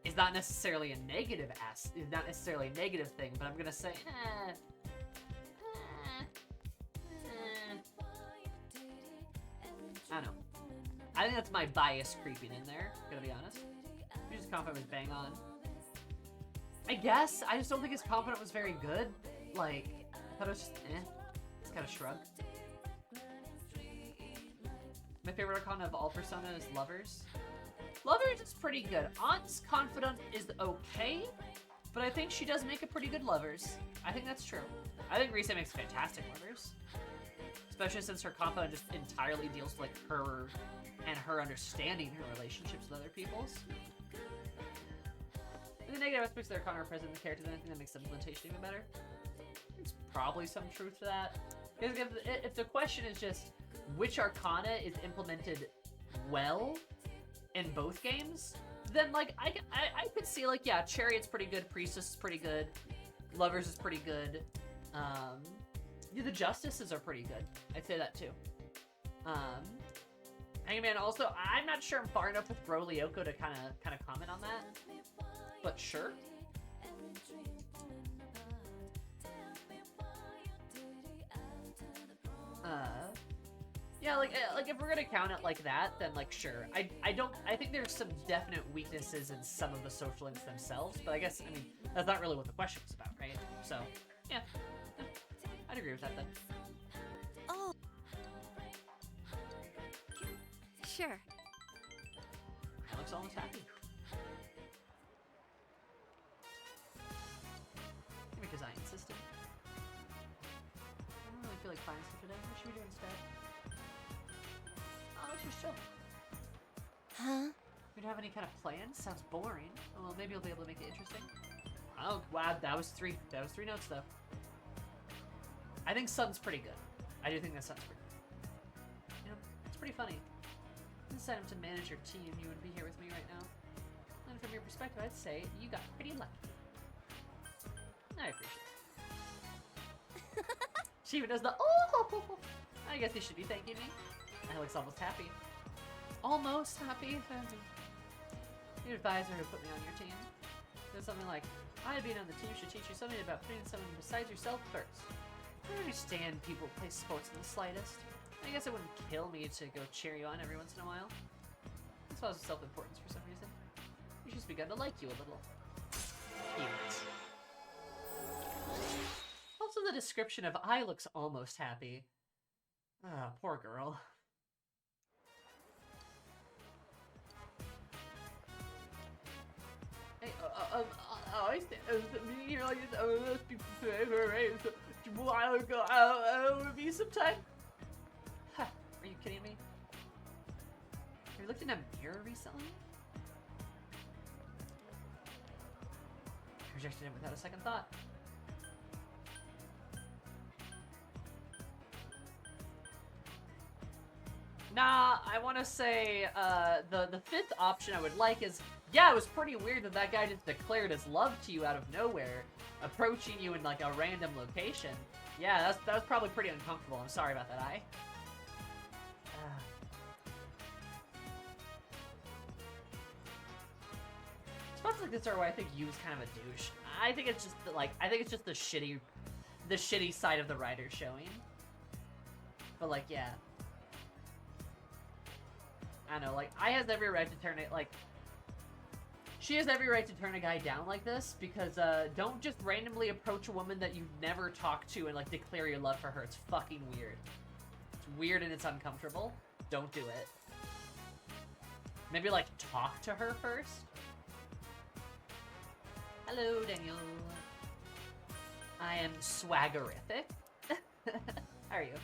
is not necessarily a negative is not necessarily a negative thing, but I'm gonna say, I don't know. I think that's my bias creeping in there, gonna be honest. Ryuji's confident was bang on. I guess, I just don't think his confident was very good. Like, I thought it was just, It's kind of shrug. My favorite arcana of all Persona is Lovers. Lovers is pretty good. Aunt's confidant is okay, but I think she does make a pretty good Lovers. I think that's true. I think Risa makes fantastic Lovers. Especially since her confidant just entirely deals with like her and her understanding her relationships with other people's. And the negative aspects of their arcana are present in the characters, and I think that makes the implementation even better. There's probably some truth to that. Because if the question is just which arcana is implemented well in both games, then like I could see like, yeah, Chariot's pretty good, Priestess is pretty good, Lovers is pretty good, yeah, the Justices are pretty good. I'd say that too. Hangman also, I'm not sure I'm far enough with Bro Lyoko to kind of comment on that, but sure. Yeah, like if we're gonna count it like that, then like sure. I think there's some definite weaknesses in some of the social links themselves, but I guess, I mean, that's not really what the question was about, right? So, yeah. I'd agree with that then. Oh. Sure. That looks almost happy. Because I insisted. I don't really feel like finding stuff today. What should we do instead? Oh, let's just chill. Huh? We don't have any kind of plans? Sounds boring. Well, maybe you'll be able to make it interesting. Oh, wow, that was three notes though. I think Sun's pretty good. I do think that Sun's pretty good. You know, it's pretty funny. Instead of to manage your team, you would be here with me right now. And from your perspective, I'd say you got pretty lucky. I appreciate it. She even does the oh! I guess he should be thanking me. Alex almost happy. Almost happy. Your advisor who put me on your team said something like, I being on the team should teach you something about putting someone besides yourself first. I don't understand people play sports in the slightest. I guess it wouldn't kill me to go cheer you on every once in a while. This was self-importance for some reason. You just begun to like you a little. Cute. Also the description of I looks almost happy. Ah, poor girl. Hey, I stand me here like those people a while ago. With me sometime. Huh, are you kidding me? Have you looked in a mirror recently? I rejected it without a second thought. Nah, I want to say the fifth option I would like is, yeah, it was pretty weird that that guy just declared his love to you out of nowhere, approaching you in like a random location. Yeah, that was probably pretty uncomfortable. I'm sorry about that, Spots like this are where I think Yu's kind of a douche. I think it's just the shitty side of the writer showing. But like, yeah. I don't know, like, I has every right to turn it, like, she has every right to turn a guy down like this, because, don't just randomly approach a woman that you've never talked to and, like, declare your love for her. It's fucking weird. It's weird and it's uncomfortable. Don't do it. Maybe, like, talk to her first? Hello, Daniel. I am swaggerific. How are you?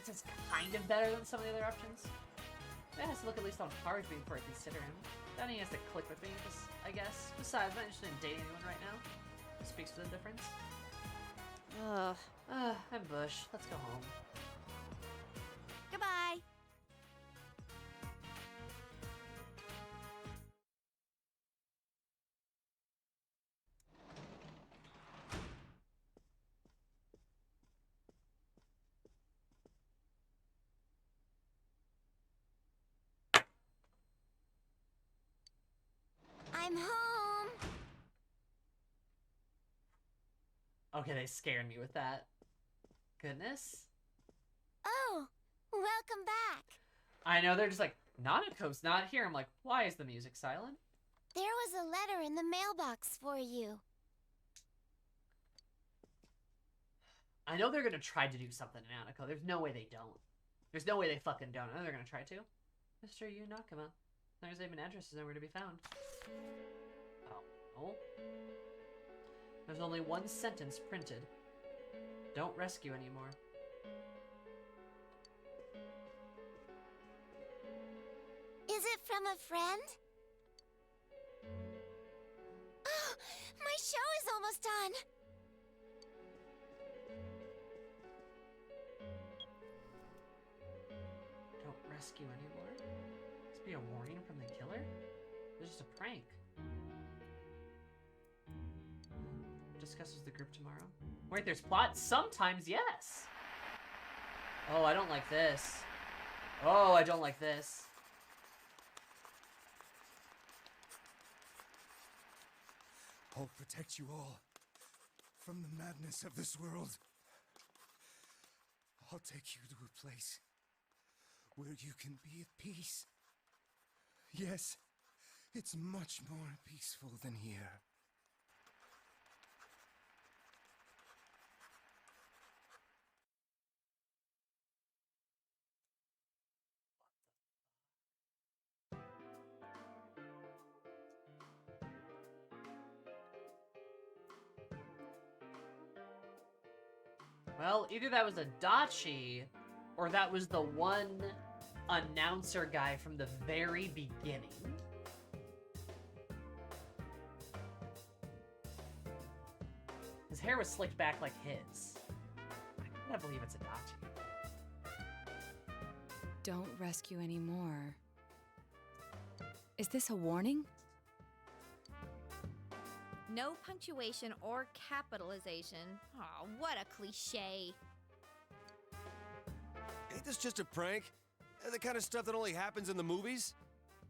This is kind of better than some of the other options. It has to look at least on par with me before I consider him. Then he has to click with me, I guess. Besides, I'm not interested in dating anyone right now. It speaks for the difference. Ugh. I'm Bush. Let's go home. Goodbye. I'm home. Okay, they scared me with that. Goodness. Oh, welcome back. I know, they're just like, Nanako's not here. I'm like, why is the music silent? There was a letter in the mailbox for you. I know they're gonna try to do something in Nanako. There's no way they don't. There's no way they fucking don't. I know they're gonna try to. Mr. Yu Nakama. There's name and address is nowhere to be found. Oh. There's only one sentence printed. Don't rescue anymore. Is it from a friend? Oh, my show is almost done. Don't rescue anymore? This be a warning from the killer? It's just a prank. Discusses the group tomorrow. Wait, there's plot? Sometimes, yes! Oh, I don't like this. Oh, I don't like this. I'll protect you all from the madness of this world. I'll take you to a place where you can be at peace. Yes, it's much more peaceful than here. Well, either that was a Dachi, or that was the one announcer guy from the very beginning. His hair was slicked back like his. I can't believe it's a Dachi. Don't rescue anymore. Is this a warning? No punctuation or capitalization. Oh, what a cliche. Ain't this just a prank? The kind of stuff that only happens in the movies?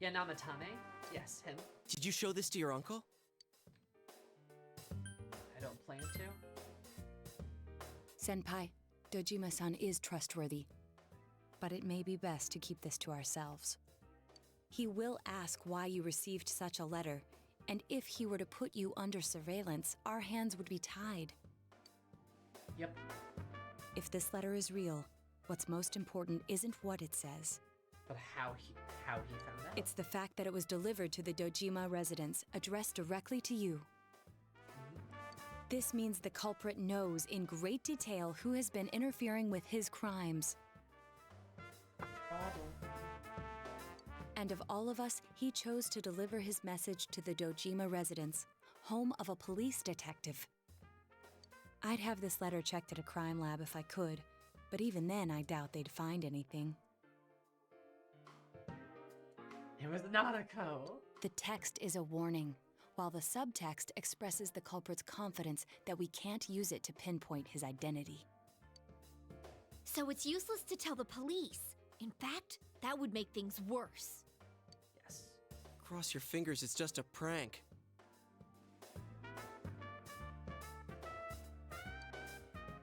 Yeah, Namatame. Yes, him. Did you show this to your uncle? I don't plan to. Senpai, Dojima-san is trustworthy, but it may be best to keep this to ourselves. He will ask why you received such a letter, and if he were to put you under surveillance, our hands would be tied. Yep. If this letter is real, what's most important isn't what it says. But how he found out? It's the fact that it was delivered to the Dojima residence, addressed directly to you. This means the culprit knows in great detail who has been interfering with his crimes. And of all of us, he chose to deliver his message to the Dojima residence, home of a police detective. I'd have this letter checked at a crime lab if I could, but even then I doubt they'd find anything. It was Nanako. The text is a warning, while the subtext expresses the culprit's confidence that we can't use it to pinpoint his identity. So it's useless to tell the police. In fact, that would make things worse. Yes. Cross your fingers, it's just a prank.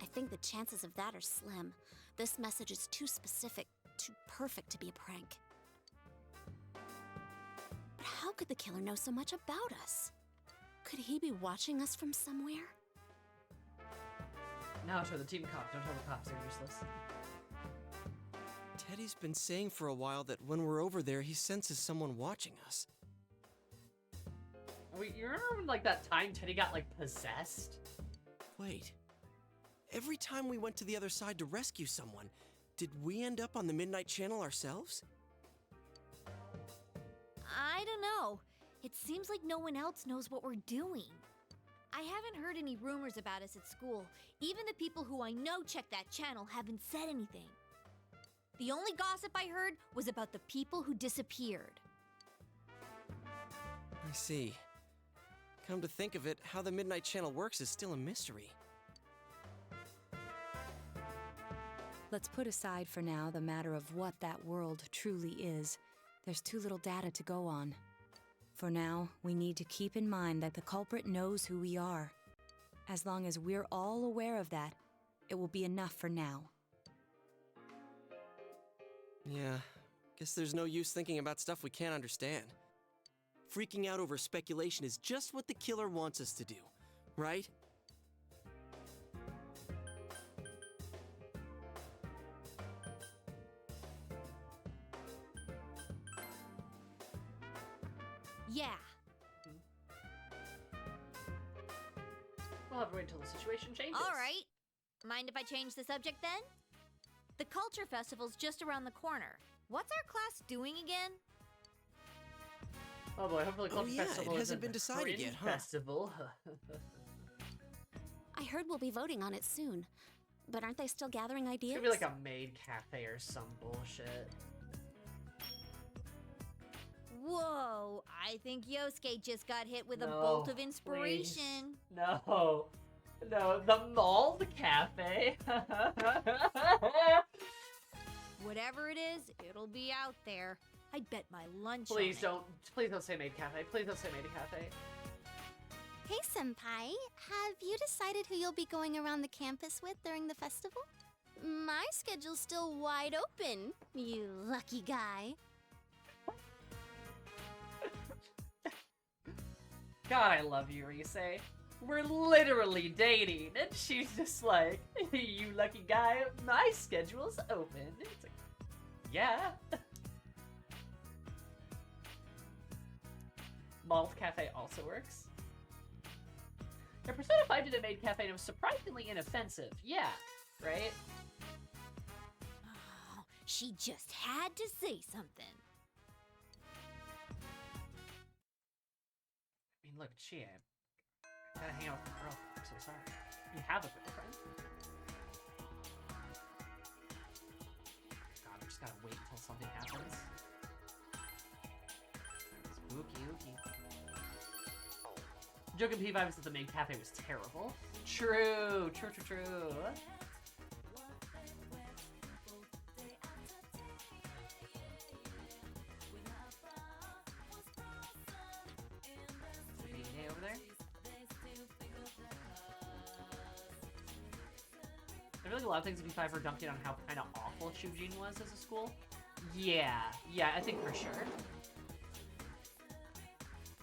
I think the chances of that are slim. This message is too specific, too perfect to be a prank. But how could the killer know so much about us? Could he be watching us from somewhere? Now show the team cop. Don't tell the cops they're useless. Teddy's been saying for a while that when we're over there, he senses someone watching us. Wait, you remember when, like, that time Teddy got, like, possessed? Wait. Every time we went to the other side to rescue someone, did we end up on the Midnight Channel ourselves? I don't know. It seems like no one else knows what we're doing. I haven't heard any rumors about us at school. Even the people who I know check that channel haven't said anything. The only gossip I heard was about the people who disappeared. I see. Come to think of it, how the Midnight Channel works is still a mystery. Let's put aside for now the matter of what that world truly is. There's too little data to go on. For now, we need to keep in mind that the culprit knows who we are. As long as we're all aware of that, it will be enough for now. Yeah, guess there's no use thinking about stuff we can't understand. Freaking out over speculation is just what the killer wants us to do, right? Yeah. We'll have to wait until the situation changes. All right. Mind if I change the subject then? The Culture Festival's just around the corner. What's our class doing again? Oh boy, hopefully Culture yeah, Festival it hasn't isn't been decided Fringe yet, huh? Festival. I heard we'll be voting on it soon. But aren't they still gathering It's ideas? gonna be like a maid cafe or some bullshit. Whoa, I think Yosuke just got hit with a No, bolt of please. inspiration. No. No, the Mauled Cafe. Whatever it is, it'll be out there. I'd bet my lunch Please on don't say maid cafe. Please don't say maid cafe. Hey, Senpai, have you decided who you'll be going around the campus with during the festival? My schedule's still wide open, you lucky guy. God, I love you, Rise. We're literally dating, and she's just like, you lucky guy, my schedule's open. It's like, yeah. Mauled Cafe also works. Yeah, Persona 5 did a maid cafe and it was surprisingly inoffensive. Yeah, right? Oh, she just had to say something. I mean, look, Chie, I gotta hang out with a girl. I'm so sorry. You have a girlfriend. God, I just gotta wait until something happens. Spooky, ooky. Joke and P5 is that the main cafe was terrible. True. Over there. I feel like a lot of things in P5 are dumping on how kind of awful Shujin was as a school. Yeah, I think for sure.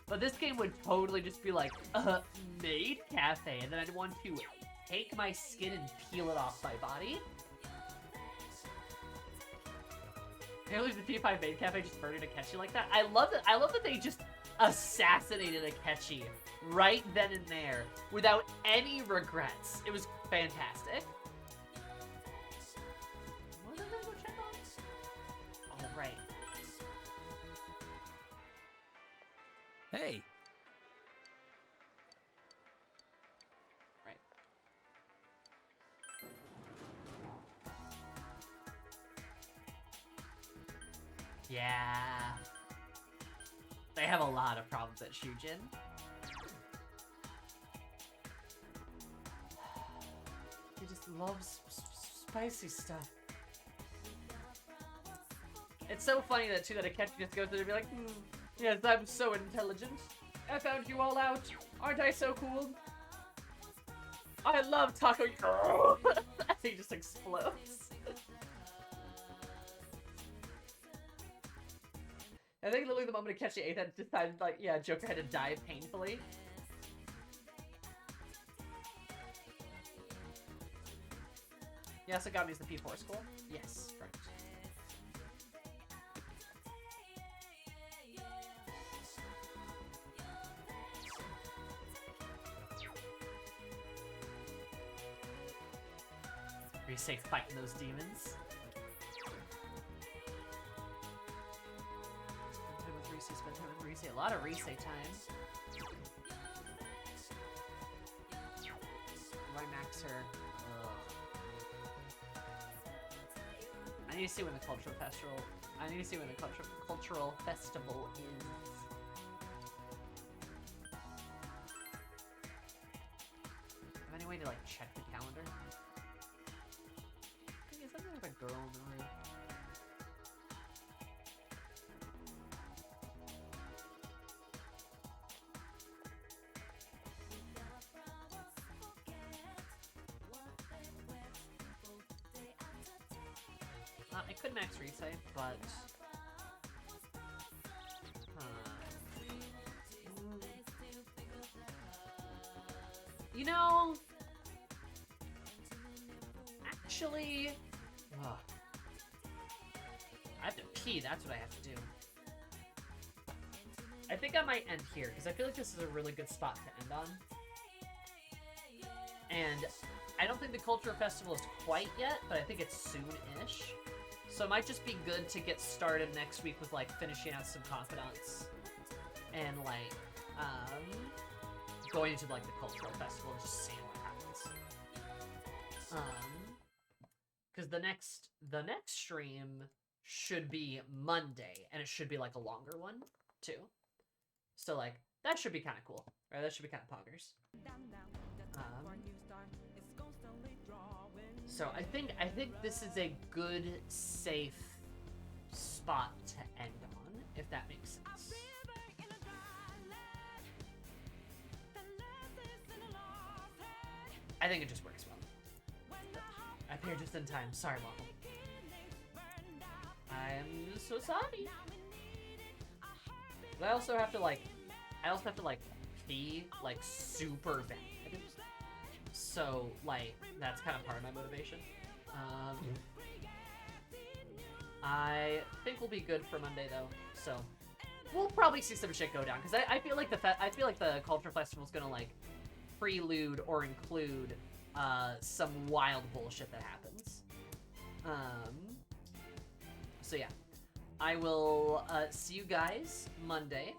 But this game would totally just be like, maid cafe, and then I'd want to take my skin and peel it off my body. Can't believe the P5 maid cafe just murdered Akechi like that. I love that they just assassinated Akechi right then and there without any regrets. It was fantastic. What did I go check on? Oh, right. Hey, Right. Yeah. They have a lot of problems at Shujin. He just loves spicy stuff. It's so funny that too that Akechi just goes there and be like, yes, I'm so intelligent. I found you all out. Aren't I so cool? I love Taco. He just explodes. I think literally the moment Akechi ate that, decided like, yeah, Joker had to die painfully. Yasugami's the P4 school? Yes, right. Are you safe fighting those demons? Spend time with Rise, a lot of Rise time. do I max her? Ugh. I need to see when the cultural festival. I need to see when the cultural festival is. Have any way to like check the calendar? Is that like a girl in the room? I could max Risei, but you know, actually, I have to pee. That's what I have to do. I think I might end here because I feel like this is a really good spot to end on. And I don't think the Culture Festival is quite yet, but I think it's soon-ish. So it might just be good to get started next week with, like, finishing out some confidants. And, like, going into, like, the Cultural Festival and just seeing what happens. Because the next stream should be Monday, and it should be, like, a longer one, too. So, like, that should be kind of cool, right? That should be kind of poggers. So I think this is a good, safe spot to end on, if that makes sense. I think it just works well. I appeared just in time. Sorry, Waffle. I'm so sorry. But I also have to pee, like, super bad. So, like, that's kind of part of my motivation. I think we'll be good for Monday, though. So, we'll probably see some shit go down. Because I feel like the Culture Festival's gonna, like, prelude or include some wild bullshit that happens. So yeah, I will see you guys Monday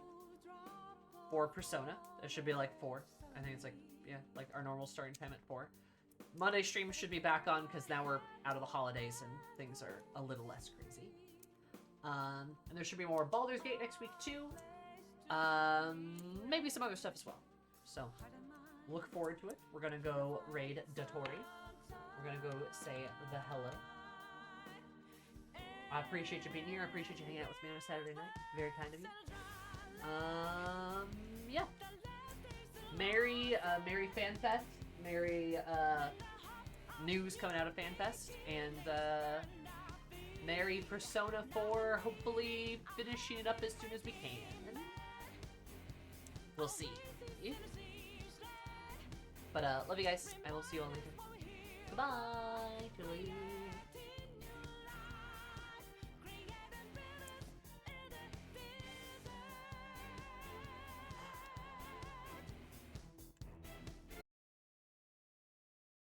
for Persona. It should be like 4. I think it's like, yeah, like our normal starting time at 4. Monday stream should be back on because now we're out of the holidays and things are a little less crazy. And there should be more Baldur's Gate next week too. Maybe some other stuff as well. So look forward to it. We're gonna go raid Dotori. We're gonna go say the hello. I appreciate you being here. I appreciate you hanging out with me on a Saturday night. Very kind of you. Yeah. Merry FanFest. Merry news coming out of FanFest. And Merry Persona 4. Hopefully finishing it up as soon as we can. We'll see. But love you guys. I will see you all later. Goodbye. Toodaloo.